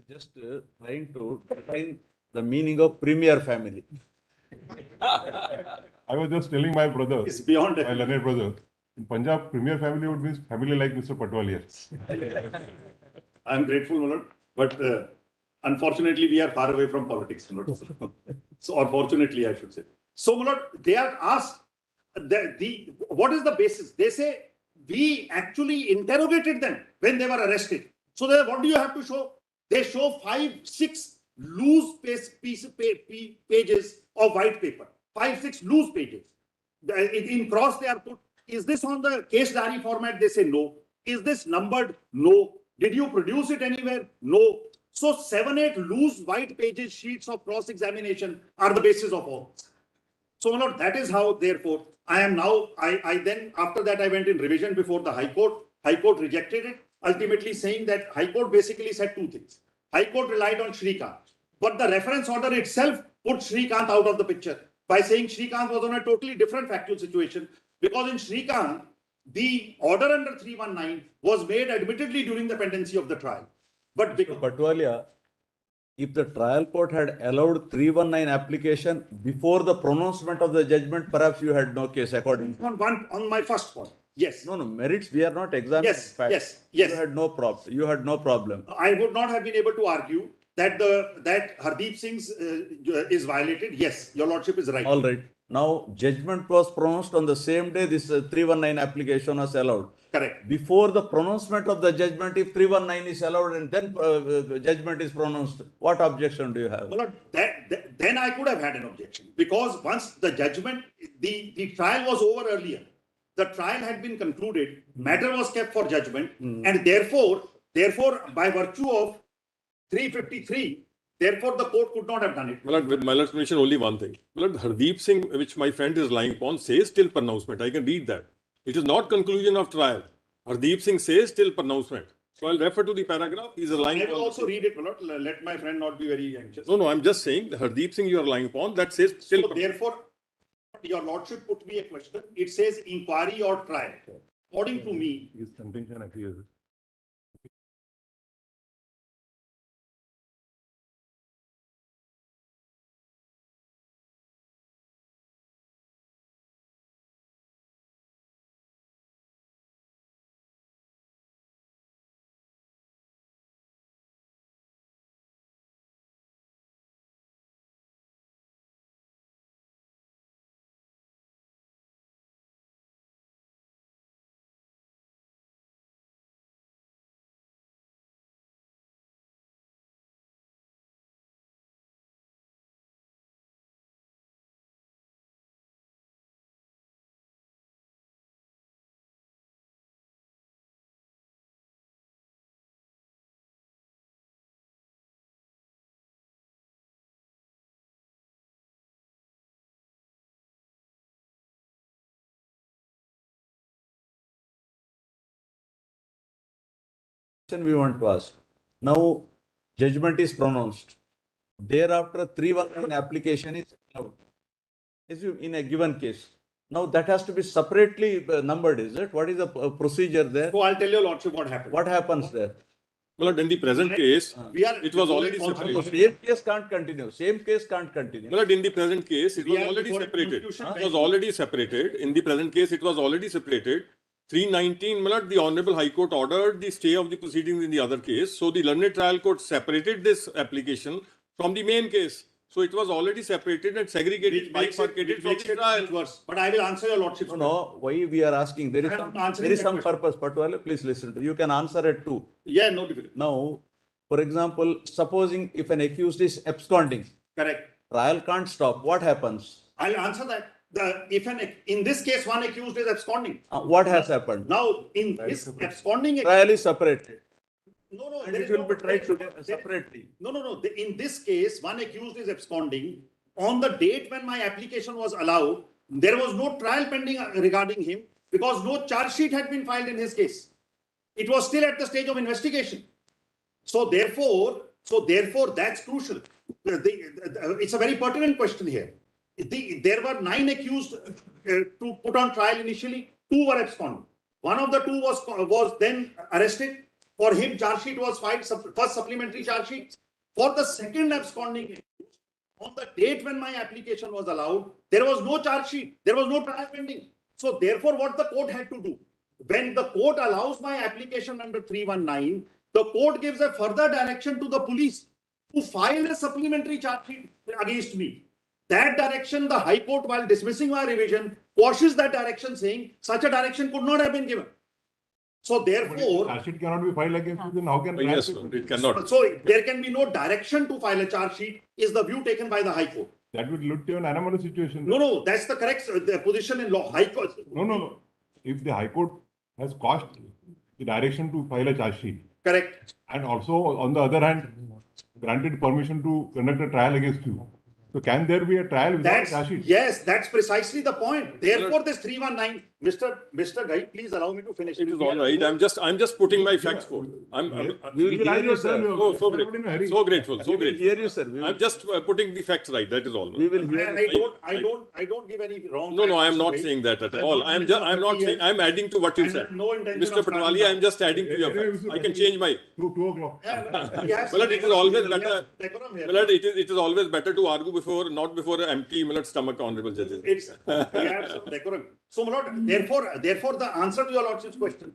Just trying to define the meaning of premier family. I was just telling my brother, It's beyond my learned brother, in Punjab, premier family would mean family like Mr. Patwalia. I'm grateful, my lord, but unfortunately, we are far away from politics, my lord. So, or fortunately, I should say. So, my lord, they are asked what is the basis? They say we actually interrogated them when they were arrested. So, what do you have to show? They show 5-6 loose pages of white paper. 5-6 loose pages. In cross, they are put. Is this on the case diary format? They say no. Is this numbered? No. Did you produce it anywhere? No. So 7-8 loose white pages, sheets of cross-examination are the basis of all. So, Lord, that is how, therefore, I am now, I then, after that, I went in revision before the High Court. High Court rejected it, ultimately saying that High Court basically said two things. High Court relied on Shrikant, but the reference order itself put Shrikant out of the picture by saying Shrikant was on a totally different factual situation, because in Shrikant, the order under 319 was made admittedly during the pendency of the trial. But because Patwalia, if the trial court had allowed 319 application before the pronouncement of the judgment, perhaps you had no case according. on my first point, yes. No, merits, we are not examining Yes, facts. yes, yes. You had no problem. You had no problem. I would not have been able to argue that that Hardeep Singh's is violated. Yes, your lordship is right. All right. Now, judgment was pronounced on the same day this 319 application was allowed. Correct. Before the pronouncement of the judgment, if 319 is allowed and then judgment is pronounced, what objection do you have? Well, then I could have had an objection, because once the judgment, the trial was over earlier. The trial had been concluded, matter was kept for judgment, and therefore, by virtue of 353, therefore the court could not have done it. Well, with my lord's mention only one thing. Well, Hardeep Singh, which my friend is lying upon, says till pronouncement. I can read that. It is not conclusion of trial. Hardeep Singh says till pronouncement. So I'll refer to the paragraph. He's relying I will upon. also read it, my lord. Let my friend not be very anxious. No, I'm just saying the Hardeep Singh you are relying upon, that says till. So therefore, your lordship put me a question. It says inquiry or trial. According to me, His contention appears. question we want to ask. Now, judgment is pronounced. Thereafter, 319 application is allowed. Assume in a given case. Now, that has to be separately numbered, is it? What is the procedure there? So I'll tell your lordship what happened. What happens there? Well, in the present case, We are. it was already So separated. same case can't continue. Same case can't continue. Well, in the present case, it We was are already before separated. institution It was already separated. In the present case, it was already separated. 319, Malad, the Honorable High Court ordered the stay of the proceedings in the other case. So the learned trial court separated this application from the main case. So it was already separated and segregated, Which makes it, bifurcated which from makes the it trial. much worse. But I will answer your lordship. No, why we are asking? There is I am some, answering there is that some question. purpose. Patwale, please listen to. You can answer it too. Yeah, no difficulty. Now, for example, supposing if an accused is absconding, Correct. trial can't stop. What happens? I'll answer that. In this case, one accused is absconding. What has happened? Now, in this absconding, Trial is separated. no, And there it is will no- be tried there- together separately. No. In this case, one accused is absconding. On the date when my application was allowed, there was no trial pending regarding him because no charge sheet had been filed in his case. It was still at the stage of investigation. So therefore, that's crucial. It's a very pertinent question here. There were 9 accused to put on trial initially. 2 were absconding. One of the 2 was then arrested. For him, charge sheet was filed, first supplementary charge sheet. For the second absconding accused, on the date when my application was allowed, there was no charge sheet. There was no trial pending. So therefore, what the court had to do, when the court allows my application under 319, the court gives a further direction to the police to file a supplementary charge sheet against me. That direction, the High Court, while dismissing my revision, quashes that direction, saying such a direction could not have been given. So therefore, Charge sheet cannot be filed against you, then how can? Yes, it cannot. so there can be no direction to file a charge sheet is the view taken by the High Court. That would lead to an anomalous situation. No, that's the correct position in law. High Court. No. If the High Court has quashed the direction to file a charge sheet, Correct. and also on the other hand, granted permission to conduct a trial against you. So can there be a trial without a charge sheet? Yes, that's precisely the point. Therefore, this 319, Mr. Gai, please allow me to finish. It is all right. I'm just putting my facts forth. We will hear you, sir. So grateful. We will hear you, sir. I'm just putting the facts right. That is all. We will hear you. I don't give any wrong. No, I am not facts, saying that at That all. would I'm be not saying. I'm adding to what you And said. no intention Mr. of starting Patwali, I'm just adding to your facts. I can change my. 2 o'clock. Well, it is always better. Well, it is always better to argue not before an empty stomach, honorable judges. We have some decorum. So, my lord, therefore, the answer to your lordship's question.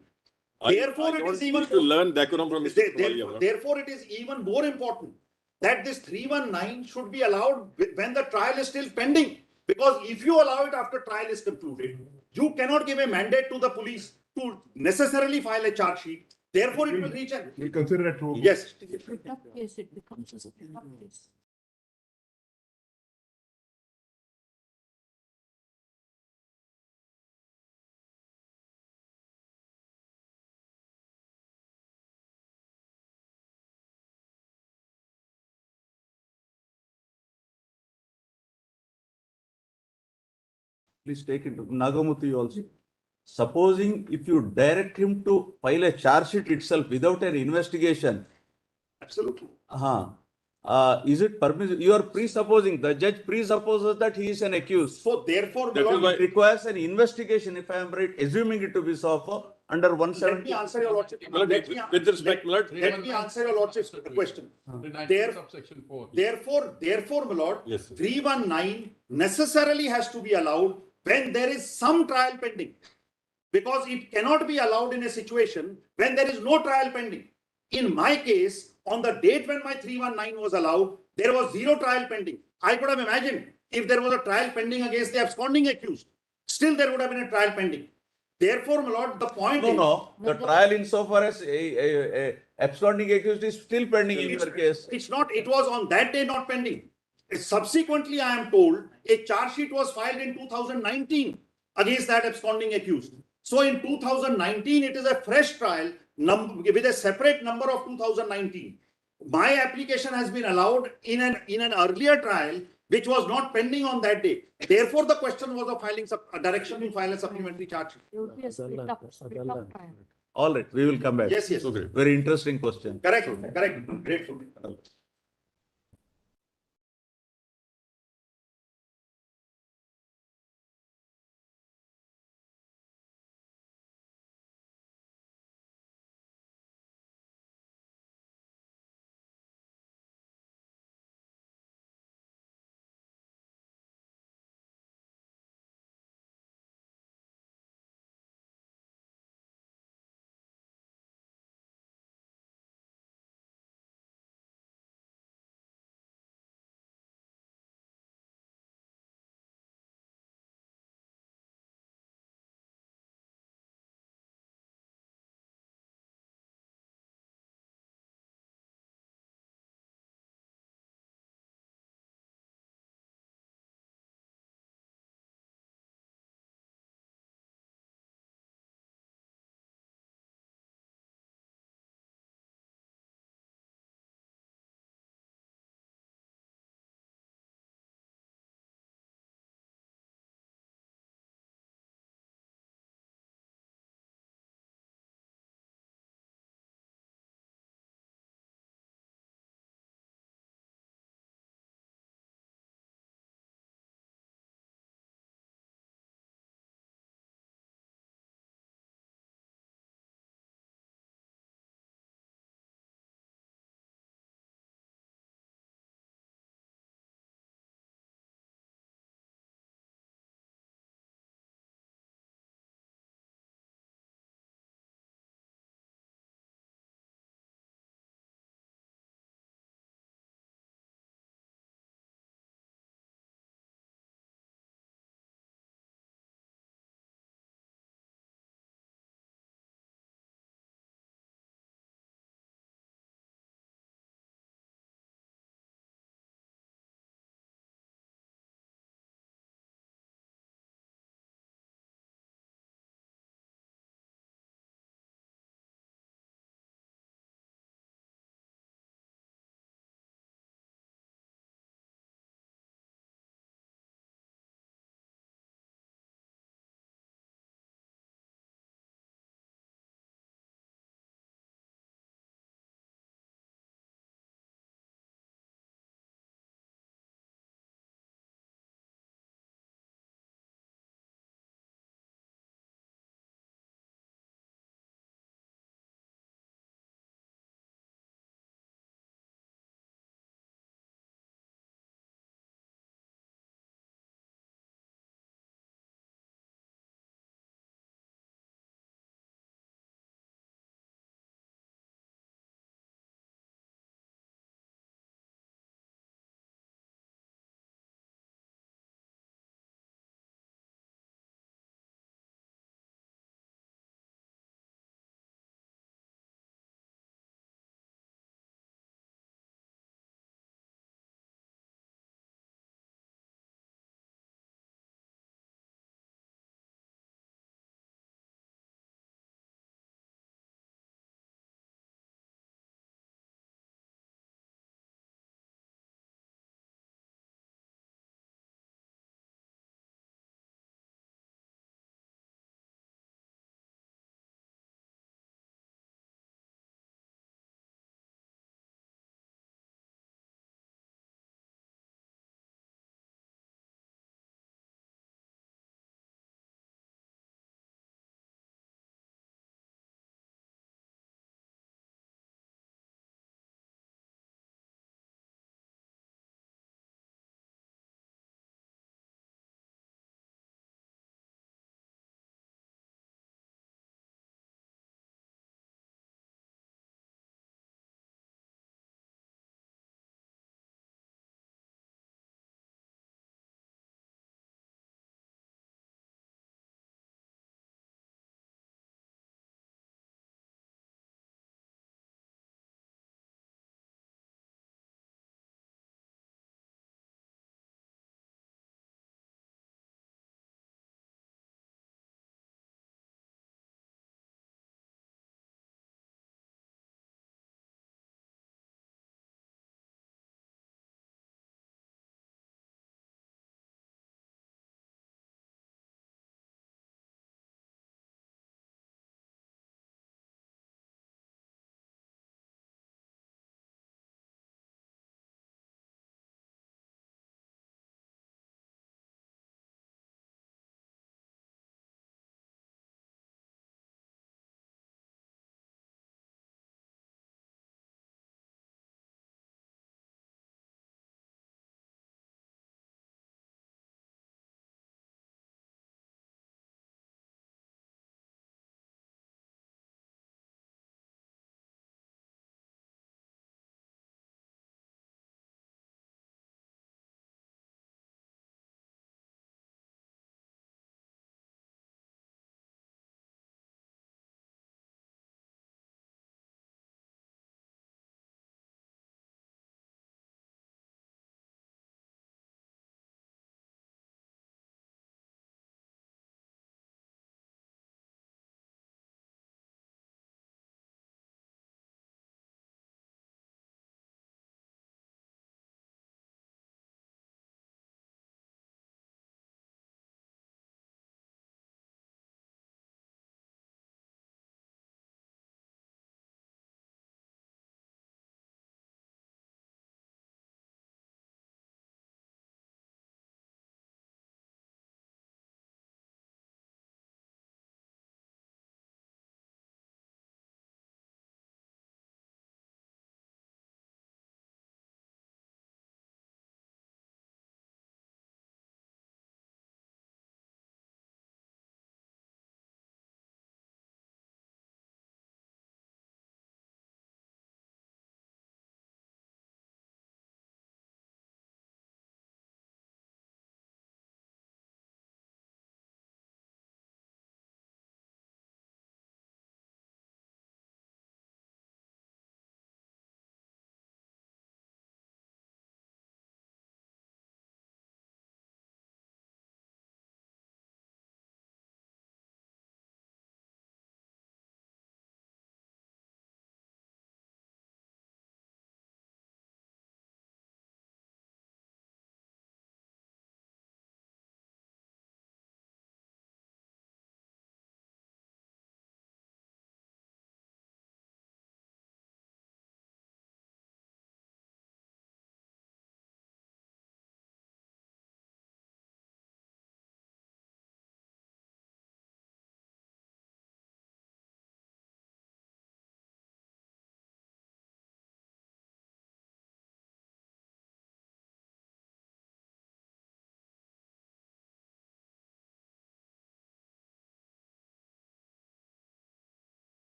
Therefore, I it don't is even need to learn decorum from Mr. Patwali. Therefore, it is even more important that this 319 should be allowed when the trial is still pending. Because if you allow it after trial is concluded, you cannot give a mandate to the police to necessarily file a charge sheet. Therefore, it will reach a. We consider it true. Yes. Split up case, it becomes a split up case. Please take it. Nagamuthu also. Supposing if you direct him to file a charge sheet itself without an investigation, Absolutely. is it permissible? You are presupposing, the judge presupposes that he is an accused. So, therefore, my That is lord, why- It requires an investigation, if I am right, assuming it to be so under let me 170. answer your lordship. Well, with respect, Let me answer your lordship's question. There- Subsection 4. Therefore, my lord, Yes, sir. 319 necessarily has to be allowed when there is some trial pending. Because it cannot be allowed in a situation when there is no trial pending. In my case, on the date when my 319 was allowed, there was 0 trial pending. I could have imagined if there was a trial pending against the absconding accused, still there would have been a trial pending. Therefore, my lord, the point is. No, the trial insofar as a absconding accused is still pending in your case. It's not, it was on that day not pending. Subsequently, I am told a charge sheet was filed in 2019 against that absconding accused. So in 2019, it is a fresh trial with a separate number of 2019. My application has been allowed in an earlier trial, which was not pending on that day. Therefore, the question was of filing a direction to file a supplementary charge sheet. There would be a split up trial. All right, we will come back. Yes, yes. Okay. Very interesting question. Correct, correct. Grateful.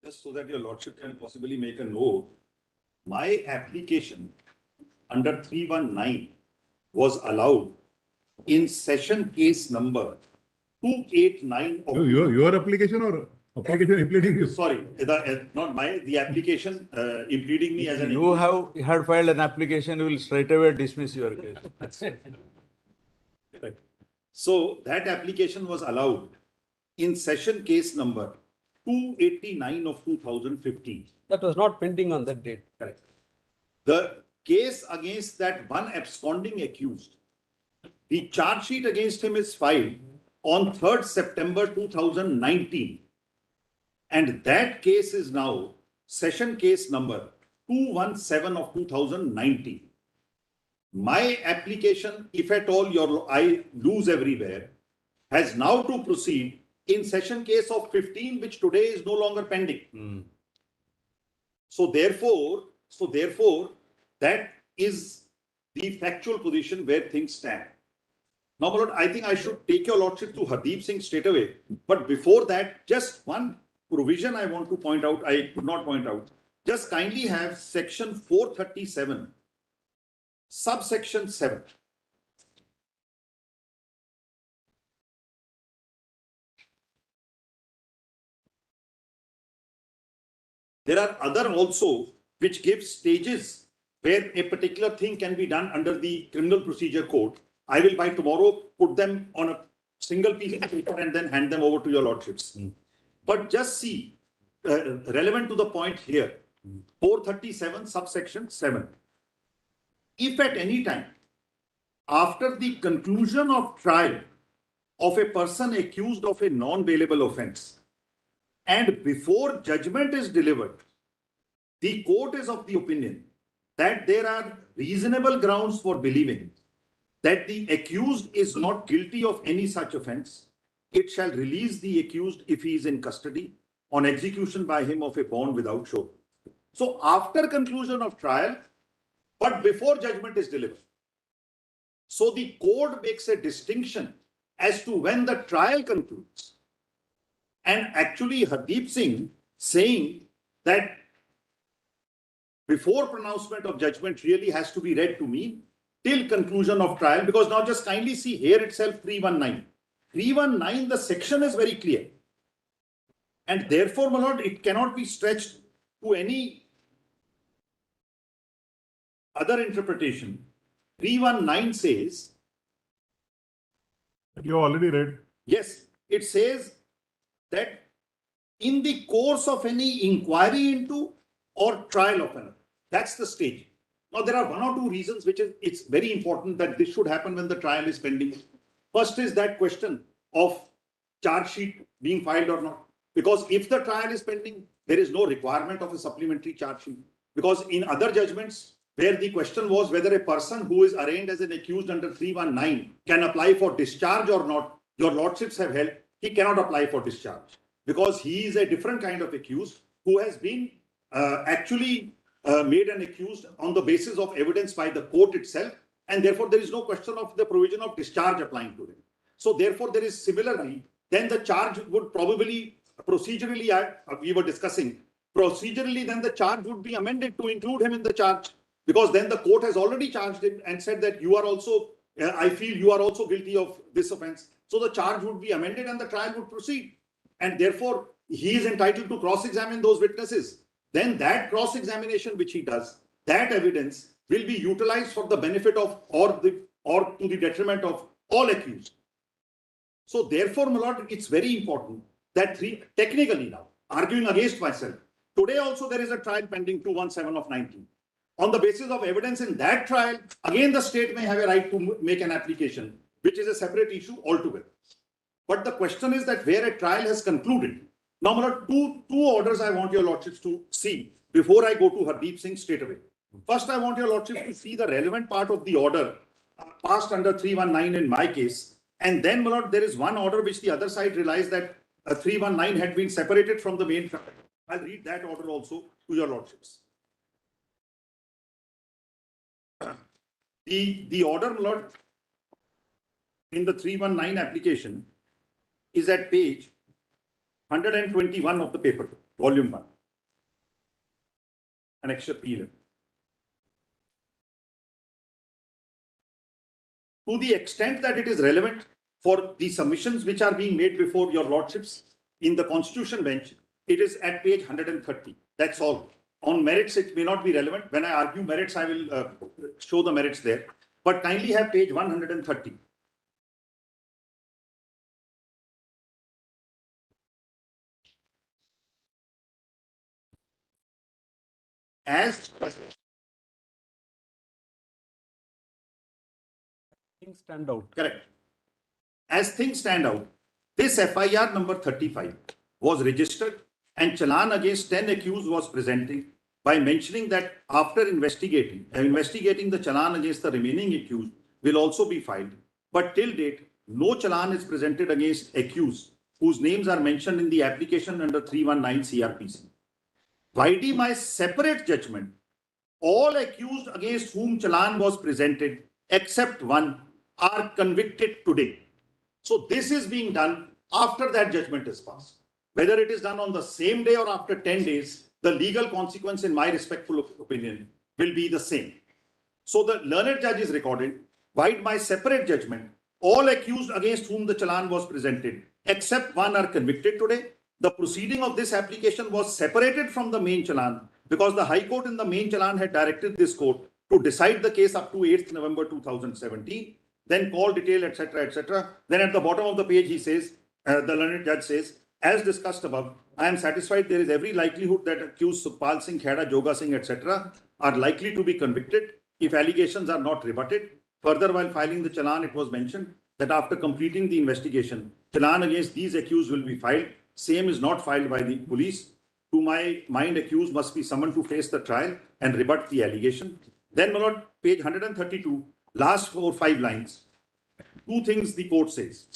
Just so that your lordship can possibly make a note, my application under 319 was allowed in session case number 289 of. Your application or application implementing you? Sorry, not the application impleading me as an. You had filed an application, you will straight away dismiss your case. Right. So that application was allowed in session case number 289 of 2015. That was not pending on that date. Correct. The case against that one absconding accused, the charge sheet against him is filed on 3rd September 2019. And that case is now session case number 217 of 2019. My application, if at all I lose everywhere, has now to proceed in session case of 15, which today is no longer pending. So therefore, that is the factual position where things stand. Now, my lord, I think I should take your lordship to Hardeep Singh straight away. But before that, just one provision I want to point out, I could not point out. Just kindly have section 437, subsection 7. There are other also which give stages where a particular thing can be done under the Criminal Procedure Code. I will by tomorrow put them on a single piece of paper and then hand them over to your lordships. But just see, relevant to the point here, 437 subsection 7. If at any time, after the conclusion of trial of a person accused of a non-bailable offence, and before judgment is delivered, the court is of the opinion that there are reasonable grounds for believing that the accused is not guilty of any such offence, it shall release the accused if he is in custody on execution by him of a bond without show. So after conclusion of trial, but before judgment is delivered. So the code makes a distinction as to when the trial concludes. And actually Hardeep Singh saying that before pronouncement of judgment really has to be read to mean till conclusion of trial, because now just kindly see here itself 319. 319, the section is very clear. And therefore, my lord, it cannot be stretched to any other interpretation. 319 says. You already read. Yes, it says that in the course of any inquiry into or trial of another. That's the stage. Now, there are one or two reasons which is it's very important that this should happen when the trial is pending. First is that question of charge sheet being filed or not. Because if the trial is pending, there is no requirement of a supplementary charge sheet. Because in other judgments, where the question was whether a person who is arraigned as an accused under 319 can apply for discharge or not, your lordships have held he cannot apply for discharge. Because he is a different kind of accused who has been actually made an accused on the basis of evidence by the court itself, and therefore there is no question of the provision of discharge applying to him. So therefore there is similarly, then the charge would probably procedurally, we were discussing, procedurally then the charge would be amended to include him in the charge, because then the court has already charged him and said that you are also, I feel you are also guilty of this offence. So the charge would be amended and the trial would proceed. And therefore he is entitled to cross-examine those witnesses. Then that cross-examination which he does, that evidence will be utilized for the benefit of or to the detriment of all accused. So therefore, my lord, it's very important that technically now, arguing against myself, today also there is a trial pending 217 of 19. On the basis of evidence in that trial, again the state may have a right to make an application, which is a separate issue altogether. But the question is that where a trial has concluded. Now, my lord, two orders I want your lordships to see before I go to Hardeep Singh straight away. First, I want your lordships to see the relevant part of the order passed under 319 in my case. And then, my lord, there is one order which the other side realized that 319 had been separated from the main trial. I'll read that order also to your lordships. The order, my lord, in the 319 application is at page 121 of the paper, volume 1. Annexure P11. To the extent that it is relevant for the submissions which are being made before your lordships in the constitution bench, it is at page 130. That's all. On merits, it may not be relevant. When I argue merits, I will show the merits there. But kindly have page 130. As Things stand out. correct. As things stand out, this FIR number 35 was registered and challan against 10 accused was presented by mentioning that after investigating the challan against the remaining accused will also be filed. But till date, no challan is presented against accused whose names are mentioned in the application under 319 CRPC. By my separate judgment, all accused against whom challan was presented, except one, are convicted today. So this is being done after that judgment is passed. Whether it is done on the same day or after 10 days, the legal consequence, in my respectful opinion, will be the same. So the learned judge is recorded, by my separate judgment, all accused against whom the challan was presented, except one, are convicted today. The proceeding of this application was separated from the main challan because the High Court in the main challan had directed this court to decide the case up to 8th November 2017, then call detail, etc., etc. Then at the bottom of the page, he says, the learned judge says, as discussed above, I am satisfied there is every likelihood that accused Sukhpal Singh, Kheda, Joga Singh, etc. are likely to be convicted if allegations are not rebutted. Further, while filing the challan, it was mentioned that after completing the investigation, challan against these accused will be filed. Same is not filed by the police. To my mind, accused must be summoned to face the trial and rebut the allegation. Then, my lord, page 132, last 4 or 5 lines. 2 things the court says.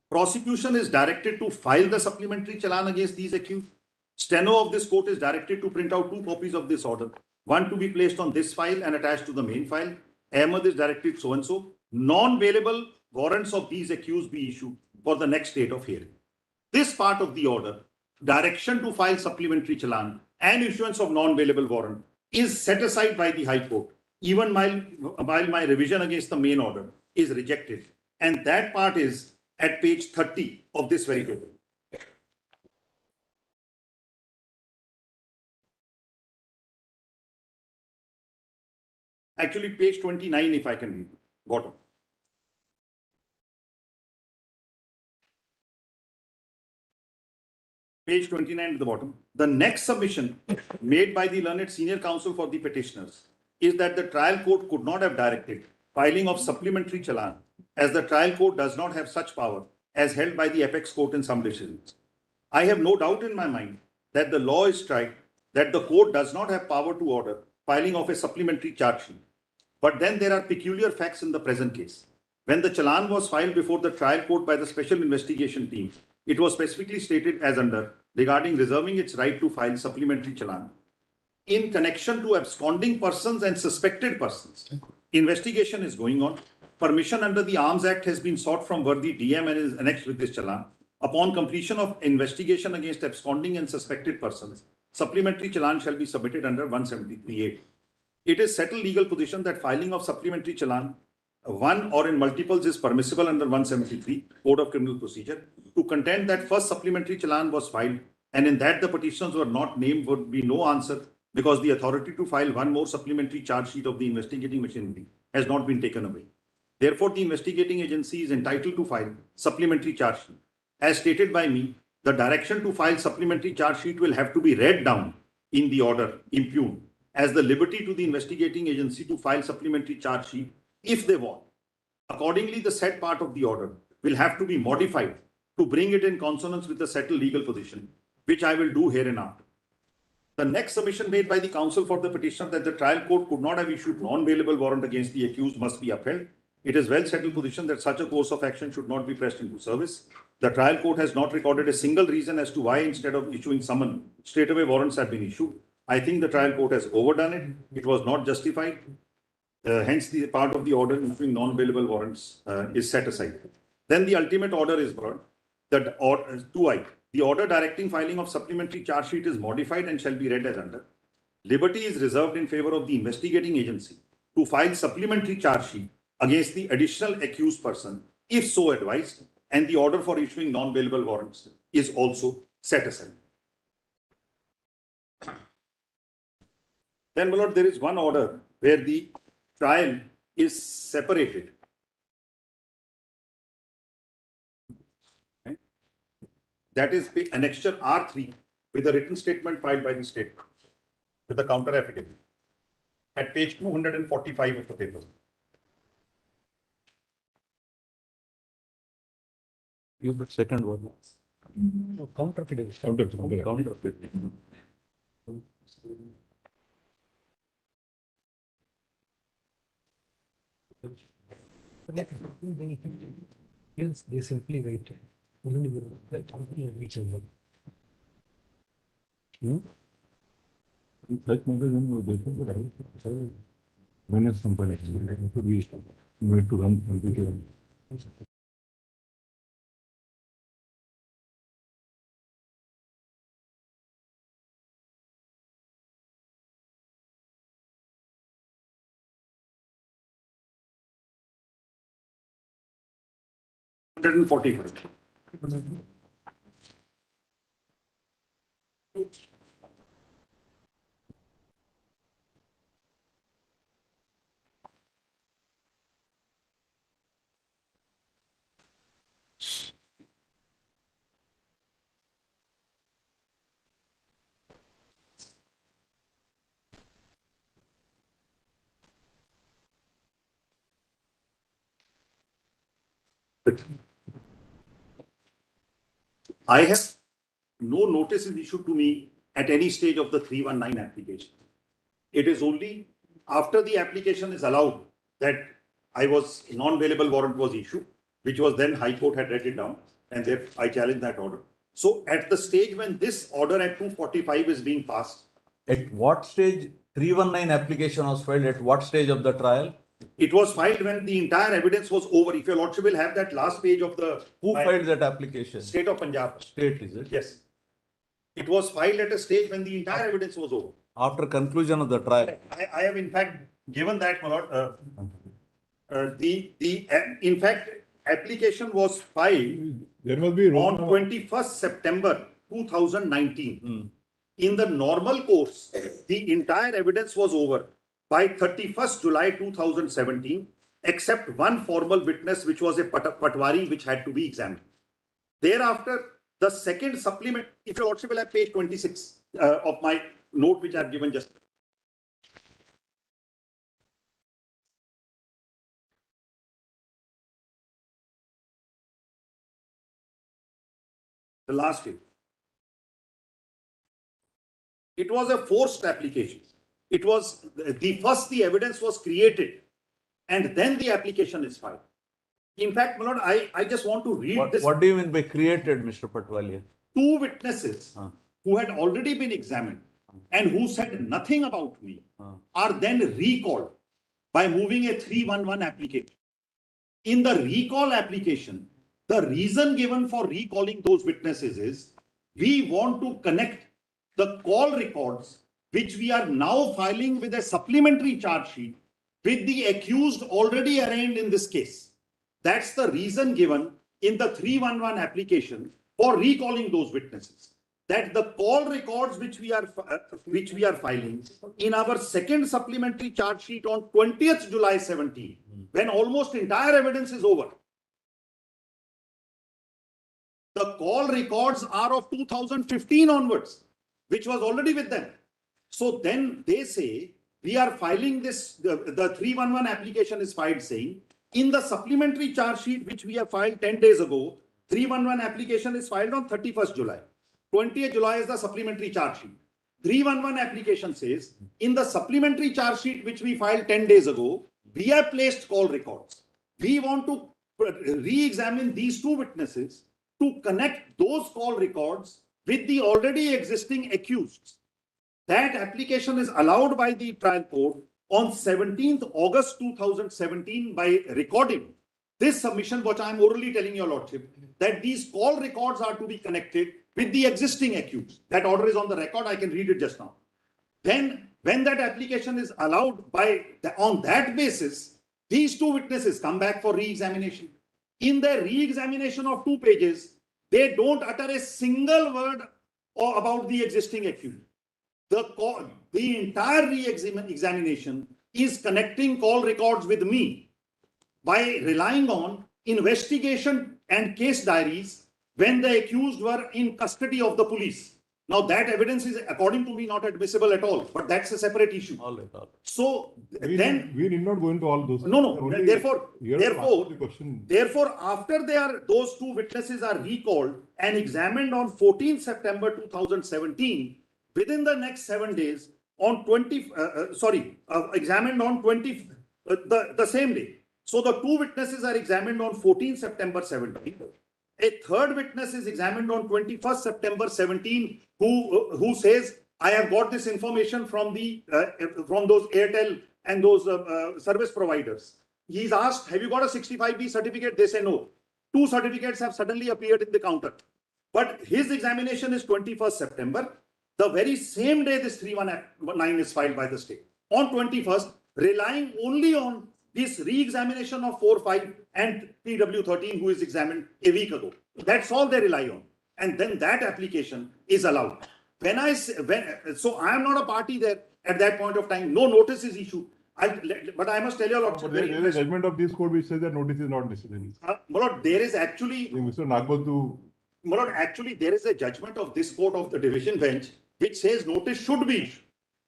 Prosecution is directed to file the supplementary challan against these accused. Steno of this court is directed to print out 2 copies of this order. One to be placed on this file and attached to the main file. Ahmed is directed so and so. Non-bailable warrants of these accused be issued for the next date of hearing. This part of the order, direction to file supplementary challan and issuance of non-bailable warrant, is set aside by the High Court, even while my revision against the main order is rejected. And that part is at page 30 of this very paper. Actually, page 29, if I can read, bottom. Page 29 at the bottom. The next submission made by the learned senior counsel for the petitioners is that the trial court could not have directed filing of supplementary challan, as the trial court does not have such power as held by the apex court in some decisions. I have no doubt in my mind that the law is strict that the court does not have power to order filing of a supplementary charge sheet. But then there are peculiar facts in the present case. When the challan was filed before the trial court by the special investigation team, it was specifically stated as under regarding reserving its right to file supplementary challan. In connection to absconding persons and suspected persons, investigation is going on. Permission under the Arms Act has been sought from worthy DM and is annexed with this challan. Upon completion of investigation against absconding and suspected persons, supplementary challan shall be submitted under 173A. It is settled legal position that filing of supplementary challan, one or in multiples, is permissible under 173 Code of Criminal Procedure. To contend that first supplementary challan was filed and in that the petitioners were not named would be no answer, because the authority to file one more supplementary charge sheet of the investigating machinery has not been taken away. Therefore, the investigating agency is entitled to file supplementary charge sheet. As stated by me, the direction to file supplementary charge sheet will have to be read down in the order impugned as the liberty to the investigating agency to file supplementary charge sheet if they want. Accordingly, the said part of the order will have to be modified to bring it in consonance with the settled legal position, which I will do hereinafter. The next submission made by the counsel for the petitioner that the trial court could not have issued non-bailable warrant against the accused must be upheld. It is well settled position that such a course of action should not be pressed into service. The trial court has not recorded a single reason as to why instead of issuing summon, straightaway warrants have been issued. I think the trial court has overdone it. It was not justified. Hence, the part of the order issuing non-bailable warrants is set aside. Then the ultimate order is brought. That order 2I. The order directing filing of supplementary charge sheet is modified and shall be read as under. Liberty is reserved in favor of the investigating agency to file supplementary charge sheet against the additional accused person, if so advised, and the order for issuing non-bailable warrants is also set aside. Then, my lord, there is one order where the trial is separated. Okay. That is the annexure R3 with a written statement filed by the state with the counter affidavit at page 245 of the paper. You the second one. Counter. Counter. Yes, they simply waited. I have no notices issued to me at any stage of the 319 application. It is only after the application is allowed that non-bailable warrant was issued, which was then High Court had read it down, and therefore I challenged that order. So at the stage when this order at 245 is being passed, At what stage 319 application was filed? At what stage of the trial? it was filed when the entire evidence was over. If your lordship will have that last page of the Who filed that application? State of Punjab. State, is it? Yes. It was filed at a stage when the entire evidence was over. After conclusion of the trial. I have in fact given that, my lord. In fact, application was filed There must be on 21st September 2019. In the normal course, the entire evidence was over by 31st July 2017, except one formal witness, which was a Patwari, which had to be examined. Thereafter, the second supplement, if your lordship will have page 26 of my note, which I have given just. The last page. It was a forced application. It was the evidence was created and then the application is filed. In fact, my lord, I just want to read this. What do you mean by created, Mr. Patwalia? Two witnesses who had already been examined and who said nothing about me are then recalled by moving a 311 application. In the recall application, the reason given for recalling those witnesses is we want to connect the call records, which we are now filing with a supplementary charge sheet, with the accused already arraigned in this case. That's the reason given in the 311 application for recalling those witnesses. That the call records which we are filing in our second supplementary charge sheet on 20th July 17, when almost entire evidence is over. The call records are of 2015 onwards, which was already with them. So then they say, we are filing this, the 311 application is filed saying, in the supplementary charge sheet, which we have filed 10 days ago, 311 application is filed on 31st July. 20th July is the supplementary charge sheet. 311 application says, in the supplementary charge sheet, which we filed 10 days ago, we have placed call records. We want to re-examine these two witnesses to connect those call records with the already existing accused. That application is allowed by the trial court on 17th August 2017 by recording this submission, which I am orally telling your lordship, that these call records are to be connected with the existing accused. That order is on the record. I can read it just now. Then, when that application is allowed on that basis, these two witnesses come back for re-examination. In their re-examination of 2 pages, they don't utter a single word about the existing accused. The entire re-examination is connecting call records with me by relying on investigation and case diaries when the accused were in custody of the police. Now that evidence is, according to me, not admissible at all, but that's a separate issue. All right. So We then, we need not go into all those. no, Only therefore, you have to answer the question. Therefore, after those 2 witnesses are recalled and examined on 14th September 2017, within the next 7 days, examined on the same day. So the 2 witnesses are examined on 14th September 17. A third witness is examined on 21st September 17, who says, I have got this information from those Airtel and those service providers. He's asked, have you got a 65B certificate? They say no. 2 certificates have suddenly appeared in the counter. But his examination is 21st September. The very same day this 319 is filed by the state. On 21st, relying only on this re-examination of 4-5 and PW13, who is examined a week ago. That's all they rely on. And then that application is allowed. So I am not a party there at that point of time. No notice is issued. But I must tell you a lot. But there is a judgment of this court which says that notice is not necessary. Malad, there is actually, Mr. Nagbatu. Malad, actually there is a judgment of this court of the division bench which says notice should be issued.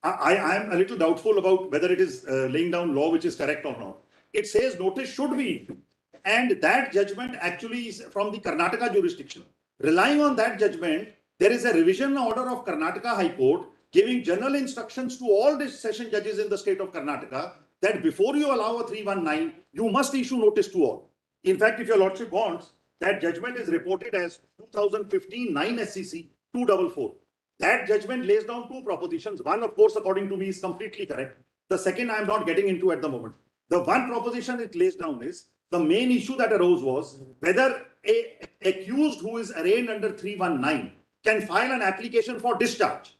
I am a little doubtful about whether it is laying down law which is correct or not. It says notice should be issued. And that judgment actually is from the Karnataka jurisdiction. Relying on that judgment, there is a revision order of Karnataka High Court giving general instructions to all the session judges in the state of Karnataka that before you allow a 319, you must issue notice to all. In fact, if your lordship wants, that judgment is reported as 2015 9 SCC 244. That judgment lays down 2 propositions. One, of course, according to me, is completely correct. The second, I am not getting into at the moment. The one proposition it lays down is the main issue that arose was whether a accused who is arraigned under 319 can file an application for discharge.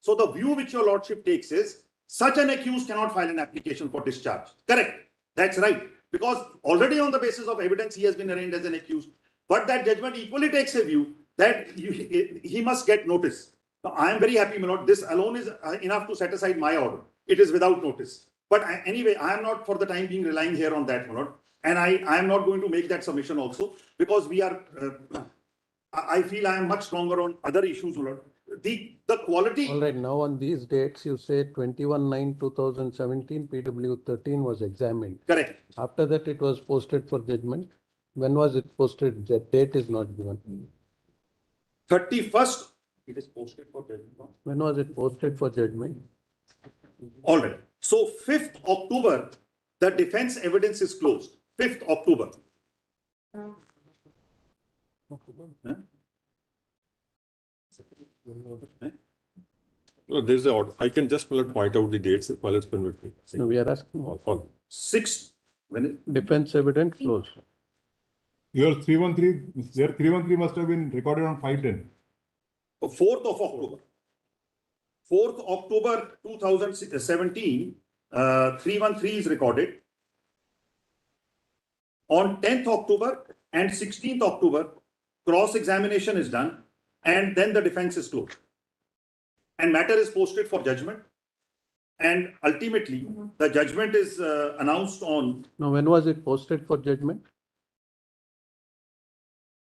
So the view which your lordship takes is such an accused cannot file an application for discharge. Correct. That's right. Because already on the basis of evidence, he has been arraigned as an accused. But that judgment equally takes a view that he must get notice. Now, I am very happy, my lord. This alone is enough to set aside my order. It is without notice. But anyway, I am not for the time being relying here on that, my lord. And I am not going to make that submission also because we are, I feel I am much stronger on other issues, my lord. The quality. All right, now on these dates, you say 21/9/2017, PW 13 was examined. Correct. After that, it was posted for judgment. When was it posted? The date is not given. 31st, it is posted for judgment. When was it posted for judgment? All right. So 5th October, the defense evidence is closed. 5th October. Huh? No, there's a order. I can just point out the dates while it's been with me. No, we are asking. All. 6th. When it, Defense evidence closed. Your 313, their 313 must have been recorded on 510. 4th of October. 4th October 2017, 313 is recorded. On 10th October and 16th October, cross-examination is done and then the defense is closed. And matter is posted for judgment. And ultimately, the judgment is announced on. Now, when was it posted for judgment?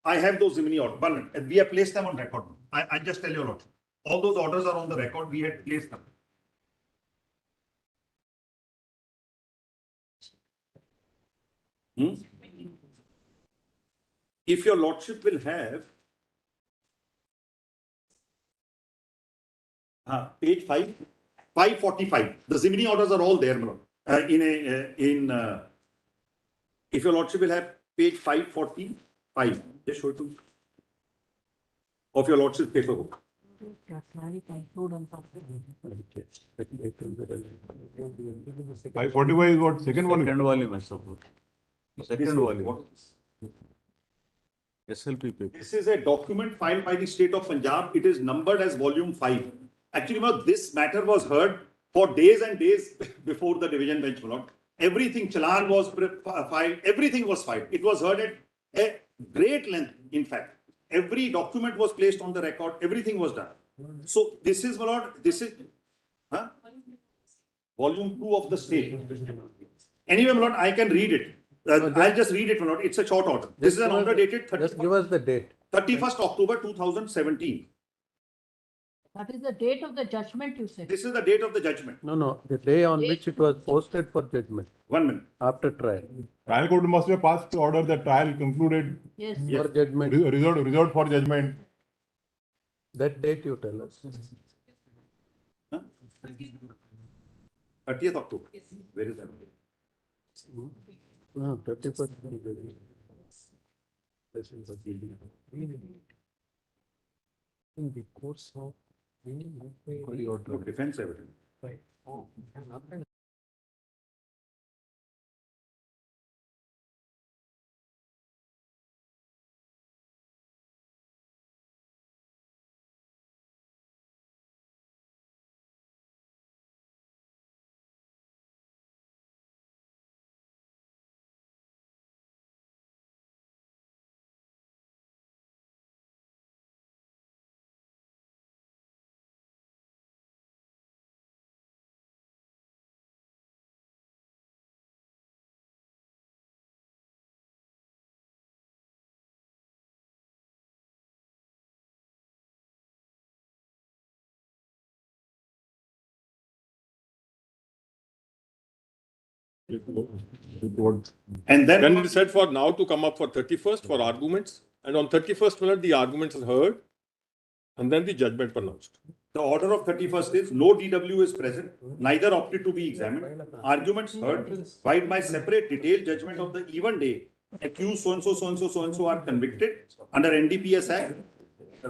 I have those Zimini orders. But we have placed them on record. I just tell you a lot. All those orders are on the record. We had placed them. If your lordship will have page 545. The Zimini orders are all there, if your lordship will have page 545, just show it to me. Of your lordship's paperwork. 545 is what? Second volume? Second volume, I suppose. Second volume. SLP paper. This is a document filed by the state of Punjab. It is numbered as volume 5. Actually, my lord, this matter was heard for days and days before the division bench, my lord. Everything, challan was filed, everything was filed. It was heard at a great length, in fact. Every document was placed on the record, everything was done. So this is, my lord, this is volume 2 of the state. Anyway, my lord, I can read it. I'll just read it, my lord. It's a short order. This is an order dated Just give us the date. 31st October 2017. That is the date of the judgment, you said. This is the date of the judgment. No, the day on which it was posted for judgment 1 minute. after trial. Trial court must have passed the order that trial concluded, Yes. For judgment, reserved for judgment. that date you tell us. 30th October. Where is that? No, 31st. In the course of. Of defense evidence. And then Then it is said for now to come up for 31st for arguments, and on 31st minute, the arguments are heard, and then the judgment pronounced. the order of 31st is no DW is present, neither opted to be examined. Arguments heard, while by separate detailed judgment of the even day, accused so and so, so and so, so and so are convicted under NDPS Act,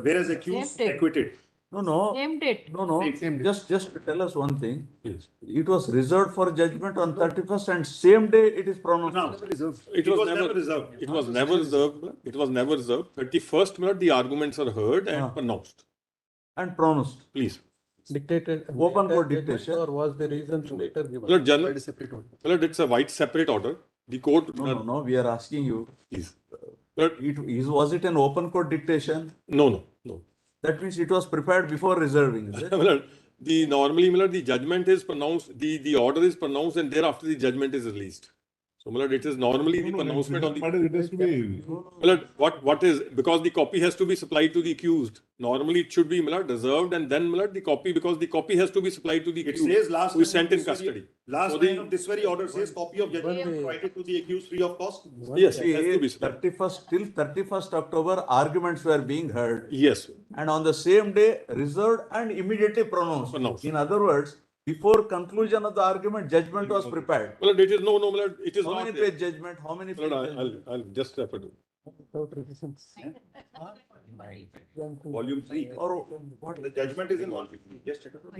whereas accused Same day. acquitted. No. Same date. No. Same day. Just tell us one thing. It was reserved for judgment on 31st and same day it is pronounced. No, It was never never reserved. It was never reserved. It was never reserved. 31st minute, the arguments are heard and pronounced. And pronounced. Please. Dictated. Open court judgment, dictation. Or was the reason later given? Well, general, well, it's a white separate order. The court. No, we are asking you. Please. Was it an open court dictation? No. That means it was prepared before reserving, is it? Well, normally, the judgment is pronounced, the order is pronounced, and thereafter the judgment is released. So, it is normally the pronouncement on the. It has to be. Well, what is, because the copy has to be supplied to the accused. Normally, it should be reserved and then the copy, because the copy has to be supplied to the It accused. says last who is line sent in of this very- custody. Last So line of this very order says copy of judgment When the- provided to the accused free of cost. Yes, it has to be supplied. 31st October, arguments were being heard. Yes. And on the same day, reserved and immediately pronounced. Pronounced. In other words, before conclusion of the argument, judgment was prepared. Well, it is it is How not many there. page judgment? How many page Well, judgment? I'll just refer to. Without revisions. Volume 3. Or what? The judgment is in volume 3. Just check it out.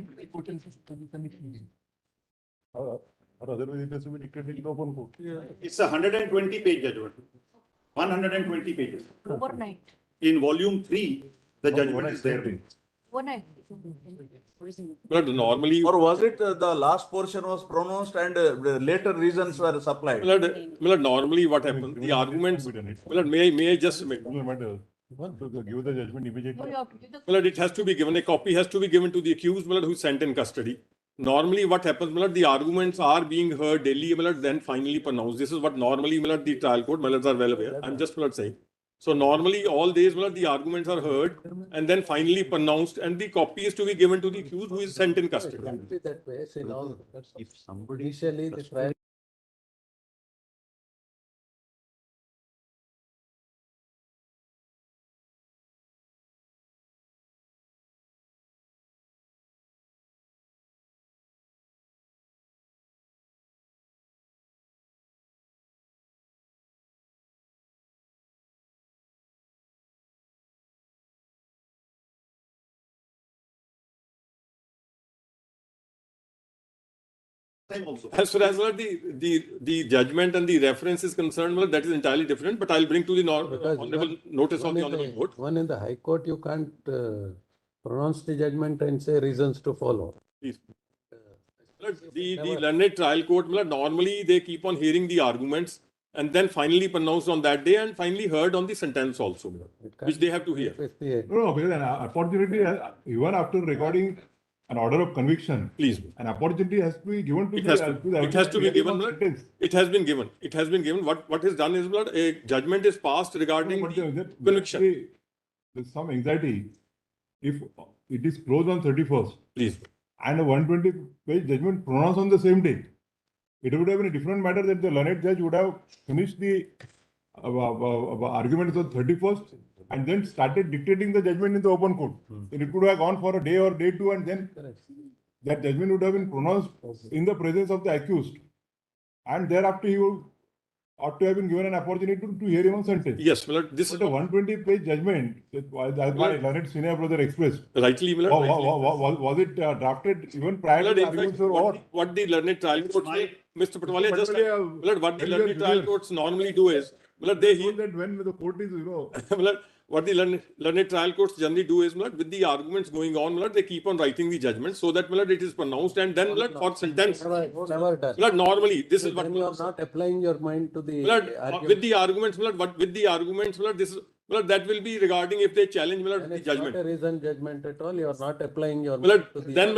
Or otherwise it has to be dictated in open court. It's a 120 page judgment. 120 pages. Overnight. In volume 3, the judgment is there. Overnight. But normally, Or was it the last portion was pronounced and the later reasons were supplied? normally what happens, the arguments, may I just make, Doesn't matter. So give the judgment No, immediately. you have to give the. it has to be given, a copy has to be given to the accused, who is sent in custody. Normally what happens, the arguments are being heard daily, then finally pronounced. This is what normally, the trial court, are well aware. I'm just saying. So normally all days, the arguments are heard and then finally pronounced, and the copy is to be given to the accused who is sent in custody. That way, say now, If somebody initially the trial time also. As far as the judgment and the reference is concerned, well, that is entirely different, but I'll bring to the honorable notice of the honorable court. One in the High Court, you can't pronounce the judgment and say reasons to follow. Please. The learned trial court, normally they keep on hearing the arguments and then finally pronounced on that day and finally heard on the sentence also, which they have to hear. No, because an opportunity, even after recording an order of conviction, Please. an opportunity has to be given to It has to be given. sentence. It has been given. It has been given. What is done is a judgment is passed regarding But the there- conviction. There's some anxiety. If it is closed on 31st Please. and a 120-page judgment pronounced on the same day, it would have been a different matter that the learned judge would have finished the arguments on 31st and then started dictating the judgment in the open court. Then it could have gone for a day or day two, and then that judgment would have been pronounced in the presence of the accused. And thereafter, he would ought to have been given an opportunity to hear him on sentence. Yes, this is But a 120-page judgment, that my learned senior brother expressed. rightly. Was it drafted even prior to the arguments were over? What the learned trial courts, Mr. Patwalia, just Patwalia, what the earlier learned trial years. courts normally do is, they hear That when the court is, what the learned trial courts generally do is, with the arguments going on, they keep on writing the judgment so that it is pronounced and then for sentence. Never done. Normally, this is what. Then you are not applying your mind to the With the arguments, this is, that will be regarding if they challenge And the it's judgment. not a reasoned judgment at all. You are not applying your Well, mind to the then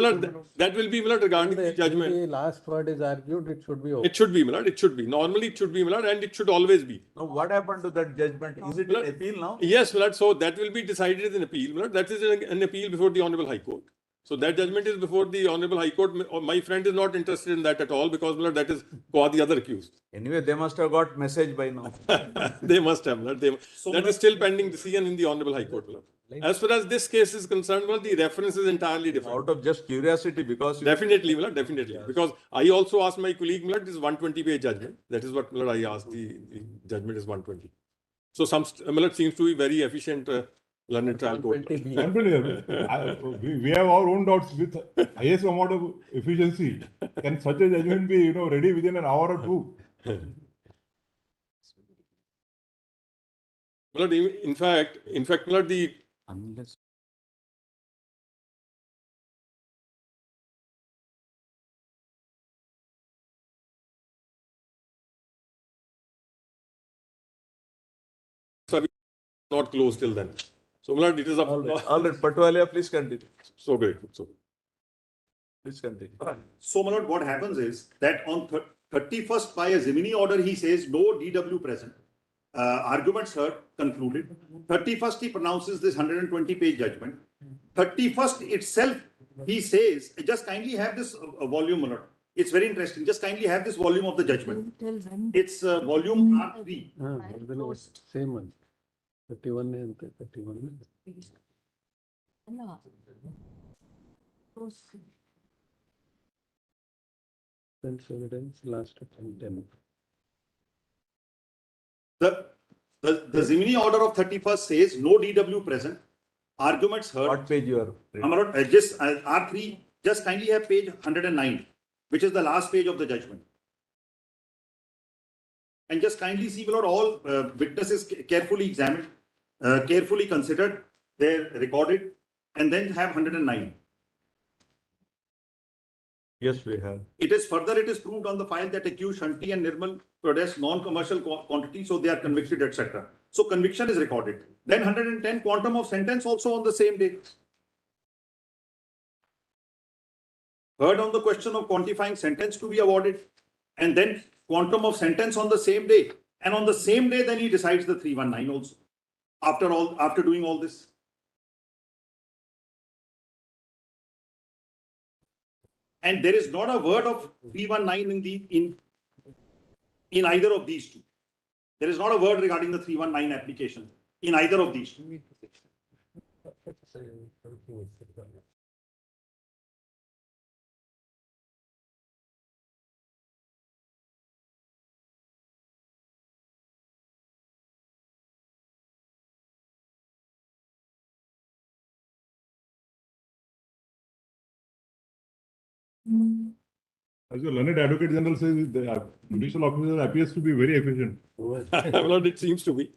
that will be regarding the If judgment. the last word is argued, it should be okay. It should be, it should be. Normally it should be, and it should always be. Now, what happened to that judgment? Is it an appeal now? Yes, so that will be decided in appeal. That is an appeal before the Honorable High Court. So that judgment is before the Honorable High Court. My friend is not interested in that at all because that is the other accused. Anyway, they must have got message by now. They must have. That is still pending decision in the Honorable High Court. As far as this case is concerned, the reference is entirely different. Out of just curiosity, because Definitely. Because I also asked my colleague, this 120-page judgment. That is what I asked. The judgment is 120. So it seems to be very efficient learned trial court. we have our own doubts with highest amount of efficiency. Can such a judgment be, ready within an hour or two? In fact, the unless not closed till then. So, it is up. all right, Patwalia, please continue. So great. So, Please continue. So, my lord, what happens is that on 31st, by a Zemini order, he says no DW present. Arguments heard, concluded. 31st, he pronounces this 120-page judgment. 31st itself, he says, just kindly have this volume, my lord. It's very interesting. Just kindly have this volume of the judgment. It's volume R3. Same one. 31 and 31. Defense evidence last attempt. The Zemini order of 31st says no DW present. Arguments heard. What page you are reading? My lord, just R3, just kindly have page 109, which is the last page of the judgment. And just kindly see, my lord, all witnesses carefully examined, carefully considered, they're recorded, and then have 109. Yes, we have. It is proved on the file that accused Shanti and Nirmal possess non-commercial quantity, so they are convicted, etc. So conviction is recorded. Then 110 quantum of sentence also on the same day. Heard on the question of quantifying sentence to be awarded, and then quantum of sentence on the same day. And on the same day, then he decides the 319 also. After doing all this. And there is not a word of 319 in either of these two. There is not a word regarding the 319 application in either of these two. As your learned advocate general says, the judicial officer appears to be very efficient. Well, it seems to be.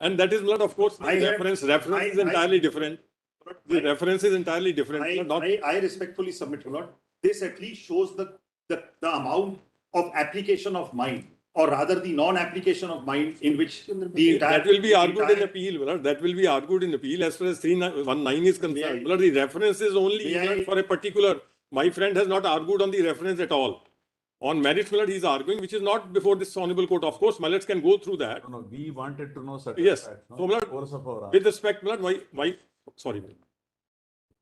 And that is not, of course, the reference is entirely different. The reference is entirely different. I respectfully submit, my lord. This at least shows the amount of application of mind, or rather the non-application of mind in which the entire... That will be argued in appeal, Lord. That will be argued in appeal as far as 319 is concerned. Lord, the reference is only for a particular... My friend has not argued on the reference at all. On merits, Lord, he is arguing, which is not before this honorable court. Of course, my lords can go through that. No, we wanted to know certain Yes. facts, no? So, Lord, Course of our with respect, Lord, why... Sorry.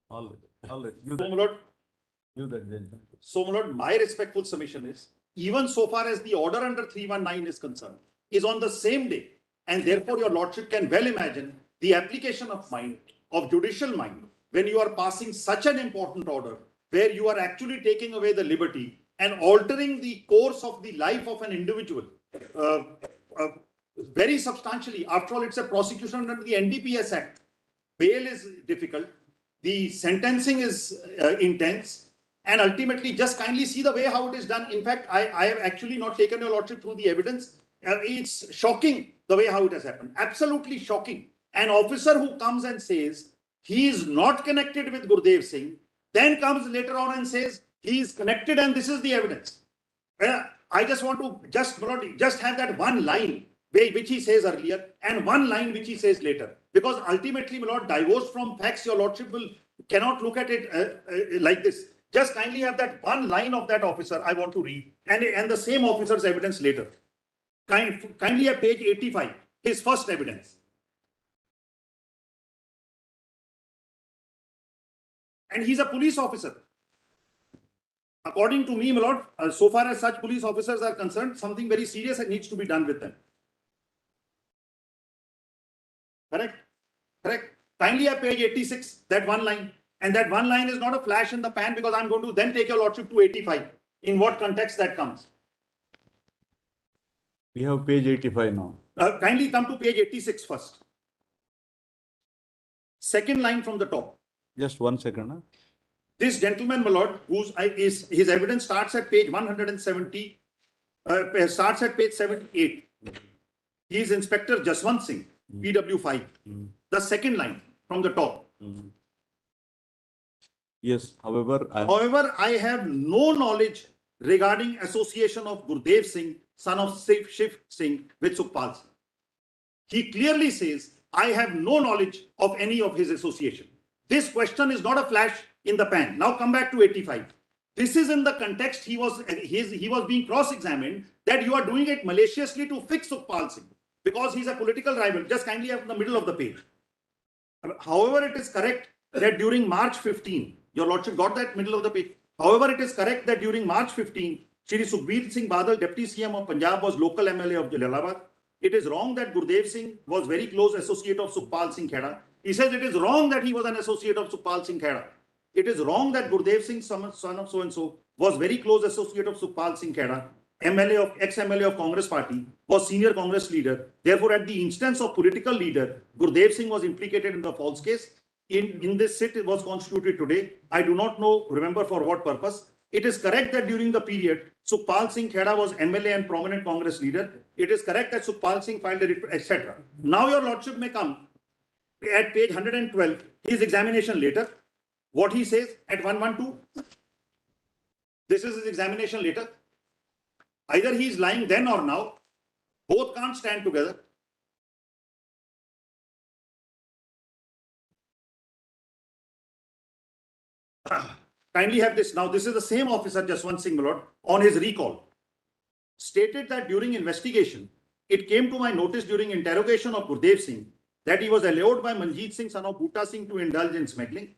all right. So, my lord, judgment. So, my lord, my respectful submission is, even so far as the order under 319 is concerned, is on the same day. And therefore, your lordship can well imagine the application of mind, of judicial mind, when you are passing such an important order, where you are actually taking away the liberty and altering the course of the life of an individual very substantially. After all, it's a prosecution under the NDPS Act. Bail is difficult. The sentencing is intense. And ultimately, just kindly see the way how it is done. In fact, I have actually not taken your lordship through the evidence. It's shocking the way how it has happened. Absolutely shocking. An officer who comes and says he is not connected with Gurdev Singh, then comes later on and says he is connected and this is the evidence. I just want to just have that one line which he says earlier and one line which he says later. Because ultimately, my lord, divorced from facts, your lordship cannot look at it like this. Just kindly have that one line of that officer I want to read and the same officer's evidence later. Kindly have page 85, his first evidence. And he's a police officer. According to me, my lord, so far as such police officers are concerned, something very serious needs to be done with them. Correct? Correct. Kindly have page 86, that one line. And that one line is not a flash in the pan, because I'm going to then take your lordship to 85. In what context that comes? We have page 85 now. Kindly come to page 86 first. Second line from the top. Just 1 second. Huh? This gentleman, my lord, his evidence starts at page 170, starts at page 78. He is Inspector Jaswant Singh, PW5. The second line from the top. Yes, however, I have no knowledge regarding association of Gurdev Singh, son of Shiv Singh, with Sukhpal Singh. He clearly says, I have no knowledge of any of his association. This question is not a flash in the pan. Now come back to 85. This is in the context he was being cross-examined that you are doing it maliciously to fix Sukhpal Singh because he's a political rival. Just kindly have in the middle of the page. However, it is correct that during March 15, your lordship got that middle of the page. However, it is correct that during March 15, Shri Sukhbir Singh Badal, Deputy CM of Punjab, was local MLA of Jalalabad. It is wrong that Gurdev Singh was very close associate of Sukhpal Singh Kheda. He says it is wrong that he was an associate of Sukhpal Singh Kheda. It is wrong that Gurdev Singh, son of so-and-so, was very close associate of Sukhpal Singh Kheda, ex-MLA of Congress Party, was senior Congress leader. Therefore, at the instance of political leader, Gurdev Singh was implicated in the false case. In this sit, it was constituted today. I do not remember for what purpose. It is correct that during the period, Sukhpal Singh Kheda was MLA and prominent Congress leader. It is correct that Sukhpal Singh filed a report, etc. Now your lordship may come at page 112, his examination later. What he says at 112, this is his examination later. Either he is lying then or now. Both can't stand together. Kindly have this. Now, this is the same officer, Jaswant Singh Malod, on his recall. Stated that during investigation, it came to my notice during interrogation of Gurdev Singh that he was allured by Manjeet Singh, son of Bhutta Singh, to indulge in smuggling.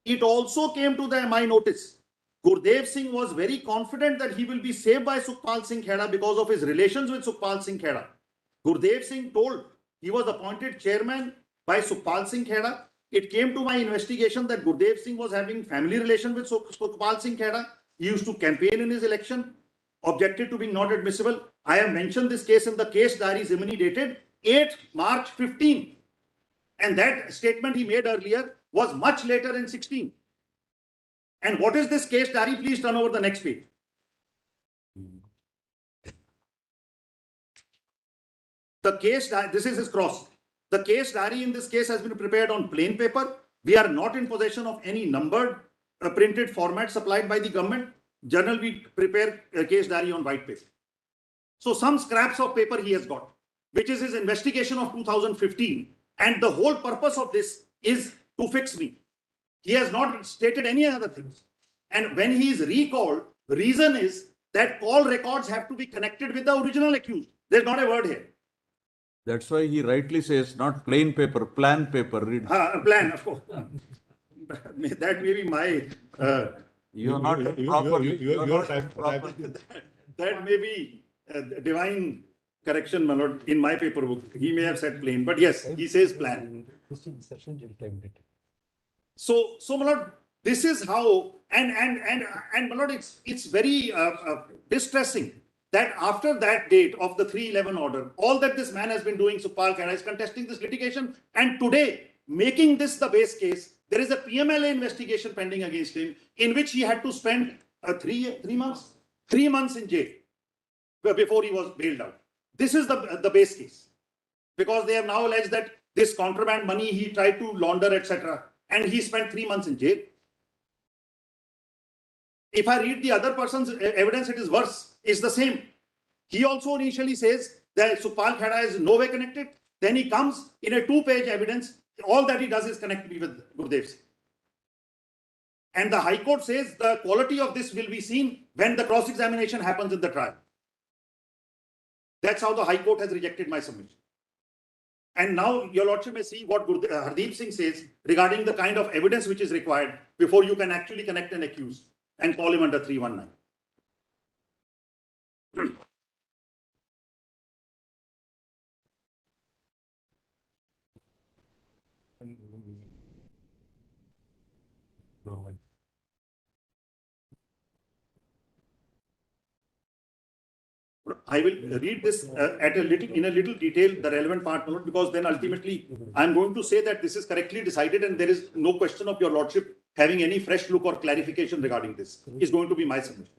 It also came to my notice. Gurdev Singh was very confident that he will be saved by Sukhpal Singh Kheda because of his relations with Sukhpal Singh Kheda. Gurdev Singh told he was appointed chairman by Sukhpal Singh Kheda. It came to my investigation that Gurdev Singh was having family relation with Sukhpal Singh Kheda. He used to campaign in his election, objected to being not admissible. I have mentioned this case in the case diary Zimini dated 8 March 15. And that statement he made earlier was much later in 16. And what is this case diary? Please turn over the next page. The case, this is his cross. The case diary in this case has been prepared on plain paper. We are not in possession of any numbered printed format supplied by the government. Generally, we prepare a case diary on white paper. So some scraps of paper he has got, which is his investigation of 2015. And the whole purpose of this is to fix me. He has not stated any other things. And when he is recalled, the reason is that call records have to be connected with the original accused. There's not a word here. That's why he rightly says not plain paper, plan paper. Read. Plan, of course. That may be my. You're not proper. You're not proper. That may be divine correction, my lord, in my paper book. He may have said plain, but yes, he says plan. So, my lord, this is how, and my lord, it's very distressing that after that date of the 311 order, all that this man has been doing, Supal Khera, is contesting this litigation, and today, making this the base case, there is a PMLA investigation pending against him, in which he had to spend 3 months in jail before he was bailed out. This is the base case, because they have now alleged that this contraband money he tried to launder, etc., and he spent 3 months in jail. If I read the other person's evidence, it is worse. It's the same. He also initially says that Supal Khera is no way connected. Then he comes in a 2-page evidence. All that he does is connect me with Gurdev Singh. And the High Court says the quality of this will be seen when the cross-examination happens in the trial. That's how the High Court has rejected my submission. And now your Lordship may see what Hardeep Singh says regarding the kind of evidence which is required before you can actually connect an accused and call him under 319. I will read this in a little detail, the relevant part, because then ultimately I'm going to say that this is correctly decided and there is no question of your Lordship having any fresh look or clarification regarding this. Is going to be my submission.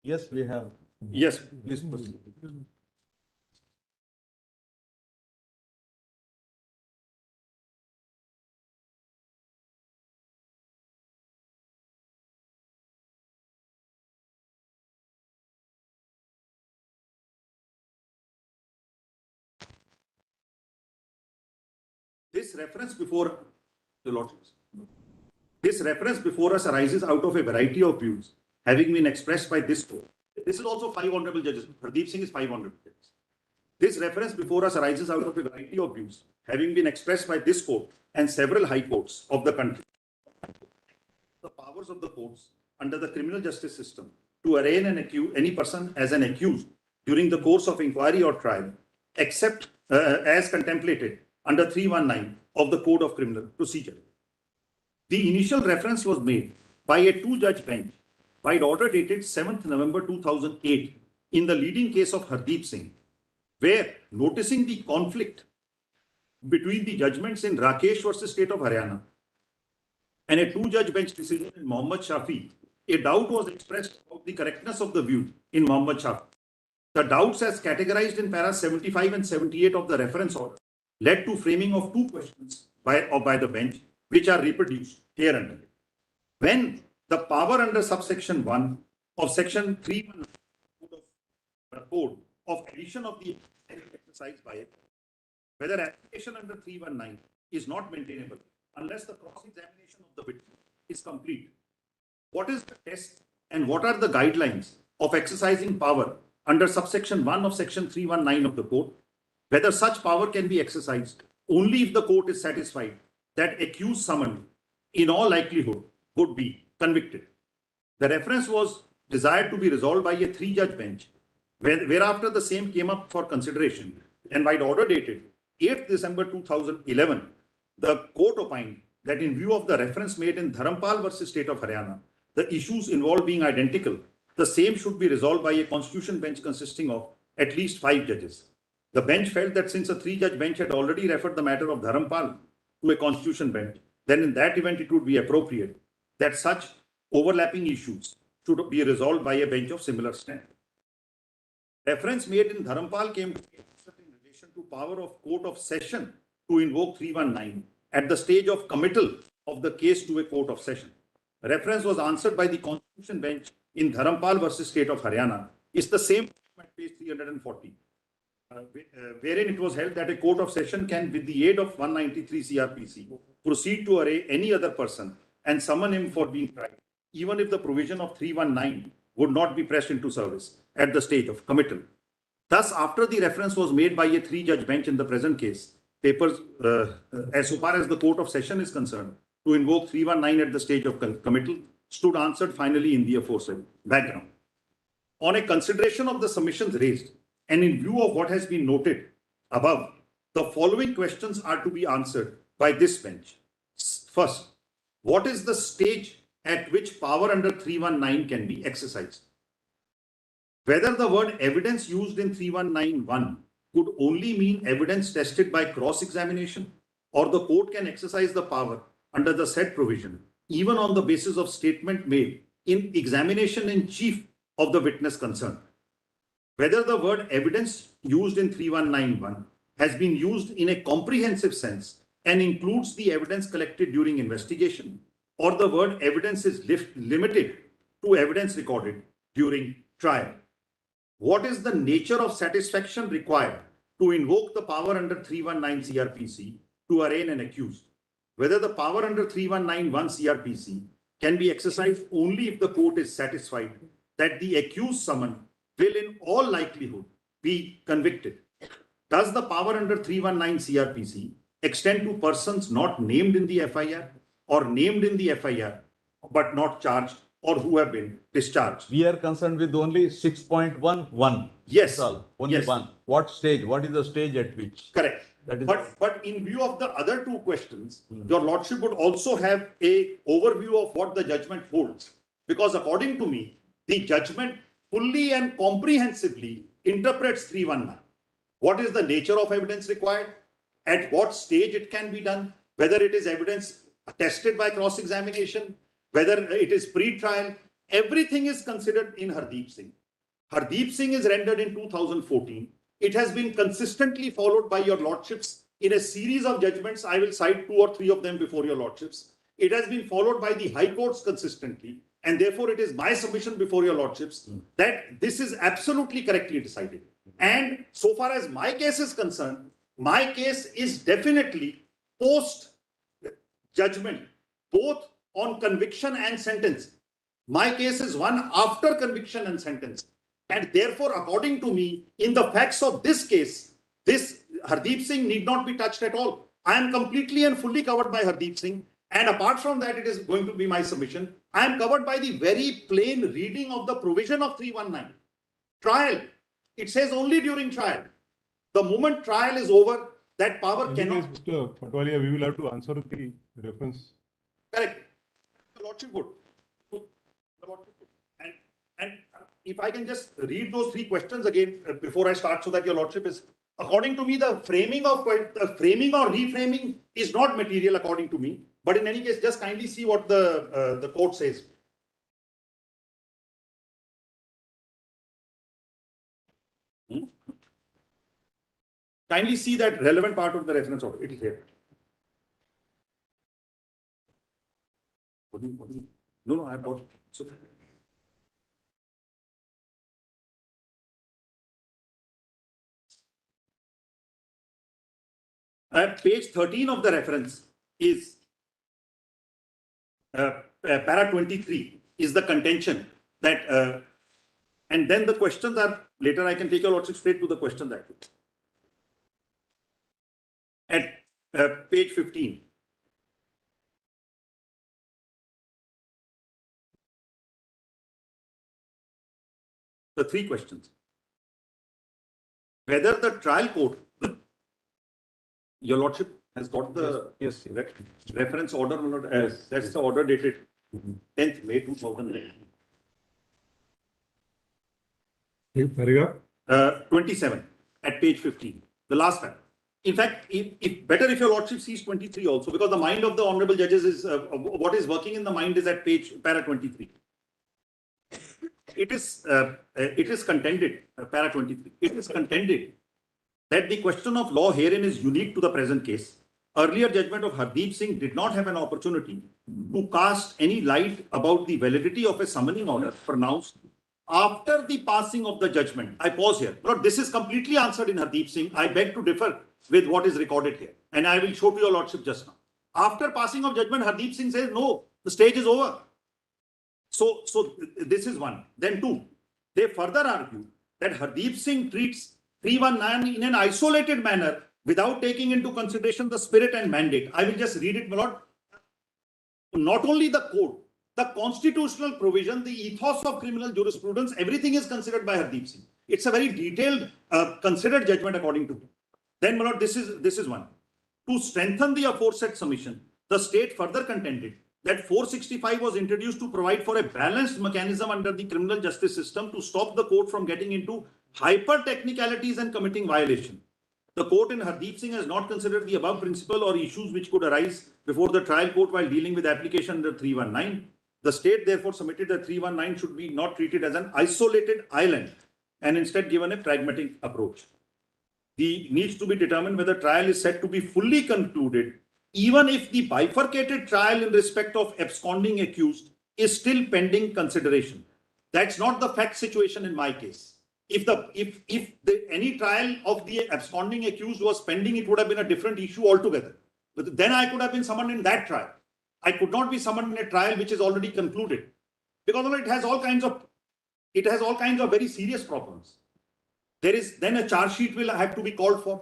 Yes, we have. Yes. Please proceed. This reference before the Lordships. This reference before us arises out of a variety of views having been expressed by this court. This is also 5 honorable judges. Hardeep Singh is 5 honorable judges. This reference before us arises out of a variety of views having been expressed by this court and several high courts of the country. The powers of the courts under the criminal justice system to arraign any person as an accused during the course of inquiry or trial, except as contemplated under 319 of the Code of Criminal Procedure. The initial reference was made by a 2-judge bench by order dated 7th November 2008 in the leading case of Hardeep Singh, where noticing the conflict between the judgments in Rakesh versus State of Haryana and a 2-judge bench decision in Mohammad Shafi, a doubt was expressed about the correctness of the view in Mohammad Shafi. The doubts as categorized in paras 75 and 78 of the reference order led to framing of 2 questions by the bench, which are reproduced here under. When the power under subsection 1 of section 319 code of addition of the exercise by it, whether application under 319 is not maintainable unless the cross-examination of the witness is complete. What is the test and what are the guidelines of exercising power under subsection 1 of section 319 of the code? Whether such power can be exercised only if the court is satisfied that accused summoned in all likelihood would be convicted. The reference was desired to be resolved by a 3-judge bench, whereafter the same came up for consideration, and by the order dated 8th December 2011, the court opined that in view of the reference made in Dharampal versus State of Haryana, the issues involved being identical, the same should be resolved by a constitution bench consisting of at least 5 judges. The bench felt that since a 3-judge bench had already referred the matter of Dharampal to a constitution bench, then in that event it would be appropriate that such overlapping issues should be resolved by a bench of similar strength. Reference made in Dharampal came to in relation to power of court of session to invoke 319 at the stage of committal of the case to a court of session. Reference was answered by the Constitution bench in Dharampal versus State of Haryana. It's the same at page 340, wherein it was held that a court of session can, with the aid of 193 CRPC, proceed to array any other person and summon him for being tried, even if the provision of 319 would not be pressed into service at the stage of committal. Thus, after the reference was made by a 3-judge bench in the present case, papers, as far as the court of session is concerned, to invoke 319 at the stage of committal stood answered finally in the aforesaid background. On a consideration of the submissions raised, and in view of what has been noted above, the following questions are to be answered by this bench. First, what is the stage at which power under 319 can be exercised? Whether the word evidence used in 3191 could only mean evidence tested by cross-examination, or the court can exercise the power under the said provision, even on the basis of statement made in examination in chief of the witness concerned. Whether the word evidence used in 3191 has been used in a comprehensive sense and includes the evidence collected during investigation, or the word evidence is limited to evidence recorded during trial. What is the nature of satisfaction required to invoke the power under 319 CRPC to arraign an accused? Whether the power under 3191 CRPC can be exercised only if the court is satisfied that the accused summoned will in all likelihood be convicted. Does the power under 319 CRPC extend to persons not named in the FIR or named in the FIR but not charged or who have been discharged? We are concerned with only 6.11. Yes. That's all. Only Yes. one. What stage? What is the stage at which? Correct. That is But in view of the other two questions, your lordship would also have a overview of what the judgment holds. Because according to me, the judgment fully and comprehensively interprets 319. What is the nature of evidence required? At what stage it can be done? Whether it is evidence tested by cross-examination, whether it is pre-trial, everything is considered in Hardeep Singh. Hardeep Singh is rendered in 2014. It has been consistently followed by your lordships in a series of judgments. I will cite 2 or 3 of them before your lordships. It has been followed by the high courts consistently. And therefore, it is my submission before your lordships that this is absolutely correctly decided. And so far as my case is concerned, my case is definitely post judgment, both on conviction and sentence. My case is one after conviction and sentence. And therefore, according to me, in the facts of this case, this Hardeep Singh need not be touched at all. I am completely and fully covered by Hardeep Singh. And apart from that, it is going to be my submission. I am covered by the very plain reading of the provision of 319. Trial. It says only during trial. The moment trial is over, that power cannot. Mr. Patwalia, we will have to answer the reference. Correct. The lordship would. And if I can just read those 3 questions again before I start, so that your lordship is, according to me, the framing or reframing is not material according to me. But in any case, just kindly see what the court says. Kindly see that relevant part of the reference order. It is here. No, I have got it. Page 13 of the reference is para 23 is the contention that, and then the questions are later. I can take your lordship straight to the questions actually. At page 15. The 3 questions. Whether the trial court, your lordship has got the reference order. That's the order dated 10th May 2009. Paragraph 27 at page 15, the last paragraph. In fact, if better if your lordship sees 23 also, because the mind of the honorable judges is what is working in the mind is at para 23. it is contended, para 23, it is contended that the question of law herein is unique to the present case. Earlier judgment of Hardeep Singh did not have an opportunity to cast any light about the validity of a summoning order pronounced after the passing of the judgment. I pause here. Lord, this is completely answered in Hardeep Singh. I beg to differ with what is recorded here. And I will show to your lordship just now. After passing of judgment, Hardeep Singh says, no, the stage is over. So this is one. Then two, they further argue that Hardeep Singh treats 319 in an isolated manner without taking into consideration the spirit and mandate. I will just read it, my lord. Not only the code, the constitutional provision, the ethos of criminal jurisprudence, everything is considered by Hardeep Singh. It's a very detailed, considered judgment according to him. Then, my lord, this is one. To strengthen the aforesaid submission, the state further contended that 465 was introduced to provide for a balanced mechanism under the criminal justice system to stop the court from getting into hyper technicalities and committing violation. The court in Hardeep Singh has not considered the above principle or issues which could arise before the trial court while dealing with application under 319. The state therefore submitted that 319 should be not treated as an isolated island and instead given a pragmatic approach. The needs to be determined whether trial is set to be fully concluded, even if the bifurcated trial in respect of absconding accused is still pending consideration. That's not the fact situation in my case. If any trial of the absconding accused was pending, it would have been a different issue altogether. But then I could have been summoned in that trial. I could not be summoned in a trial which is already concluded, because it has all kinds of very serious problems. There is then a charge sheet will have to be called for.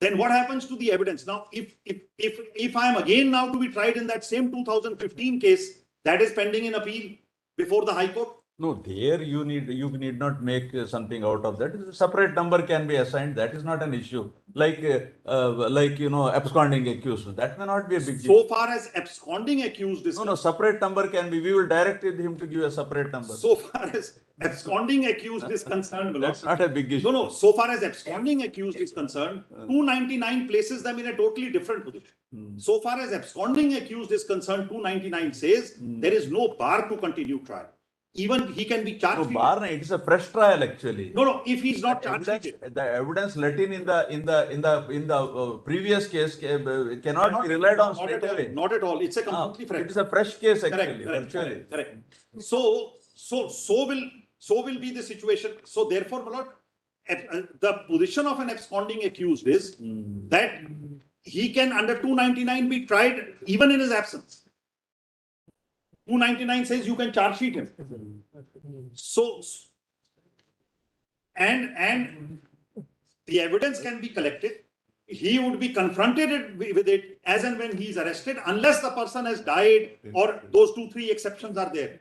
Then what happens to the evidence? Now, if I am again now to be tried in that same 2015 case that is pending in appeal before the High Court. No, there you need not make something out of that. A separate number can be assigned. That is not an issue. Like absconding accused. That may not be a big issue. So far as absconding accused is No, separate number can be. We will direct him to give a separate number. So far as absconding accused is concerned, that's not a big issue. No. So far as absconding accused is concerned, 299 places them in a totally different position. So far as absconding accused is concerned, 299 says there is no bar to continue trial. Even he can be charged. No, bar, it's a fresh trial actually. No, if he's not charged. The evidence let in the previous case cannot be relied on straight away. Not at all. It's a completely fresh. It is a fresh case actually. Correct. So will be the situation. So therefore, my lord, the position of an absconding accused is that he can under 299 be tried even in his absence. 299 says you can charge sheet him. So, and the evidence can be collected. He would be confronted with it as and when he is arrested, unless the person has died or those 2-3 exceptions are there.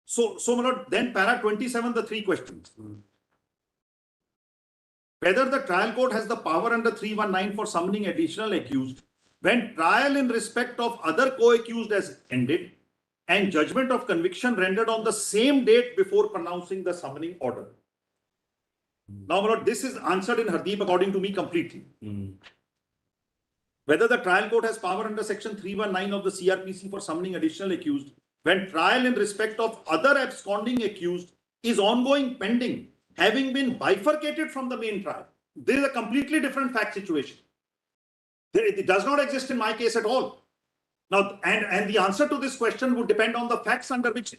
So my lord, then para 27, the 3 questions. Whether the trial court has the power under 319 for summoning additional accused when trial in respect of other co-accused has ended and judgment of conviction rendered on the same date before pronouncing the summoning order. Now, my lord, this is answered in Hardeep according to me completely. Whether the trial court has power under section 319 of the CRPC for summoning additional accused when trial in respect of other absconding accused is ongoing pending, having been bifurcated from the main trial. There is a completely different fact situation. It does not exist in my case at all. Now, and the answer to this question would depend on the facts under which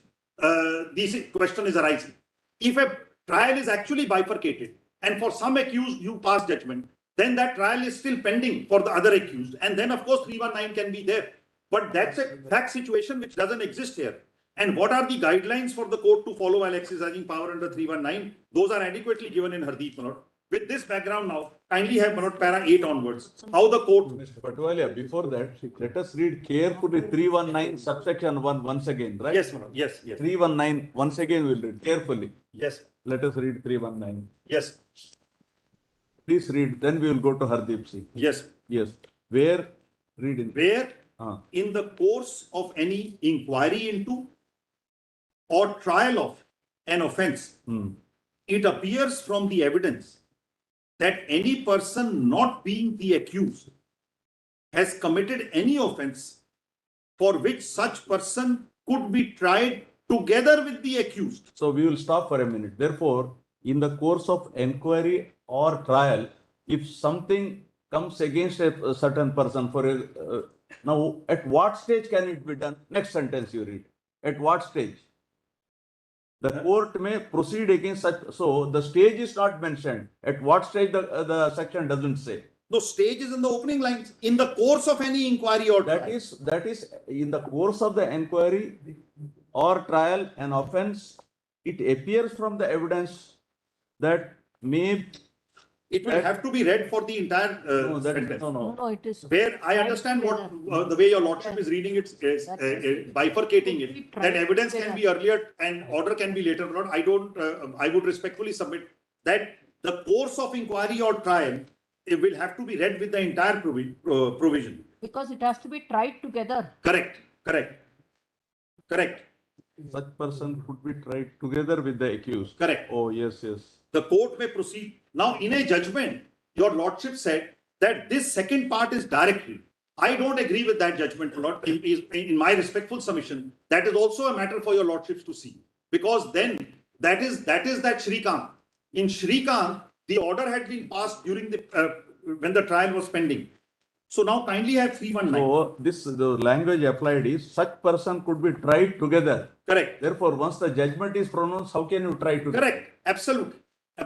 this question is arising. If a trial is actually bifurcated and for some accused you pass judgment, then that trial is still pending for the other accused. And then, of course, 319 can be there. But that's a fact situation which doesn't exist here. And what are the guidelines for the court to follow while exercising power under 319? Those are adequately given in Hardeep, Manoj. With this background now, kindly have Manoj para 8 onwards. How the court... Mr. Patwalia, before that, let us read carefully 319 subsection 1 once again, right? Yes, Manoj. Yes. 319, once again we'll read carefully. Yes. Let us read 319. Yes. Please read, then we will go to Hardeep Singh. Yes. Where? Read in. Where in the course of any inquiry into or trial of an offence, it appears from the evidence that any person not being the accused has committed any offence for which such person could be tried together with the accused. So we will stop for a minute. Therefore, in the course of inquiry or trial, if something comes against a certain person for a, now at what stage can it be done? Next sentence you read. At what stage? The court may proceed against such, so the stage is not mentioned. At what stage the section doesn't say. The stage is in the opening lines, in the course of any inquiry or trial. That is in the course of the inquiry or trial an offense, it appears from the evidence that may. It will have to be read for the entire sentence. No, it is. Where I understand what the way your lordship is reading it is bifurcating it, that evidence can be earlier and order can be later. Lord, I don't. I would respectfully submit that the course of inquiry or trial, it will have to be read with the entire provision. Because it has to be tried together. Correct. Such person could be tried together with the accused. Correct. Oh, yes. The court may proceed. Now, in a judgment, your lordship said that this second part is directory. I don't agree with that judgment, Lord. In my respectful submission, that is also a matter for your lordships to see. Because then that is that Shrikant. In Shrikant, the order had been passed during the when the trial was pending. So now kindly have 319. So the language applied is such person could be tried together. Correct. Therefore, once the judgment is pronounced, how can you try together? Correct. Absolutely.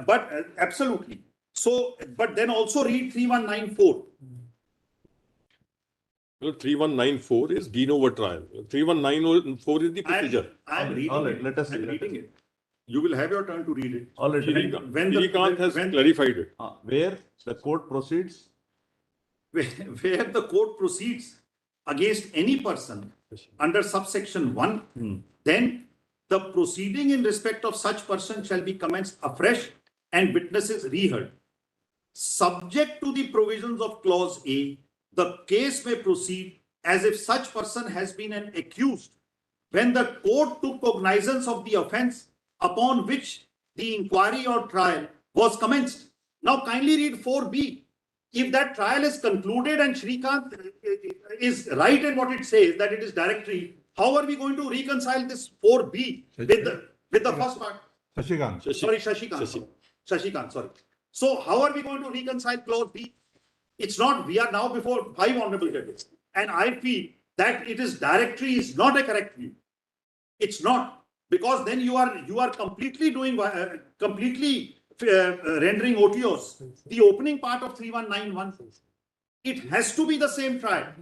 But absolutely. So, but then also read 3194. Well, 3194 is de novo trial. 3194 is the procedure. I am reading All right, it. let us I'm see. reading it. You will have your turn to read it. All right. Shrikant has clarified it. Where the court proceeds. Where the court proceeds against any person under subsection 1, then the proceeding in respect of such person shall be commenced afresh and witnesses reheard. Subject to the provisions of clause A, the case may proceed as if such person has been an accused when the court took cognizance of the offence upon which the inquiry or trial was commenced. Now kindly read 4B. If that trial is concluded and Shrikant is right in what it says, that it is directory, how are we going to reconcile this 4B with the first part? Shashikant. Shashikant, sorry. So how are we going to reconcile clause B? It's not, we are now before 5 honorable judges. And I feel that it is directory is not a correct view. It's not, because then you are completely doing, rendering OTOs. The opening part of 3191, it has to be the same trial.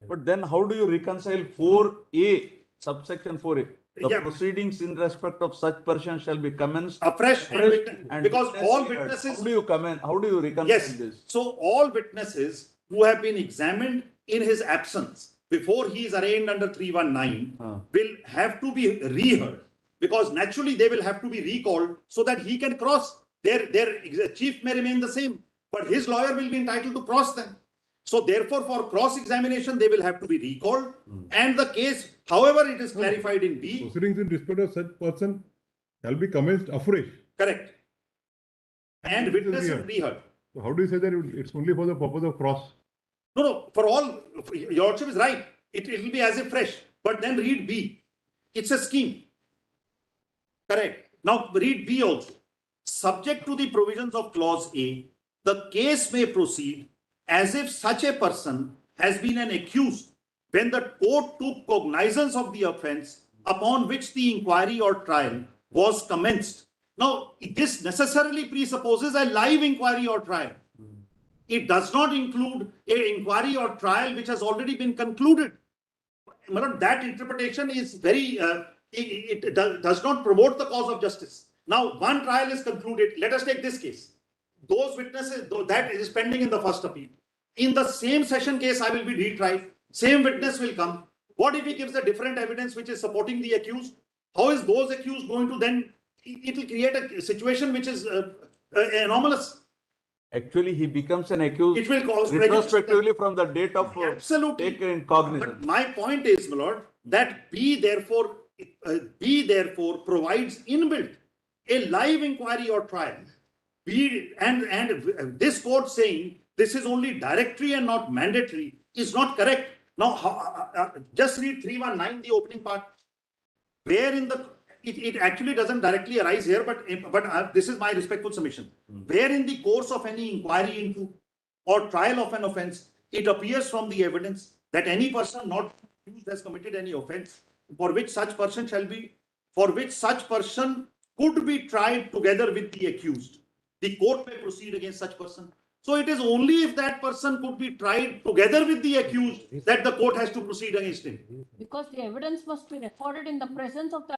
But then how do you reconcile 4A, subsection 4A? The Yeah. proceedings in respect of such person shall be commenced Afresh, and because witness all heard. witnesses. How do you reconcile Yes. this? So all witnesses who have been examined in his absence before he is arraigned under 319 will have to be reheard, because naturally they will have to be recalled so that he can cross. Their chief may remain the same, but his lawyer will be entitled to cross them. So therefore, for cross-examination, they will have to be recalled. And the case, however it is clarified in B. Proceedings in respect of such person shall be commenced afresh. Correct. And witnesses reheard. So how do you say that it's only for the purpose of cross? No, for all, your lordship is right. It will be as if fresh. But then read B. It's a scheme. Correct. Now read B also. Subject to the provisions of clause A, the case may proceed as if such a person has been an accused when the court took cognizance of the offence upon which the inquiry or trial was commenced. Now, this necessarily presupposes a live inquiry or trial. It does not include an inquiry or trial which has already been concluded. That interpretation is very, it does not promote the cause of justice. Now, one trial is concluded. Let us take this case. Those witnesses, that is pending in the first appeal. In the same session case, I will be retried. Same witness will come. What if he gives the different evidence which is supporting the accused? How is those accused going to then? It will create a situation which is anomalous. Actually, he becomes an accused It will cause retrospectively from the date of absolutely taken cognizance. But my point is, my lord, that B therefore provides inbuilt a live inquiry or trial. and this court saying this is only directory and not mandatory is not correct. Now, just read 319, the opening part, where in the it actually doesn't directly arise here, but this is my respectful submission. Where in the course of any inquiry into or trial of an offence, it appears from the evidence that any person not accused has committed any offence for which such person could be tried together with the accused. The court may proceed against such person. So it is only if that person could be tried together with the accused that the court has to proceed against him. Because the evidence must be recorded in the presence of the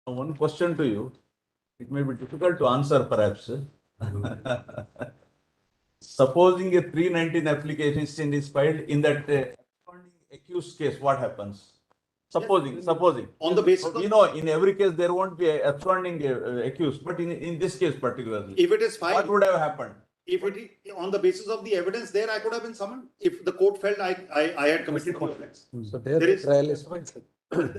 One question to you. It may be difficult to answer, perhaps. Supposing a 319 application is filed in that accused case, what happens? Supposing. On the basis of, in every case there won't be a absconding accused, but in this case particularly, if it is what filed, would have happened? if it on the basis of the evidence there, I could have been summoned. If the court felt I had committed the offence. So there There the is- trial is fine, sir.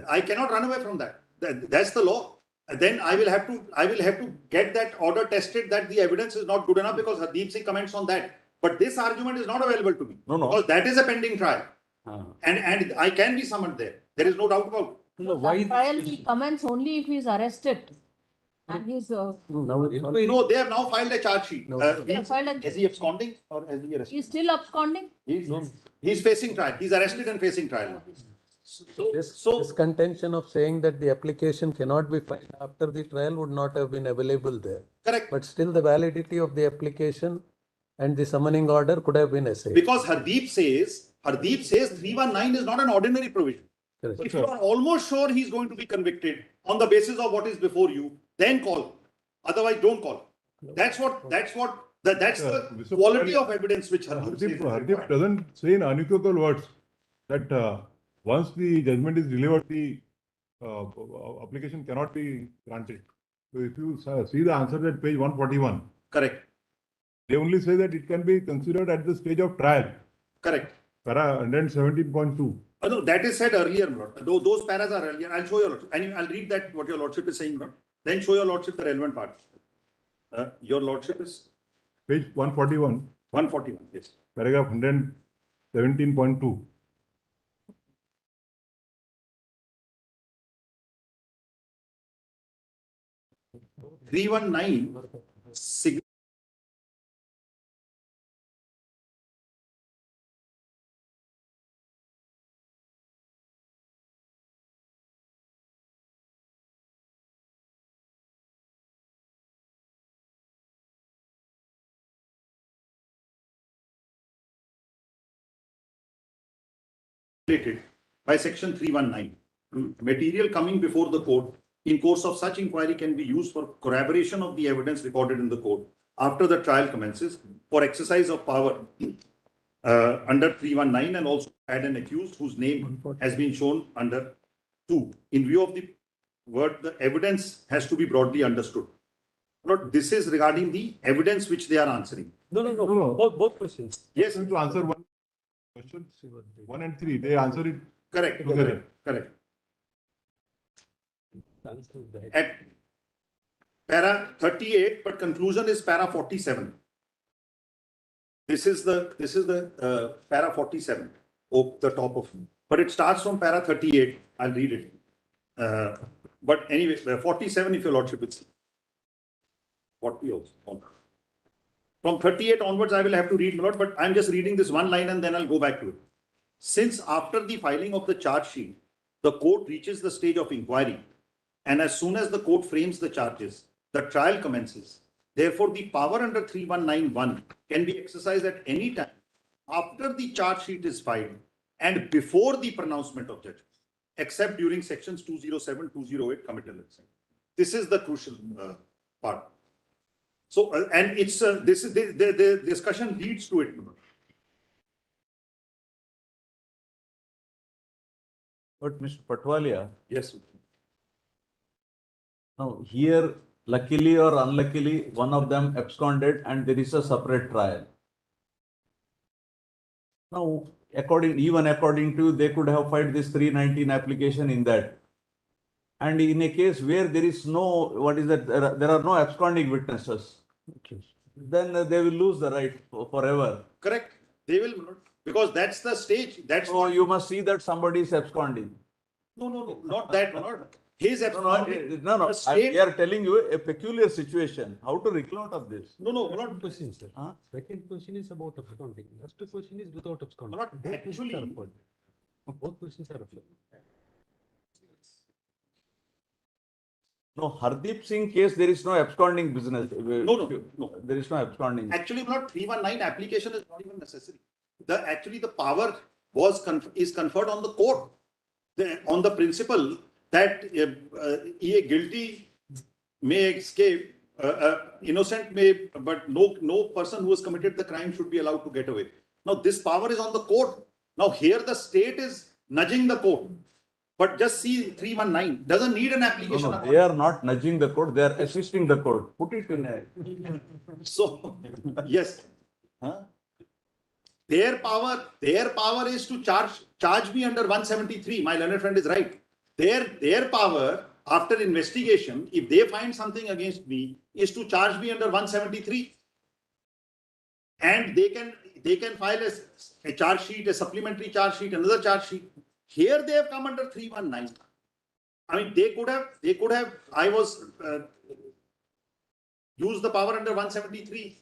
I cannot run away from that. That's the law. Then I will have to get that order tested that the evidence is not good enough because Hardeep Singh comments on that. But this argument is not available to me. No. Because that is a pending trial. And I can be summoned there. There is no doubt about it. No, why? trial, he comments only if he is arrested. And he's Now it's all- No, they have now filed a charge sheet. No. filed a- Is he absconding or has he arrested? he's still absconding. He's facing trial. He's arrested and facing trial. This contention of saying that the application cannot be filed after the trial would not have been available there. Correct. But still the validity of the application and the summoning order could have been essayed. Because Hardeep says 319 is not an ordinary provision. Correct. If you are almost sure he's going to be convicted on the basis of what is before you, then call. Otherwise, don't call. That's the Mr. quality Purani, of evidence which Hardeep says. Hardeep doesn't say in unequivocal words that once the judgment is delivered, the application cannot be granted. So if you see the answer at page 141, Correct. they only say that it can be considered at the stage of trial. Correct. Para 117.2. No, that is said earlier, my lord. Those paras are earlier. I'll show your lordship. And I'll read that what your lordship is saying, my lord. Then show your lordship the relevant part. Your lordship is Page 141, 141. Yes. paragraph 117.2. Three 319 by section 319. Material coming before the court in course of such inquiry can be used for corroboration of the evidence recorded in the court after the trial commences for exercise of power under 319 and also add an accused whose name has been shown under 2. In view of the word, the evidence has to be broadly understood. But this is regarding the evidence which they are answering. No. Both questions. Yes, To answer one question, 1 and 3, they answer it correct. together. Correct. At para 38, but conclusion is para 47. This is the para 47, the top of, but it starts from para 38. I'll read it. But anyway, 47, if your lordship will see. 40 also. From 38 onwards, I will have to read a lot, but I'm just reading this one line and then I'll go back to it. Since after the filing of the charge sheet, the court reaches the stage of inquiry, and as soon as the court frames the charges, the trial commences. Therefore, the power under 3191 can be exercised at any time after the charge sheet is filed and before the pronouncement of judgment, except during sections 207, 208 committal. This is the crucial part. So, and it's this is the discussion leads to it. But Mr. Patwalia, Yes. now here, luckily or unluckily, one of them absconded and there is a separate trial. Now, even according to, they could have filed this 319 application in that. And in a case where there is no, there are no absconding witnesses, then they will lose the right forever. Correct. They will not, because that's the stage. That's So you must see that somebody is absconding. no, not that. Not his No, absconding. no. The state- We are telling you a peculiar situation. How to reclaim out of this? No, not Question, sir. Huh? Second question is about absconding. First question is without absconding. Not Both questions actually- are referred. Both questions are referred. No, Hardeep Singh case, there is no absconding business. No. There is no absconding. Actually, not 319 application is not even necessary. The power is conferred on the court on the principle that a guilty may escape, innocent may, but no person who has committed the crime should be allowed to get away. Now, this power is on the court. Now, here the state is nudging the court. But just see 319 doesn't need an application. No, they are not nudging the court, they are assisting the court. Put it in a. So, yes. Their power is to charge me under 173. My learned friend is right. Their power after investigation, if they find something against me, is to charge me under 173. And they can file a charge sheet, a supplementary charge sheet, another charge sheet. Here they have come under 319. I mean, they could have, I was use the power under 173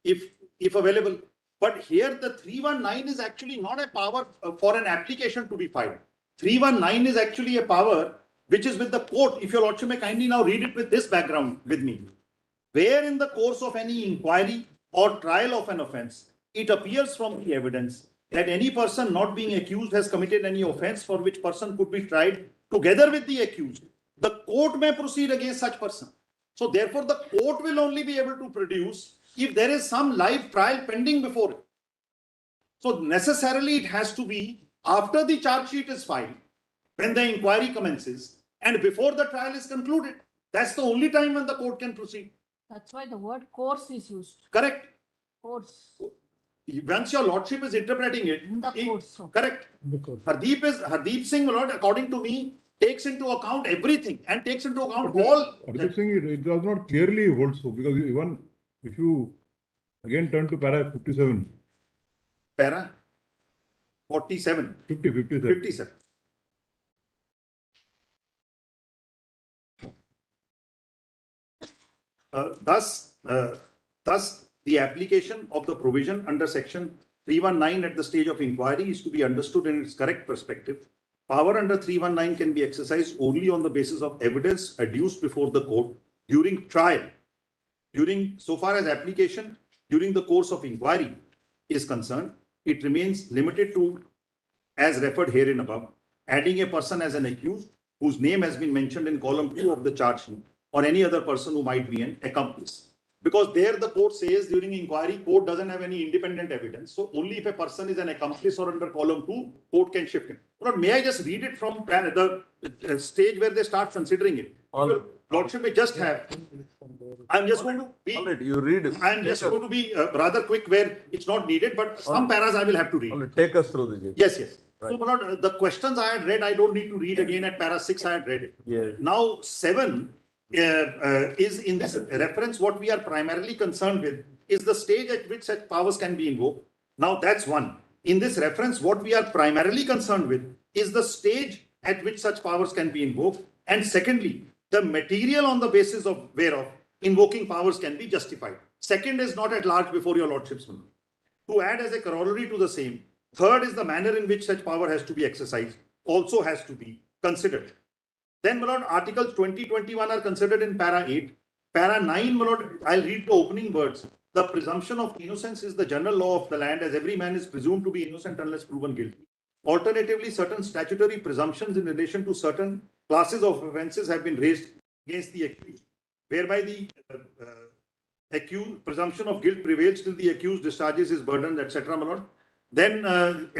if available. But here the 319 is actually not a power for an application to be filed. 319 is actually a power which is with the court. If your lordship may kindly now read it with this background with me. Where in the course of any inquiry or trial of an offence, it appears from the evidence that any person not being accused has committed any offence for which person could be tried together with the accused, the court may proceed against such person. So therefore, the court will only be able to produce if there is some live trial pending before it. So necessarily it has to be after the charge sheet is filed, when the inquiry commences, and before the trial is concluded. That's the only time when the court can proceed. That's why the word course is used. Correct. Course. Once your lordship is interpreting it, In the course. correct. Hardeep Singh, my lord, according to me, takes into account everything and takes into account all. Hardeep Singh, it does not clearly hold so, because even if you again turn to para 57. Para 47. 57. 57. Thus, the application of the provision under section 319 at the stage of inquiry is to be understood in its correct perspective. Power under 319 can be exercised only on the basis of evidence adduced before the court during trial. So far as application during the course of inquiry is concerned, it remains limited to, as referred herein above, adding a person as an accused whose name has been mentioned in column 2 of the charge sheet, or any other person who might be an accomplice. Because there the court says during inquiry, court doesn't have any independent evidence. So only if a person is an accomplice or under column 2, court can shift him. But may I just read it from the stage where they start considering it? Lordship may just have. I'm just going to be. All right, you read it. I'm just going to be rather quick where it's not needed, but some paras I will have to read. All right, take us through the judge. Yes, yes. Right. So, my lord, the questions I had read, I don't need to read again. At para 6, I had read it. Yeah. Now 7 is in this reference. What we are primarily concerned with is the stage at which such powers can be invoked. Now that's one. In this reference, what we are primarily concerned with is the stage at which such powers can be invoked. And secondly, the material on the basis of whereof invoking powers can be justified. Second is not at large before your lordships. To add as a corollary to the same, third is the manner in which such power has to be exercised, also has to be considered. Then, my lord, Articles 20-21 are considered in para 8. Para 9, my lord, I'll read the opening words. The presumption of innocence is the general law of the land, as every man is presumed to be innocent unless proven guilty. Alternatively, certain statutory presumptions in relation to certain classes of offences have been raised against the accused, whereby the accused presumption of guilt prevails till the accused discharges his burden, etc. My lord. Then,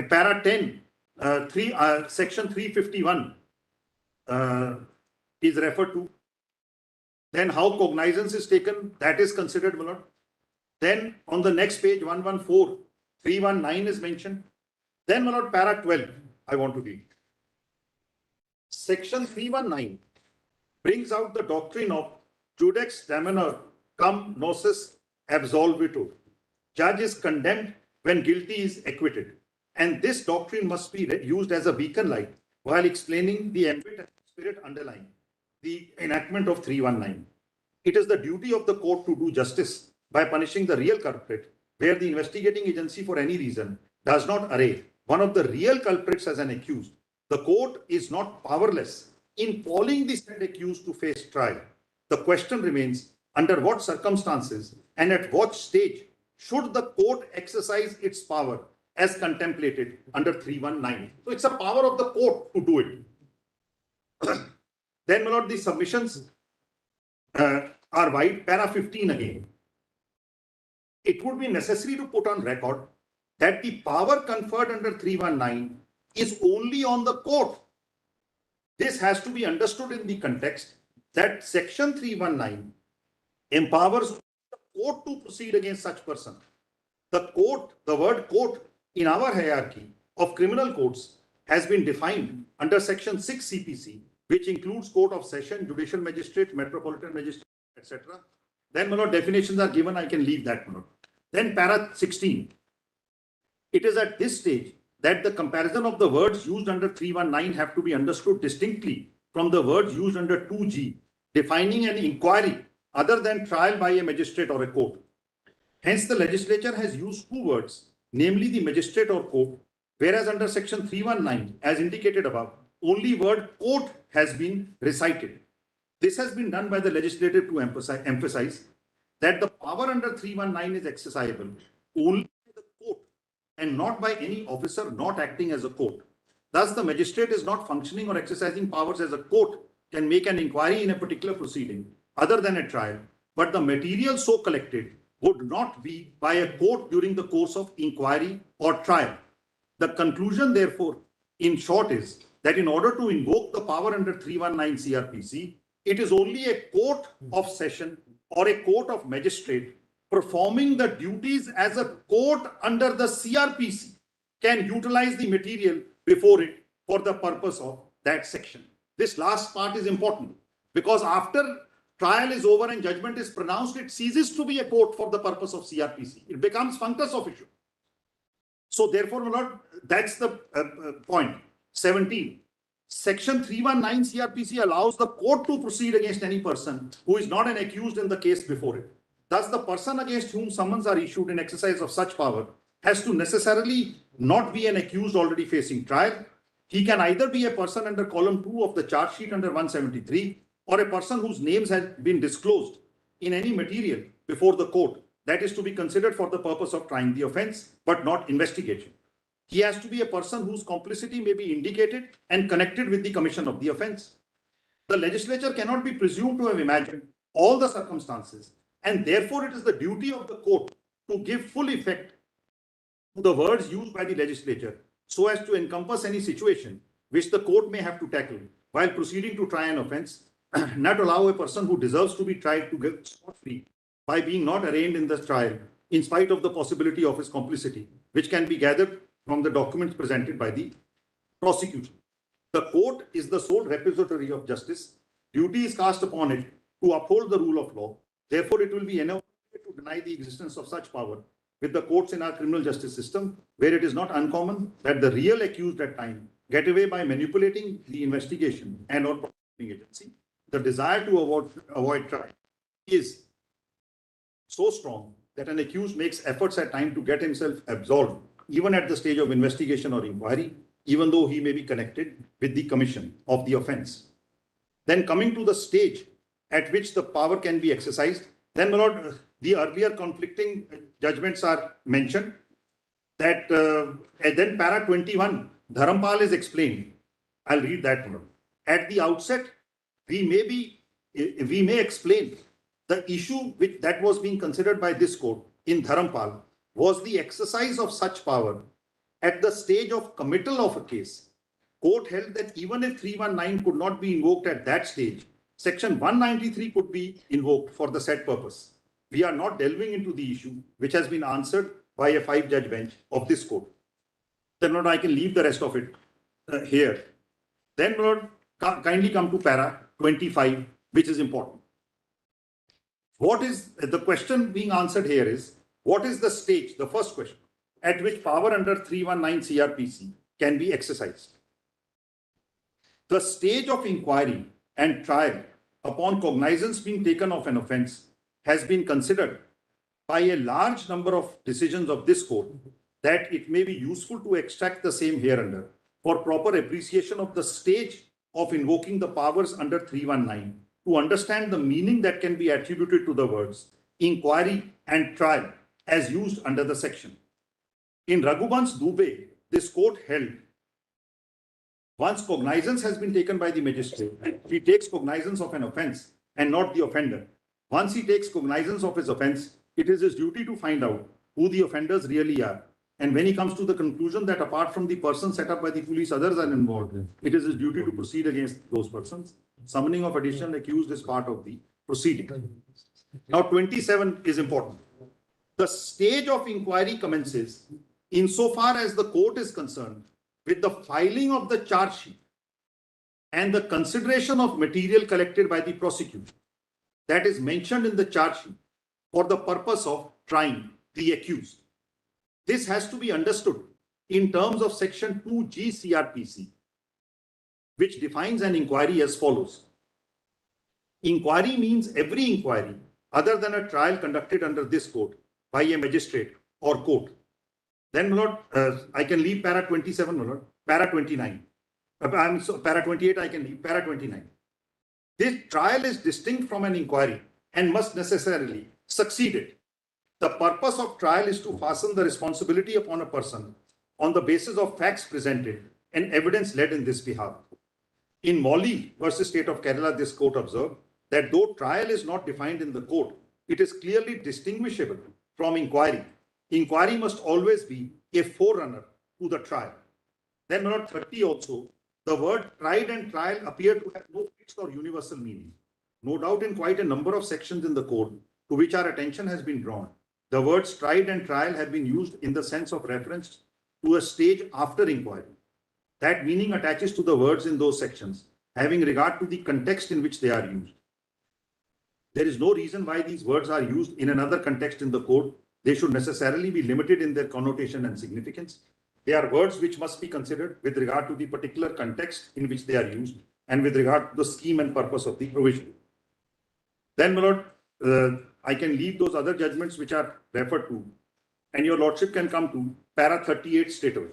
para 10, section 351 is referred to. Then, how cognizance is taken, that is considered, my lord. Then, on the next page, 114, 319 is mentioned. Then, my lord, para 12, I want to read. Section 319 brings out the doctrine of judex daemonor cum nosis absolvitur. Judge is condemned when guilty is acquitted. And this doctrine must be used as a beacon light while explaining the ambit and spirit underlying the enactment of 319. It is the duty of the court to do justice by punishing the real culprit, where the investigating agency for any reason does not array one of the real culprits as an accused. The court is not powerless in calling the said accused to face trial. The question remains, under what circumstances and at what stage should the court exercise its power as contemplated under 319? So it's a power of the court to do it. Then, my lord, the submissions are wide. Para 15 again. It would be necessary to put on record that the power conferred under 319 is only on the court. This has to be understood in the context that section 319 empowers the court to proceed against such person. The court, the word court in our hierarchy of criminal courts has been defined under section 6 CPC, which includes court of session, judicial magistrate, metropolitan magistrate, etc. Then, my lord, definitions are given. I can leave that, my lord. Then para 16. It is at this stage that the comparison of the words used under 319 have to be understood distinctly from the words used under 2G, defining an inquiry other than trial by a magistrate or a court. Hence, the legislature has used two words, namely the magistrate or court, whereas under section 319, as indicated above, only word court has been recited. This has been done by the legislature to emphasize that the power under 319 is exercisable only by the court and not by any officer not acting as a court. Thus, the magistrate is not functioning or exercising powers as a court, can make an inquiry in a particular proceeding other than a trial, but the material so collected would not be by a court during the course of inquiry or trial. The conclusion, therefore, in short is that in order to invoke the power under 319 CRPC, it is only a court of session or a court of magistrate performing the duties as a court under the CRPC can utilize the material before it for the purpose of that section. This last part is important because after trial is over and judgment is pronounced, it ceases to be a court for the purpose of CRPC. It becomes functus officio. So therefore, my lord, that's the point. 17. Section 319 CRPC allows the court to proceed against any person who is not an accused in the case before it. Thus, the person against whom summons are issued in exercise of such power has to necessarily not be an accused already facing trial. He can either be a person under column 2 of the charge sheet under 173 or a person whose names have been disclosed in any material before the court that is to be considered for the purpose of trying the offence but not investigation. He has to be a person whose complicity may be indicated and connected with the commission of the offence. The legislature cannot be presumed to have imagined all the circumstances, and therefore it is the duty of the court to give full effect to the words used by the legislature so as to encompass any situation which the court may have to tackle while proceeding to try an offence, not allow a person who deserves to be tried to get scot-free by being not arraigned in the trial in spite of the possibility of his complicity, which can be gathered from the documents presented by the prosecution. The court is the sole repository of justice. Duty is cast upon it to uphold the rule of law. Therefore, it will be inappropriate to deny the existence of such power with the courts in our criminal justice system, where it is not uncommon that the real accused at time get away by manipulating the investigation and or prosecuting agency. The desire to avoid trial is so strong that an accused makes efforts at time to get himself absolved, even at the stage of investigation or inquiry, even though he may be connected with the commission of the offence. Then coming to the stage at which the power can be exercised, then my lord, the earlier conflicting judgments are mentioned. That and then para 21, Dharampal is explained. I'll read that one. At the outset, we may explain the issue that was being considered by this court in Dharampal was the exercise of such power at the stage of committal of a case. Court held that even if 319 could not be invoked at that stage, Section 193 could be invoked for the said purpose. We are not delving into the issue, which has been answered by a 5-judge bench of this court. Then, Lord, I can leave the rest of it here. Then, Lord, kindly come to para 25, which is important. What is the question being answered here is, what is the stage, the first question, at which power under 319 CRPC can be exercised? The stage of inquiry and trial upon cognizance being taken of an offence has been considered by a large number of decisions of this court that it may be useful to extract the same hereunder for proper appreciation of the stage of invoking the powers under 319 to understand the meaning that can be attributed to the words inquiry and trial as used under the section. In Raghubans Dubey, this court held once cognizance has been taken by the magistrate, he takes cognizance of an offence and not the offender. Once he takes cognizance of his offence, it is his duty to find out who the offenders really are. And when he comes to the conclusion that apart from the person set up by the police, others are involved, it is his duty to proceed against those persons. Summoning of additional accused is part of the proceeding. Now, 27 is important. The stage of inquiry commences insofar as the court is concerned with the filing of the charge sheet and the consideration of material collected by the prosecutor that is mentioned in the charge sheet for the purpose of trying the accused. This has to be understood in terms of Section 2G CRPC, which defines an inquiry as follows. Inquiry means every inquiry other than a trial conducted under this code by a magistrate or court. Then, my lord, I can leave para 27, my lord, para 29. Para 28, I can leave, para 29. This trial is distinct from an inquiry and must necessarily succeed it. The purpose of trial is to fasten the responsibility upon a person on the basis of facts presented and evidence led in this behalf. In Molly versus State of Kerala, this court observed that though trial is not defined in the code, it is clearly distinguishable from inquiry. Inquiry must always be a forerunner to the trial. Then note 30 also, the word tried and trial appear to have no fixed or universal meaning. No doubt in quite a number of sections in the code to which our attention has been drawn, the words tried and trial have been used in the sense of reference to a stage after inquiry. That meaning attaches to the words in those sections, having regard to the context in which they are used. There is no reason why these words are used in another context in the code. They should necessarily be limited in their connotation and significance. They are words which must be considered with regard to the particular context in which they are used and with regard to the scheme and purpose of the provision. Then, my lord, I can leave those other judgments which are referred to, and your lordship can come to para 38 straight away.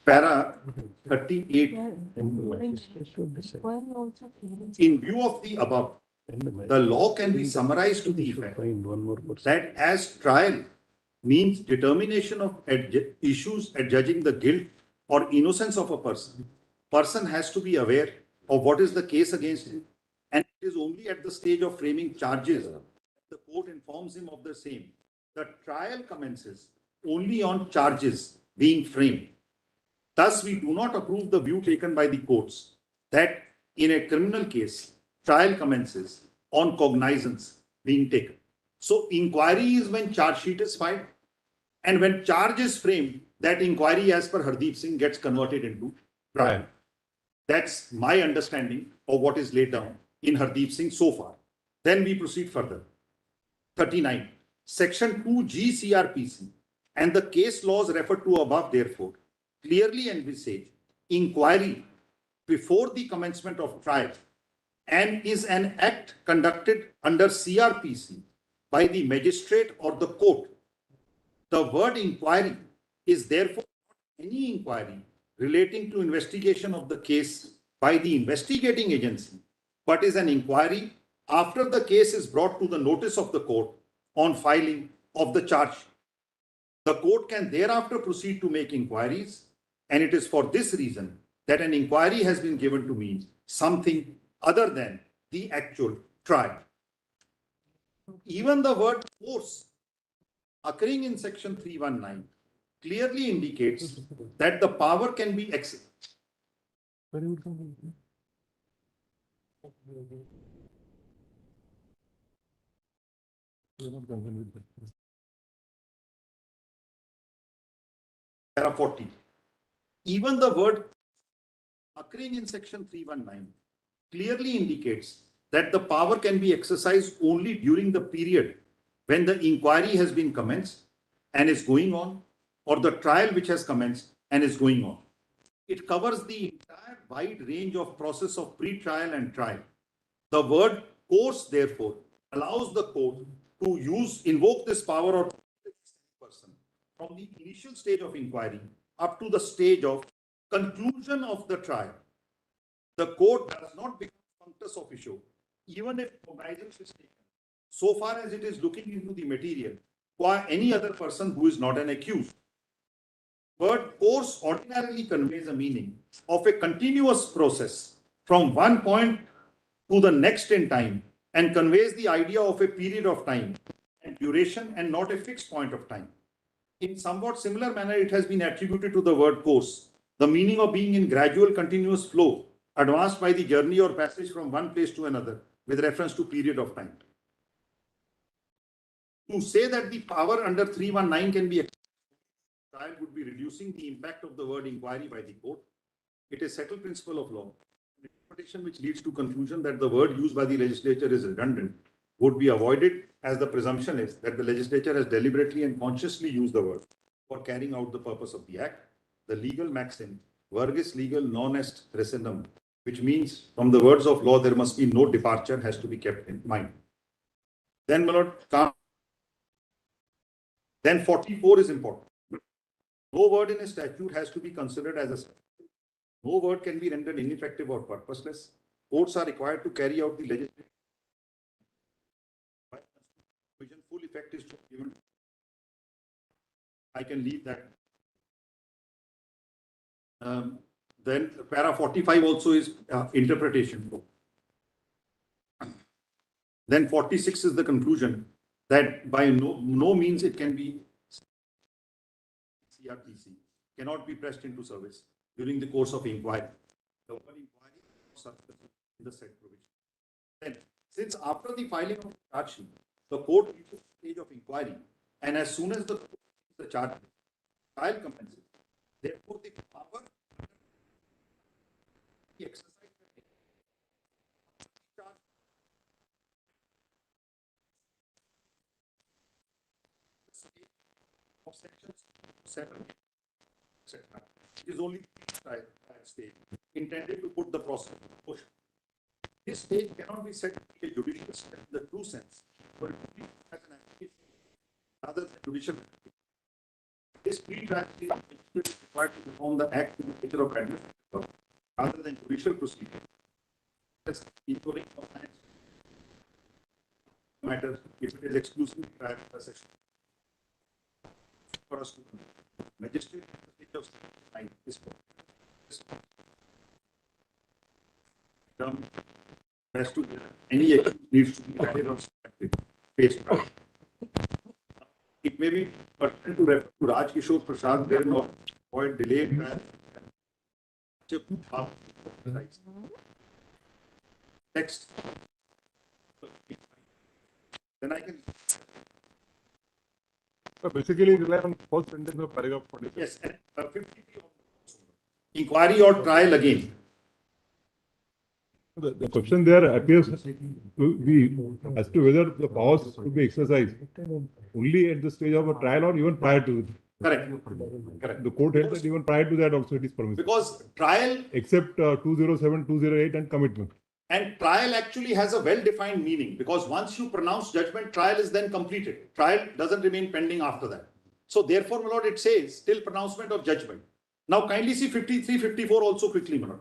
Para 38. In view of the above, the law can be summarized to the effect that as trial means determination of issues adjudging the guilt or innocence of a person has to be aware of what is the case against him, and it is only at the stage of framing charges that the court informs him of the same. The trial commences only on charges being framed. Thus, we do not approve the view taken by the courts that in a criminal case, trial commences on cognizance being taken. So, inquiry is when charge sheet is filed, and when charge is framed, that inquiry, as per Hardeep Singh, gets converted into trial. That's my understanding of what is laid down in Hardeep Singh so far. Then we proceed further. 39. Section 2G CRPC and the case laws referred to above, therefore, clearly envisage inquiry before the commencement of trial and is an act conducted under CRPC by the magistrate or the court. The word inquiry is therefore not any inquiry relating to investigation of the case by the investigating agency, but is an inquiry after the case is brought to the notice of the court on filing of the charge. The court can thereafter proceed to make inquiries, and it is for this reason that an inquiry has been given to mean something other than the actual trial. Even the word force occurring in section 319 clearly indicates that the power can be exercised. Para 40. Even the word occurring in section 319 clearly indicates that the power can be exercised only during the period when the inquiry has been commenced and is going on, or the trial which has commenced and is going on. It covers the entire wide range of process of pre-trial and trial. The word course, therefore, allows the court to invoke this power or person from the initial stage of inquiry up to the stage of conclusion of the trial. The court does not become functus officio, even if cognizance is taken, so far as it is looking into the material or any other person who is not an accused. Word course ordinarily conveys a meaning of a continuous process from one point to the next in time and conveys the idea of a period of time and duration and not a fixed point of time. In somewhat similar manner, it has been attributed to the word course, the meaning of being in gradual continuous flow, advanced by the journey or passage from one place to another with reference to period of time. To say that the power under 319 can be trial would be reducing the impact of the word inquiry by the court. It is settled principle of law. An interpretation which leads to conclusion that the word used by the legislature is redundant would be avoided, as the presumption is that the legislature has deliberately and consciously used the word for carrying out the purpose of the act. The legal maxim, virgis legal non est recendum, which means from the words of law there must be no departure, has to be kept in mind. Then, my lord, then 44 is important. No word in a statute has to be considered as a statute. No word can be rendered ineffective or purposeless. Courts are required to carry out the legislation. Full effect is given. I can leave that. Then para 45 also is interpretation. Then 46 is the conclusion that by no means it can be CRPC cannot be pressed into service during the course of inquiry. The word inquiry is in the said provision. Then, since after the filing of the charge sheet, the court reaches the stage of inquiry, and as soon as the charge trial commences, therefore the power the exercise of sections 7, etc. It is only trial stage intended to put the process in motion. This stage cannot be said to be a judicial step in the true sense, but it as an application rather than judicial. This pre-trial stage is required to perform the act in the nature of administrative rather than judicial procedure. That's including matter if it is exclusively trial session. For us to magistrate of is has to any action needs to be carried on face. It may be pertinent to refer to Raj Kishore Prasad there no avoid delay trial. Next. Then I can. So basically, rely on first sentence of paragraph 46. Yes, and 53 inquiry or trial again. The question there appears to be as to whether the powers to be exercised only at the stage of a trial or even prior to it. Correct. Correct. The court held that even prior to that also it is permissible. Because trial. Except 207, 208 and commitment. And trial actually has a well-defined meaning because once you pronounce judgment, trial is then completed. Trial doesn't remain pending after that. So therefore, my lord, it says till pronouncement of judgment. Now kindly see 53, 54 also quickly, my lord.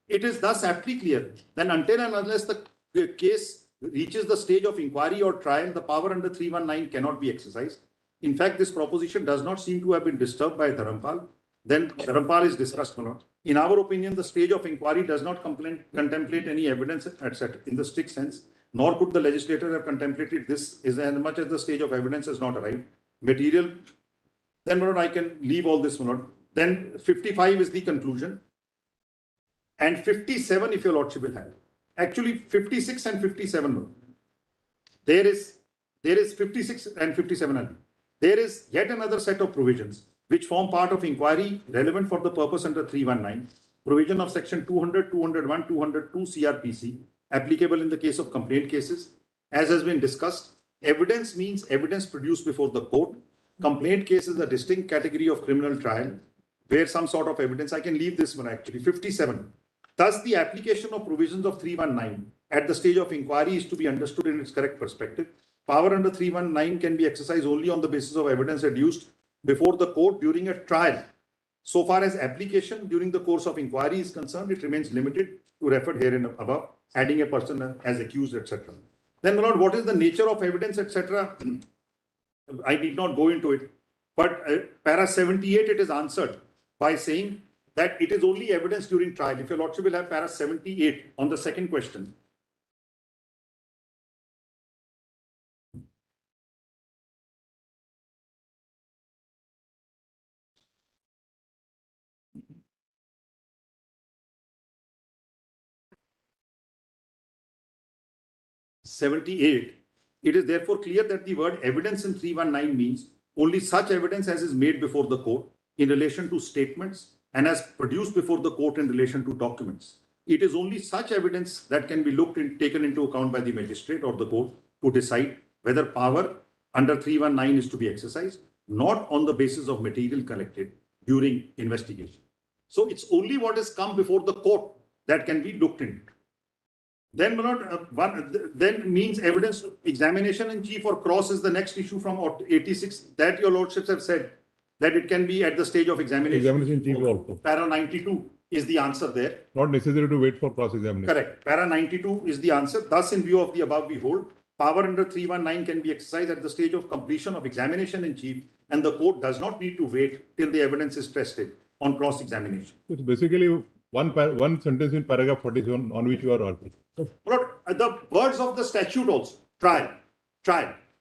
It is thus aptly clear that until and unless the case reaches the stage of inquiry or trial, the power under 319 cannot be exercised. In fact, this proposition does not seem to have been disturbed by Dharampal. Then Dharampal is discussed, my lord. In our opinion, the stage of inquiry does not contemplate any evidence, etc. in the strict sense, nor could the legislator have contemplated this as much as the stage of evidence has not arrived. Material, then I can leave all this one. Then 55 is the conclusion. And 57, if your lordship will have. Actually, 56 and 57. There is 56 and 57. There is yet another set of provisions which form part of inquiry relevant for the purpose under 319, provision of section 200, 201, 202 CRPC, applicable in the case of complaint cases. As has been discussed, evidence means evidence produced before the court. Complaint case is a distinct category of criminal trial, where some sort of evidence, I can leave this one actually, 57. Thus, the application of provisions of 319 at the stage of inquiry is to be understood in its correct perspective. Power under 319 can be exercised only on the basis of evidence adduced before the court during a trial. So far as application during the course of inquiry is concerned, it remains limited to referred herein above, adding a person as accused, etc. Then, my lord, what is the nature of evidence, etc.? I need not go into it. But para 78, it is answered by saying that it is only evidence during trial. If your lordship will have para 78 on the second question. '78, it is therefore clear that the word evidence in 319 means only such evidence as is made before the court in relation to statements and as produced before the court in relation to documents. It is only such evidence that can be taken into account by the magistrate or the court to decide whether power under 319 is to be exercised, not on the basis of material collected during investigation. So it's only what has come before the court that can be looked into. Then, then means evidence examination in chief or cross is the next issue from 86 that your lordships have said that it can be at the stage of examination. Examination in chief also. Para 92 is the answer there. Not necessary to wait for cross examination. Correct. Para 92 is the answer. Thus, in view of the above, we hold power under 319 can be exercised at the stage of completion of examination in chief, and the court does not need to wait till the evidence is tested on cross examination. It's basically one sentence in paragraph 47 on which you are arguing. But the words of the statute also, trial,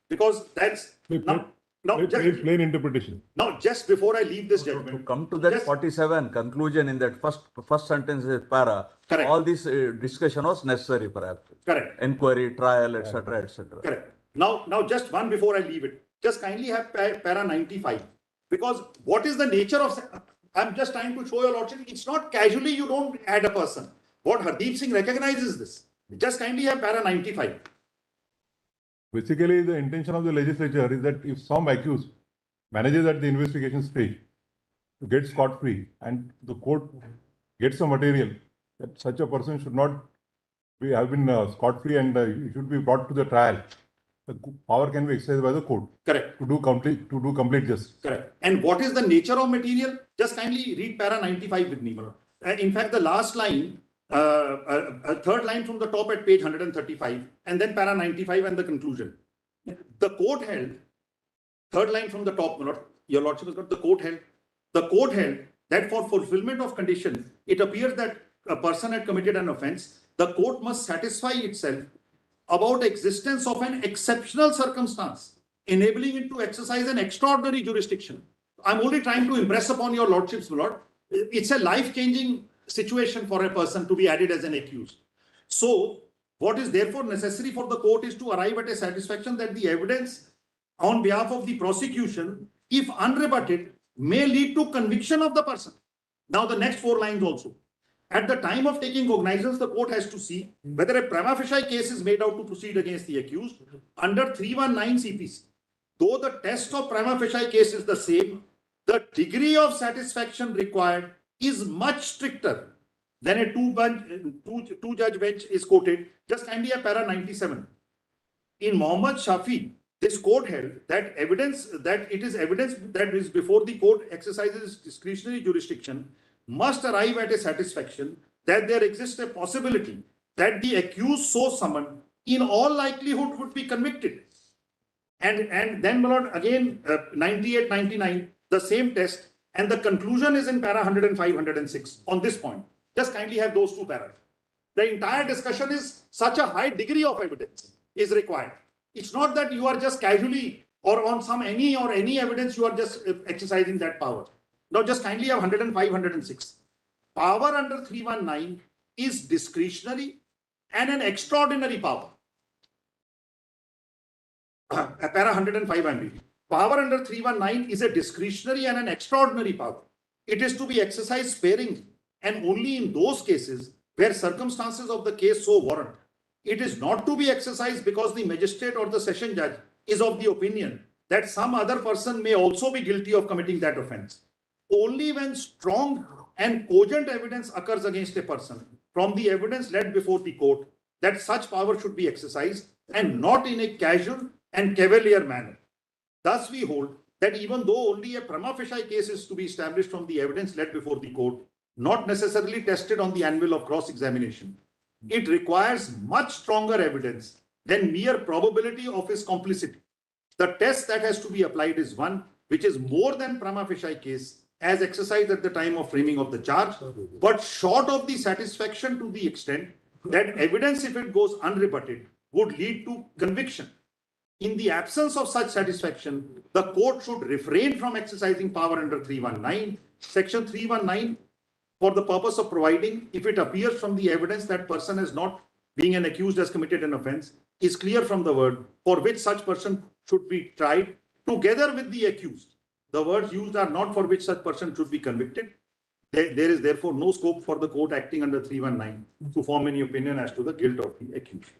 because that's plain interpretation. Now, just before I leave this To judgment, come to that 47 conclusion in that first sentence is para, Correct. all this discussion was necessary perhaps. correct, Inquiry, trial, etc., etc. correct. Now just one before I leave it, just kindly have para 95, because what is the nature of, I'm just trying to show your lordship, it's not casually you don't add a person. What Hardeep Singh recognizes this. Just kindly have para 95. Basically, the intention of the legislature is that if some accused manages at the investigation stage to get scot-free and the court gets some material, that such a person should not have been scot-free and should be brought to the trial. The power can be exercised by the court. Correct. To do complete justice. Correct. And what is the nature of material? Just kindly read para 95 with me. In fact, the last line, third line from the top at page 135, and then para 95 and the conclusion. The court held, third line from the top, your lordship has got the court held that for fulfillment of conditions, it appears that a person had committed an offense, the court must satisfy itself about existence of an exceptional circumstance, enabling it to exercise an extraordinary jurisdiction. I'm only trying to impress upon your lordships, my lord, it's a life-changing situation for a person to be added as an accused. So, what is therefore necessary for the court is to arrive at a satisfaction that the evidence on behalf of the prosecution, if unrebutted, may lead to conviction of the person. Now, the next four lines also. At the time of taking cognizance, the court has to see whether a prima facie case is made out to proceed against the accused under 319 CPC. Though the test of prima facie case is the same, the degree of satisfaction required is much stricter than a two-judge bench is quoted. Just kindly a para 97. In Muhammad Shafi, this court held that evidence that is before the court exercises discretionary jurisdiction must arrive at a satisfaction that there exists a possibility that the accused so summoned in all likelihood would be convicted. And then, my lord, again, 98, 99, the same test, and the conclusion is in para 105, 106 on this point. Just kindly have those two paras. The entire discussion is such a high degree of evidence is required. It's not that you are just casually or on some any evidence you are just exercising that power. Now just kindly have 105, 106. Power under 319 is discretionary and an extraordinary power. Para 105 I'm reading. Power under 319 is a discretionary and an extraordinary power. It is to be exercised sparingly and only in those cases where circumstances of the case so warrant. It is not to be exercised because the magistrate or the session judge is of the opinion that some other person may also be guilty of committing that offense. Only when strong and cogent evidence occurs against a person from the evidence led before the court that such power should be exercised and not in a casual and cavalier manner. Thus, we hold that even though only a prima facie case is to be established from the evidence led before the court, not necessarily tested on the anvil of cross-examination, it requires much stronger evidence than mere probability of his complicity. The test that has to be applied is one which is more than prima facie case as exercised at the time of framing of the charge, but short of the satisfaction to the extent that evidence, if it goes unrebutted, would lead to conviction. In the absence of such satisfaction, the court should refrain from exercising power under 319. Section 319, for the purpose of providing, if it appears from the evidence that person is not being an accused has committed an offense, is clear from the word for which such person should be tried together with the accused. The words used are not for which such person should be convicted. There is therefore no scope for the court acting under 319 to form any opinion as to the guilt of the accused.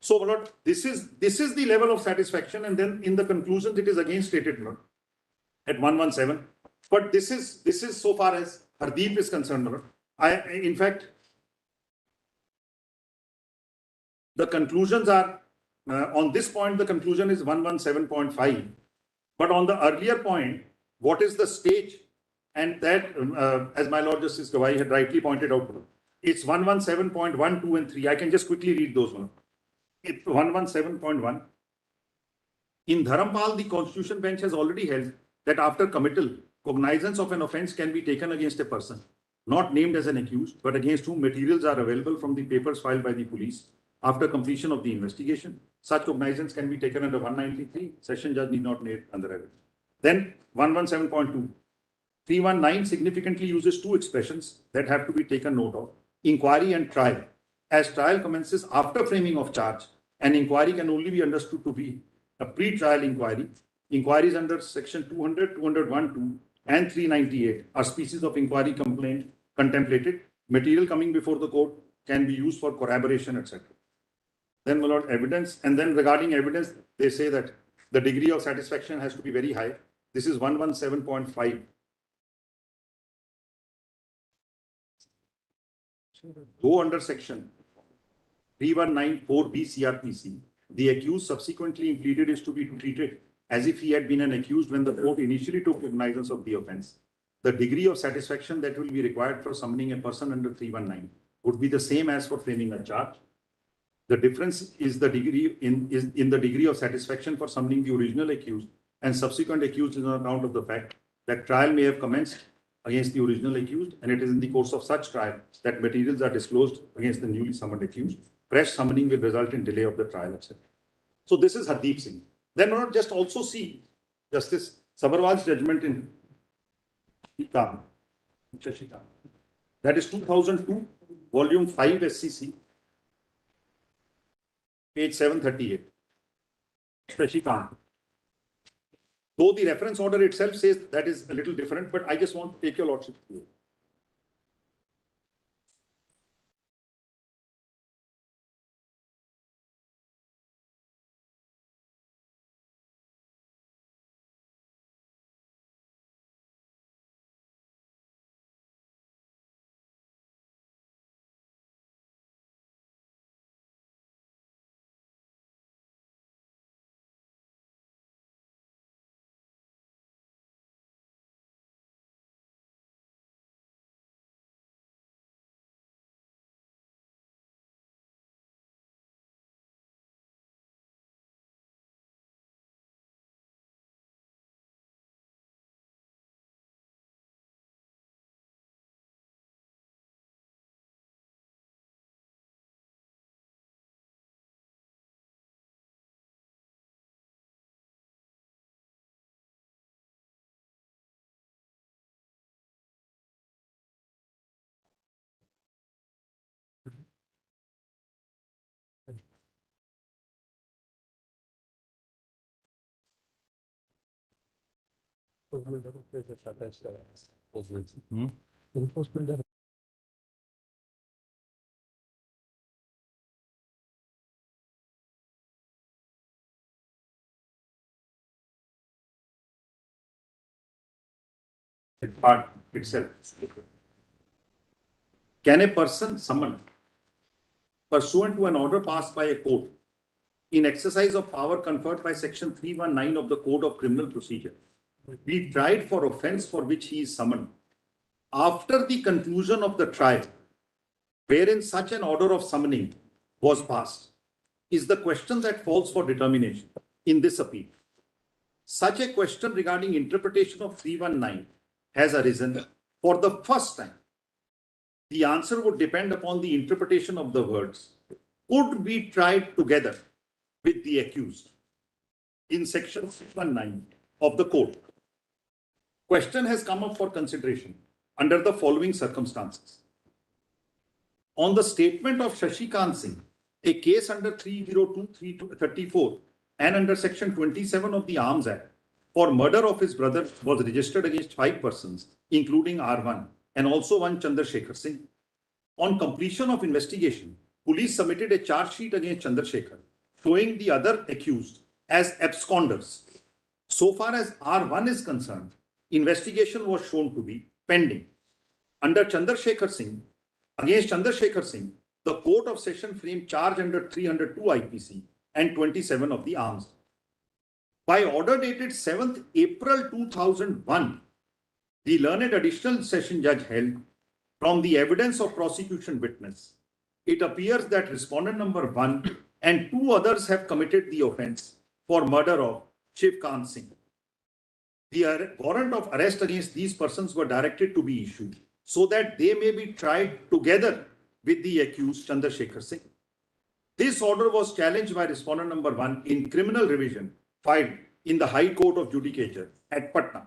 So, my lord, this is the level of satisfaction, and then in the conclusions it is again stated, my lord, at 117. But this is so far as Hardeep is concerned, my lord. In fact, the conclusions are on this point. The conclusion is 117.5, but on the earlier point, what is the stage? And that, as my Lord Justice Gawai had rightly pointed out, it's 117.1, 2, and 3. I can just quickly read those ones. It's 117.1. In Dharampal, the Constitution Bench has already held that after committal, cognizance of an offence can be taken against a person, not named as an accused, but against whom materials are available from the papers filed by the police after completion of the investigation. Such cognizance can be taken under 193. Session judge need not name under evidence. Then 117.2. 319 significantly uses two expressions that have to be taken note of: inquiry and trial. As trial commences after framing of charge, an inquiry can only be understood to be a pre-trial inquiry. Inquiries under section 200, 201, 2 and 398 are species of inquiry complaint contemplated. Material coming before the court can be used for corroboration, etc. Then, my lord, evidence, and then regarding evidence, they say that the degree of satisfaction has to be very high. This is 117.5. Go under section 3194B CRPC. The accused subsequently pleaded is to be treated as if he had been an accused when the court initially took cognizance of the offence. The degree of satisfaction that will be required for summoning a person under 319 would be the same as for framing a charge. The difference is the degree in the degree of satisfaction for summoning the original accused and subsequent accused on account of the fact that trial may have commenced against the original accused, and it is in the course of such trial that materials are disclosed against the newly summoned accused. Fresh summoning will result in delay of the trial, etc. So this is Hardeep Singh. Then not just also see Justice Sabharwal's judgment in Shikam. That is 2002, volume 5 SCC, page 738. Shikam. Though the reference order itself says that is a little different, but I just want to take your lordship through it. Part itself. Can a person summoned pursuant to an order passed by a court in exercise of power conferred by section 319 of the Code of Criminal Procedure be tried for offence for which he is summoned after the conclusion of the trial wherein such an order of summoning was passed, is the question that falls for determination in this appeal. such a question regarding interpretation of 319 has arisen for the first time, the answer would depend upon the interpretation of the words could be tried together with the accused in section 319 of the code. Question has come up for consideration under the following circumstances. On the statement of Shashikant Singh, a case under 302-334 and under section 27 of the Arms Act for murder of his brother was registered against 5 persons, including R1 and also one Chandrasekhar Singh. On completion of investigation, police submitted a charge sheet against Chandrasekhar, showing the other accused as absconders. So far as R1 is concerned, investigation was shown to be pending. Under Chandrasekhar Singh, against Chandrasekhar Singh, the Court of Session framed charge under 302 IPC and 27 of the Arms. By order dated 7th April 2001, the learned additional session judge held, from the evidence of prosecution witness, it appears that respondent number 1 and 2 others have committed the offence for murder of Shivkant Singh. The warrant of arrest against these persons were directed to be issued so that they may be tried together with the accused Chandrasekhar Singh. This order was challenged by respondent number 1 in criminal revision filed in the High Court of Judicature at Patna.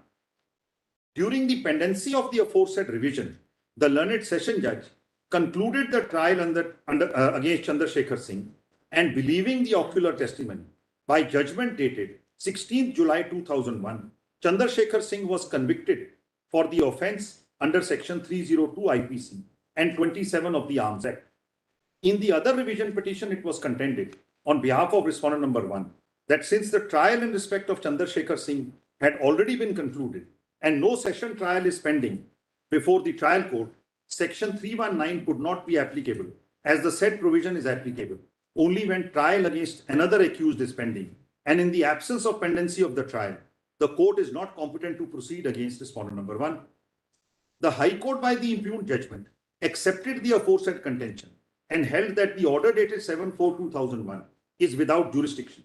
During the pendency of the aforesaid revision, the learned session judge concluded the trial against Chandrasekhar Singh and believing the ocular testimony, by judgment dated 16th July 2001, Chandrasekhar Singh was convicted for the offence under section 302 IPC and 27 of the Arms Act. In the other revision petition, it was contended on behalf of respondent number 1 that since the trial in respect of Chandrasekhar Singh had already been concluded and no session trial is pending before the trial court, section 319 could not be applicable, as the said provision is applicable only when trial against another accused is pending, and in the absence of pendency of the trial, the court is not competent to proceed against respondent number 1. The High Court, by the impugned judgment, accepted the aforesaid contention and held that the order dated 7/4/2001 is without jurisdiction.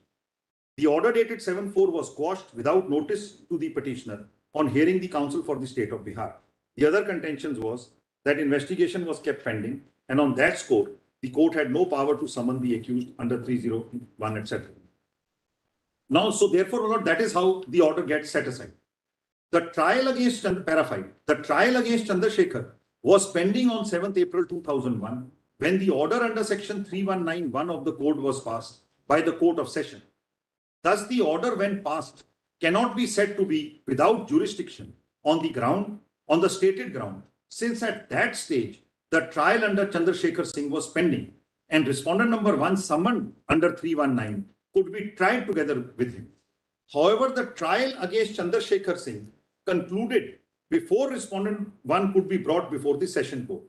The order dated 7/4 was quashed without notice to the petitioner on hearing the counsel for the state of Bihar. The other contentions was that investigation was kept pending, and on that score, the court had no power to summon the accused under 301, etc. Now, so therefore, Lord, that is how the order gets set aside. The trial against Chandrasekhar was pending on 7th April 2001 when the order under section 3191 of the code was passed by the Court of Session. Thus, the order when passed cannot be said to be without jurisdiction on the stated ground, since at that stage, the trial under Chandrasekhar Singh was pending and respondent number 1 summoned under 319 could be tried together with him. However, the trial against Chandrasekhar Singh concluded before respondent 1 could be brought before the session court.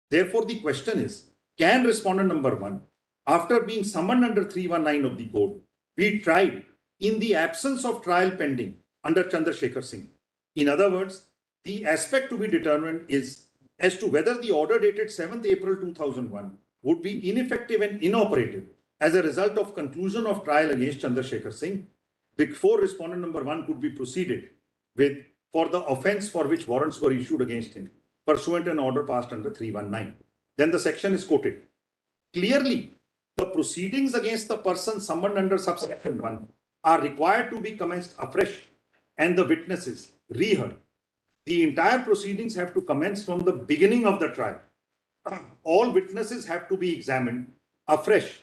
Therefore, the question is, can respondent number 1, after being summoned under 319 of the code, be tried in the absence of trial pending under Chandrasekhar Singh? In other words, the aspect to be determined is as to whether the order dated 7th April 2001 would be ineffective and inoperative as a result of conclusion of trial against Chandrasekhar Singh before respondent number 1 could be proceeded with for the offence for which warrants were issued against him pursuant to an order passed under 319. Then the section is quoted. Clearly, the proceedings against the person summoned under subsection 1 are required to be commenced afresh and the witnesses reheard. The entire proceedings have to commence from the beginning of the trial. All witnesses have to be examined afresh.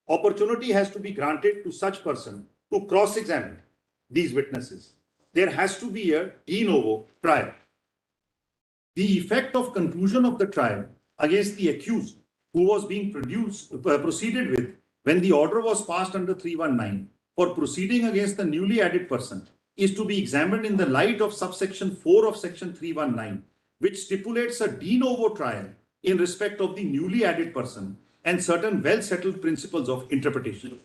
Opportunity has to be granted to such person to cross-examine these witnesses. There has to be a de novo trial. The effect of conclusion of the trial against the accused who was being proceeded with when the order was passed under 319 for proceeding against the newly added person is to be examined in the light of subsection 4 of section 319, which stipulates a de novo trial in respect of the newly added person and certain well-settled principles of interpretation.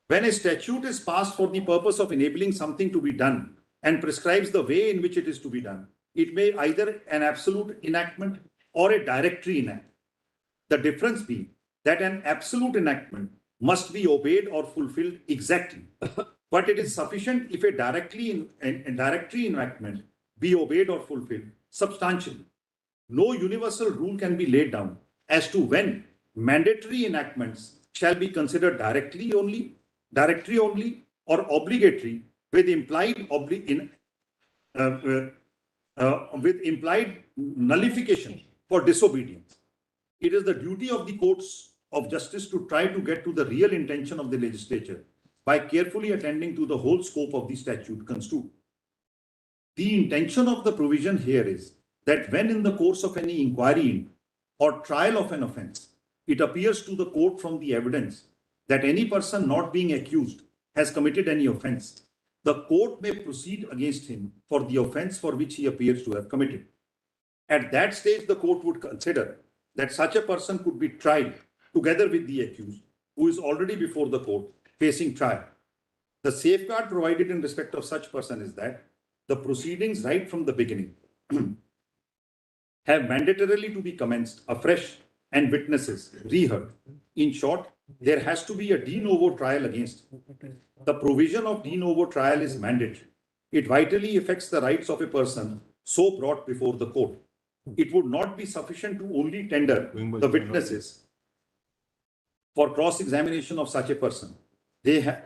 When a statute is passed for the purpose of enabling something to be done and prescribes the way in which it is to be done, it may either an absolute enactment or a directory enactment. The difference being that an absolute enactment must be obeyed or fulfilled exactly, but it is sufficient if a directory enactment be obeyed or fulfilled substantially. No universal rule can be laid down as to when mandatory enactments shall be considered directory only, or obligatory with implied nullification for disobedience. It is the duty of the courts of justice to try to get to the real intention of the legislature by carefully attending to the whole scope of the statute construed. The intention of the provision here is that when in the course of any inquiry or trial of an offence, it appears to the court from the evidence that any person not being accused has committed any offence, the court may proceed against him for the offence for which he appears to have committed. At that stage, the court would consider that such a person could be tried together with the accused, who is already before the court facing trial. The safeguard provided in respect of such person is that the proceedings right from the beginning have mandatorily to be commenced afresh and witnesses reheard. In short, there has to be a de novo trial against him. The provision of de novo trial is mandatory. It vitally affects the rights of a person so brought before the court. It would not be sufficient to only tender the witnesses for cross-examination of such a person. They have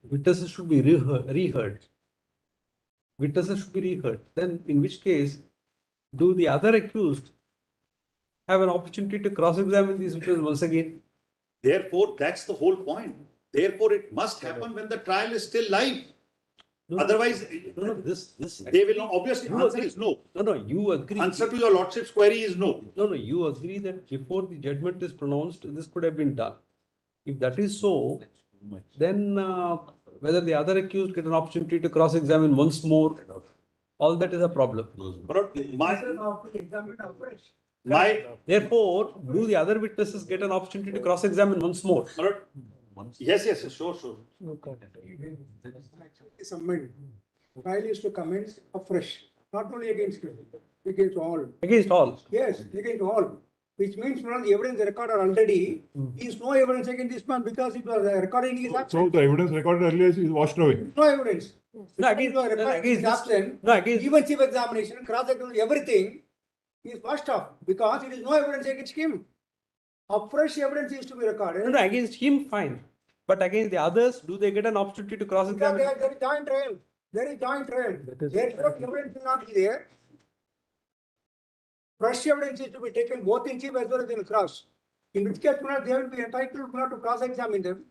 Witnesses should be reheard. Witnesses should be reheard. Then in which case, do the other accused have an opportunity to cross-examine these witnesses once again? Therefore, that's the whole point. Therefore, it must happen when the trial is still live. No, Otherwise, no, this. they will not. Obviously, You answer agree. is no. No, you agree. Answer to your lordship's query is no. No, you agree that before the judgment is pronounced, this could have been done. If that is so, then whether the other accused get an opportunity to cross-examine once more, all that is a problem. But my Therefore, do the other witnesses get an opportunity to cross-examine once more? yes, sure. Is amended. Trial is to commence afresh, not only against him, against all. Against all. Yes, against all. Which means now the evidence recorded already is no evidence against this man because it was recorded in his So absence. the evidence recorded earlier is washed away. No evidence. No, against, It was recorded in his absence. no, against, Even chief examination, cross-examination, everything is washed off because it is no evidence against him. A fresh evidence is to be recorded. no, against him, fine. But against the others, do they get an opportunity to Because cross-examine? there is joint trial. There is joint trial. Therefore, evidence will not be there. Fresh evidence is to be taken both in chief as well as in cross. In which case, they will be entitled to cross-examine them.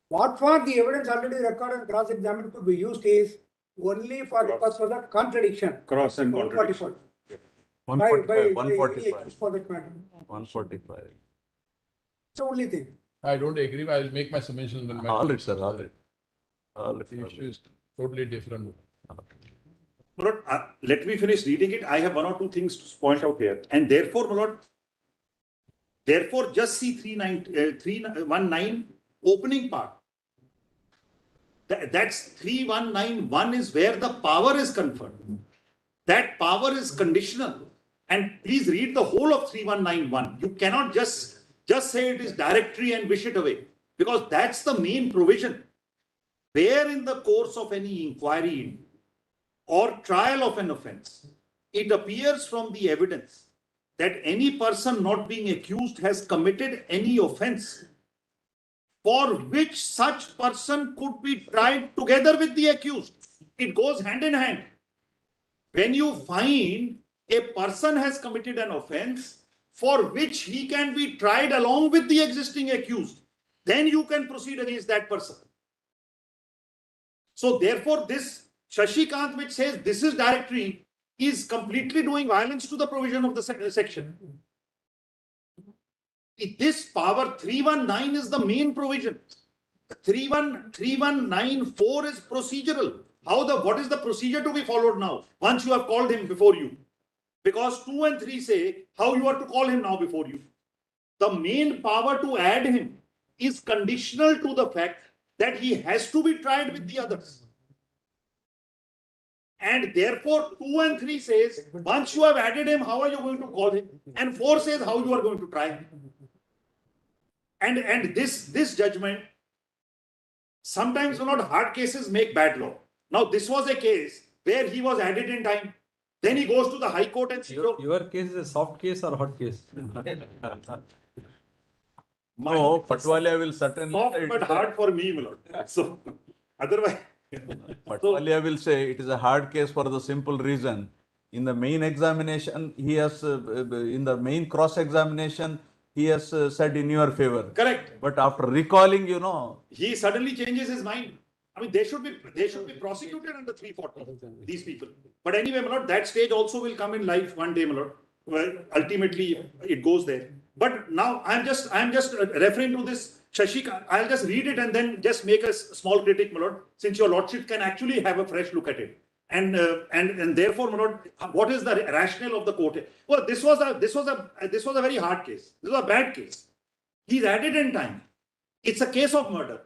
What for the evidence already recorded and cross-examined could be used is only for the purpose of that contradiction. Cross and contradiction. 145, By 145, for that matter. 145. It's the only thing. I don't agree. I will make my submission. All right, sir, all right. The issue is totally different. Lord, let me finish reading it. I have one or two things to point out here. And therefore, my Lord, therefore, just see 319 opening part. That's 3191 is where the power is conferred. That power is conditional. And please read the whole of 3191. You cannot just say it is directory and wish it away, because that's the main provision. Where in the course of any inquiry or trial of an offense, it appears from the evidence that any person not being accused has committed any offense for which such person could be tried together with the accused. It goes hand in hand. When you find a person has committed an offense for which he can be tried along with the existing accused, then you can proceed against that person. So therefore, this Shashikant, which says this is directory, is completely doing violence to the provision of the section. This power 319 is the main provision. 3194 is procedural. What is the procedure to be followed now once you have called him before you? Because 2 and 3 say how you are to call him now before you. The main power to add him is conditional to the fact that he has to be tried with the others. And therefore 2 and 3 says, once you have added him, how are you going to call him? And 4 says how you are going to try him. And this judgment, sometimes not hard cases make bad law. Now this was a case where he was added in time. Then he goes to the High Court and says, Your case is a soft case or hot case? No, Patwalia will certainly. Soft but hard for me, my lord. So otherwise. Patwalia will say it is a hard case for the simple reason. In the main examination, he has, in the main cross-examination, he has said in your favor. Correct. But after recalling, he suddenly changes his mind. I mean, they should be prosecuted under 340, these people. But anyway, my lord, that stage also will come in life one day, my lord. Well, ultimately, it goes there. But now I'm just referring to this Shashikant. I'll just read it and then just make a small critic, my lord, since your lordship can actually have a fresh look at it. And therefore, my lord, what is the rationale of the court? Well, this was a very hard case. This was a bad case. He's added in time. It's a case of murder.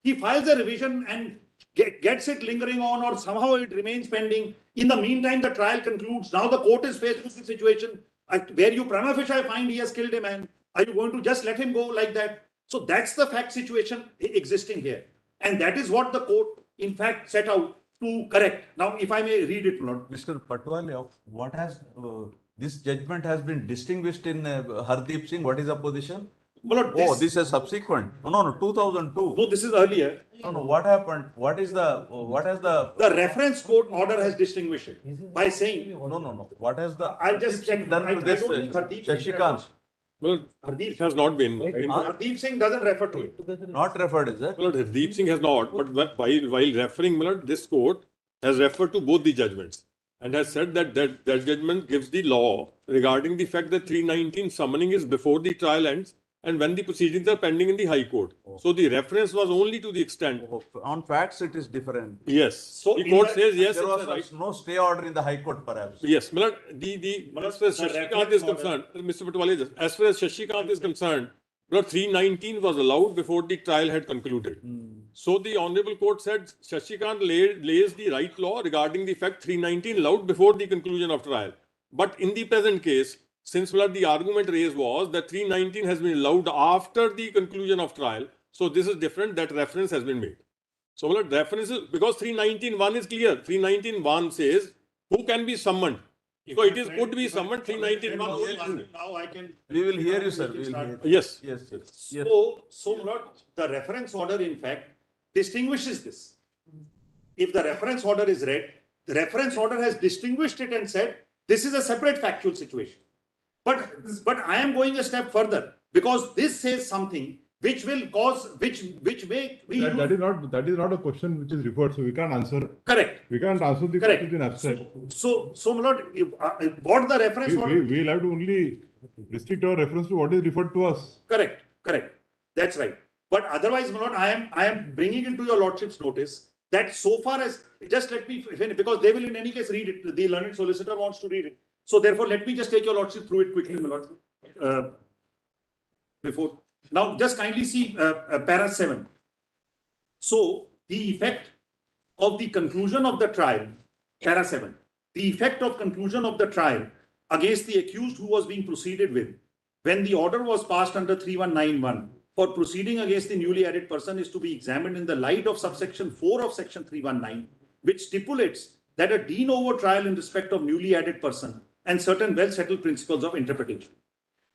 He files a revision and gets it lingering on, or somehow it remains pending. In the meantime, the trial concludes. Now the court is faced with the situation where you prima facie find he has killed a man. Are you going to just let him go like that? So that's the fact situation existing here. And that is what the court, in fact, set out to correct. Now, if I may read it, Lord. Mr. Patwalia, what has this judgment has been distinguished in Hardeep Singh? What is the position? Well, this is subsequent. No, 2002. No, this is earlier. No, what happened? What has the? The reference court order has distinguished it by saying. No. What has the? I'll just check. Done to this Shashikant. Well, Hardeep has not been. Hardeep Singh doesn't refer to it. Not referred, is it? Well, Hardeep Singh has not, but while referring, this court has referred to both the judgments and has said that judgment gives the law regarding the fact that 319 summoning is before the trial ends and when the proceedings are pending in the High Court. So the reference was only to the extent. On facts, it is different. Yes. So the court says yes. There was no stay order in the High Court, perhaps. Yes, as far as Shashikant is concerned, Mr. Patwalia, as far as Shashikant is concerned, 319 was allowed before the trial had concluded. So the Honorable Court said Shashikant lays the right law regarding the fact 319 allowed before the conclusion of trial. But in the present case, since the argument raised was that 319 has been allowed after the conclusion of trial, so this is different, that reference has been made. So references, because 319.1 is clear, 319.1 says who can be summoned. So it is could be summoned 319.1. Now I can. We will hear you, sir. We will hear you. Yes. So the reference order, in fact, distinguishes this. If the reference order is read, the reference order has distinguished it and said, this is a separate factual situation. But I am going a step further because this says something which will cause, which may. That is not a question which is referred, so we can't answer. Correct. We can't answer the question in abstract. So my lord, what the reference order. We'll have to only restrict our reference to what is referred to us. Correct. That's right. But otherwise, my lord, I am bringing into your lordship's notice that so far as, just let me finish, because they will in any case read it. The learned solicitor wants to read it. So therefore, let me just take your lordship through it quickly, my lord. Now, just kindly see para 7. So the effect of the conclusion of the trial, para 7. The effect of conclusion of the trial against the accused who was being proceeded with, when the order was passed under 3191 for proceeding against the newly added person is to be examined in the light of subsection 4 of section 319, which stipulates that a de novo trial in respect of newly added person and certain well-settled principles of interpretation.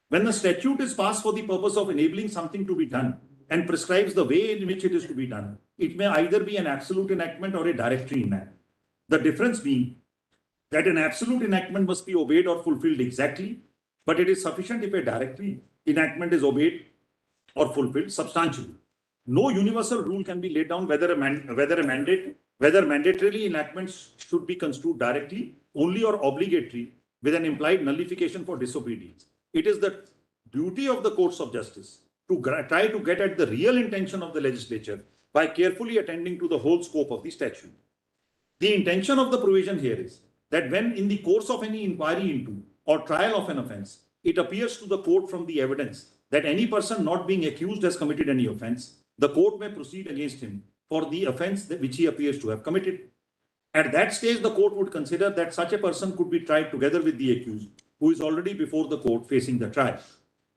When the statute is passed for the purpose of enabling something to be done and prescribes the way in which it is to be done, it may either be an absolute enactment or a directory enactment. The difference being that an absolute enactment must be obeyed or fulfilled exactly, but it is sufficient if a directory enactment is obeyed or fulfilled substantially. No universal rule can be laid down whether mandatorily enactments should be construed directly, only or obligatory with an implied nullification for disobedience. It is the duty of the courts of justice to try to get at the real intention of the legislature by carefully attending to the whole scope of the statute. The intention of the provision here is that when in the course of any inquiry into or trial of an offence, it appears to the court from the evidence that any person not being accused has committed any offence, the court may proceed against him for the offence which he appears to have committed. At that stage, the court would consider that such a person could be tried together with the accused, who is already before the court facing the trial.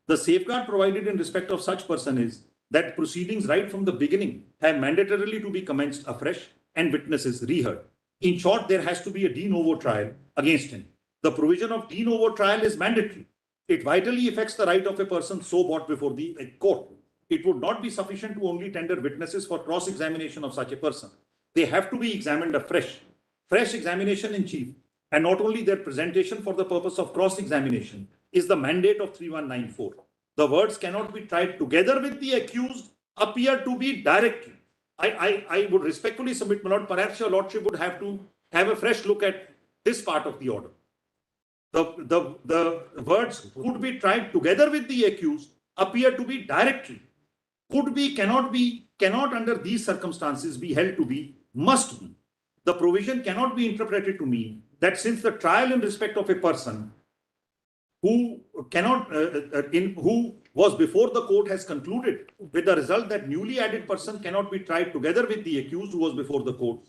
The safeguard provided in respect of such person is that proceedings right from the beginning have mandatorily to be commenced afresh and witnesses reheard. In short, there has to be a de novo trial against him. The provision of de novo trial is mandatory. It vitally affects the right of a person so brought before the court. It would not be sufficient to only tender witnesses for cross-examination of such a person. They have to be examined afresh. Fresh examination in chief, and not only their presentation for the purpose of cross-examination, is the mandate of 3194. The words cannot be tried together with the accused appear to be directly. I would respectfully submit, my lord, perhaps your lordship would have to have a fresh look at this part of the order. The words could be tried together with the accused appear to be directly. Could be, cannot under these circumstances be held to be, must be. The provision cannot be interpreted to mean that since the trial in respect of a person who who was before the court has concluded with the result that newly added person cannot be tried together with the accused who was before the court.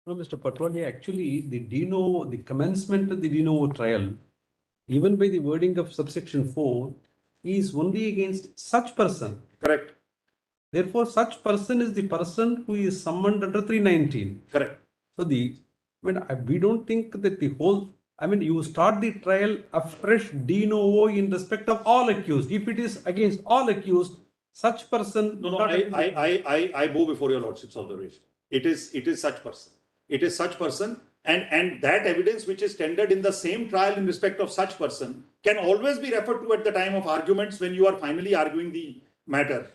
No, Mr. Patwani, actually, the commencement of the de novo trial, even by the wording of subsection 4, is only against such person. Correct. Therefore, such person is the person who is summoned under 319. Correct. So we don't think that you start the trial afresh de novo in respect of all accused. If it is against all accused, such person. No, I bow before your lordship's observation. It is such person. It is such person, and that evidence which is tendered in the same trial in respect of such person can always be referred to at the time of arguments when you are finally arguing the matter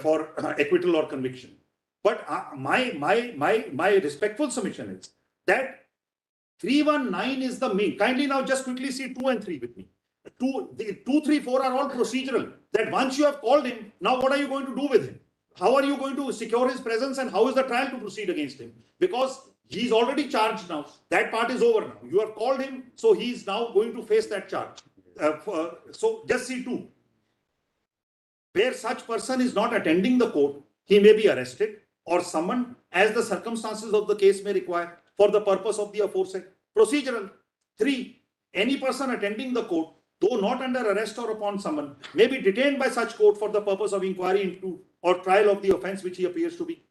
for acquittal or conviction. But my respectful submission is that 319 is the main. Kindly now just quickly see 2 and 3 with me. 2, 3, 4 are all procedural. That once you have called him, now what are you going to do with him? How are you going to secure his presence and how is the trial to proceed against him? Because he's already charged now. That part is over now. You have called him, so he's now going to face that charge. So just see 2. Where such person is not attending the court, he may be arrested or summoned as the circumstances of the case may require for the purpose of the aforesaid. Procedural. 3. Any person attending the court, though not under arrest or upon summon, may be detained by such court for the purpose of inquiry into or trial of the offence which he appears to be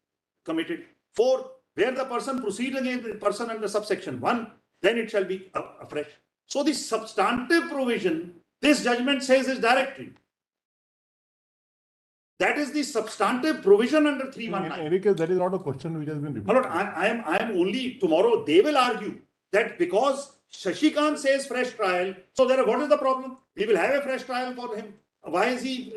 committed. 4. Where the person proceeds against the person under subsection 1, then it shall be afresh. So the substantive provision, this judgment says, is directory. That is the substantive provision under 319. In any case, that is not a question which has been repeated. No, I am only, tomorrow they will argue that because Shashikant says fresh trial, so what is the problem? We will have a fresh trial for him. Why is he?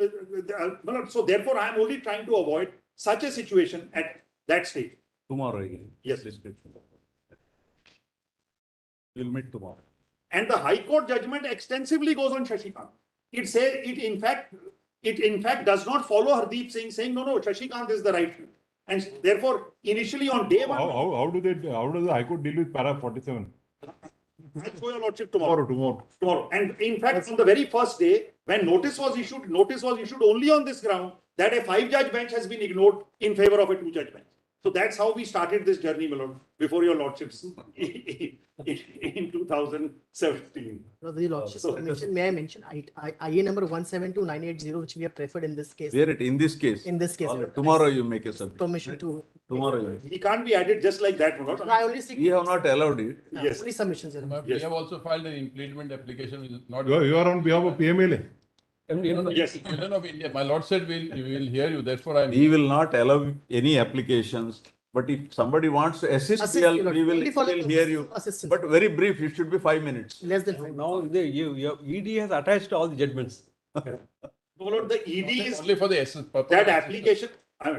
So therefore, I am only trying to avoid such a situation at that stage. Tomorrow again. Yes. We'll meet tomorrow. And the High Court judgment extensively goes on Shashikant. It says it in fact does not follow Hardeep Singh saying no, Shashikant is the right. And therefore, initially on day 1. How does the High Court deal with para 47? I'll show your lordship tomorrow. Tomorrow. And in fact, on the very first day, when notice was issued only on this ground that a 5-judge bench has been ignored in favor of a 2-judge bench. So that's how we started this journey, my lord, before your lordships in 2017. The lordship, may I mention IA number 172980, which we have preferred in this case. Where it, in this case? In this case. Tomorrow you make a submission. Permission to. Tomorrow you. He can't be added just like that, my lord. I only seek. We have not allowed it. Yes. Only submissions. Your Honor. We have also filed an impleachment application which is not. You are on behalf of PMLA. Yes. Children of India. My lord said we will hear you. Therefore, I am. We will not allow any applications, but if somebody wants to assist, we Your will Only for the hear you. assistance. But very brief, it should be 5 minutes. Less than 5. Now, your ED has attached all the judgments. My lord, the ED is Only for the assist purpose. that application.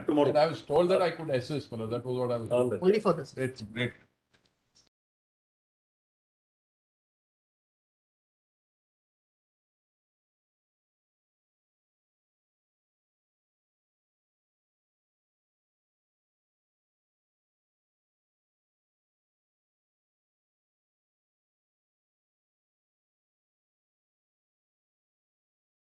Tomorrow. And I was told that I could assist. That was what I was told. Only for this. It's great.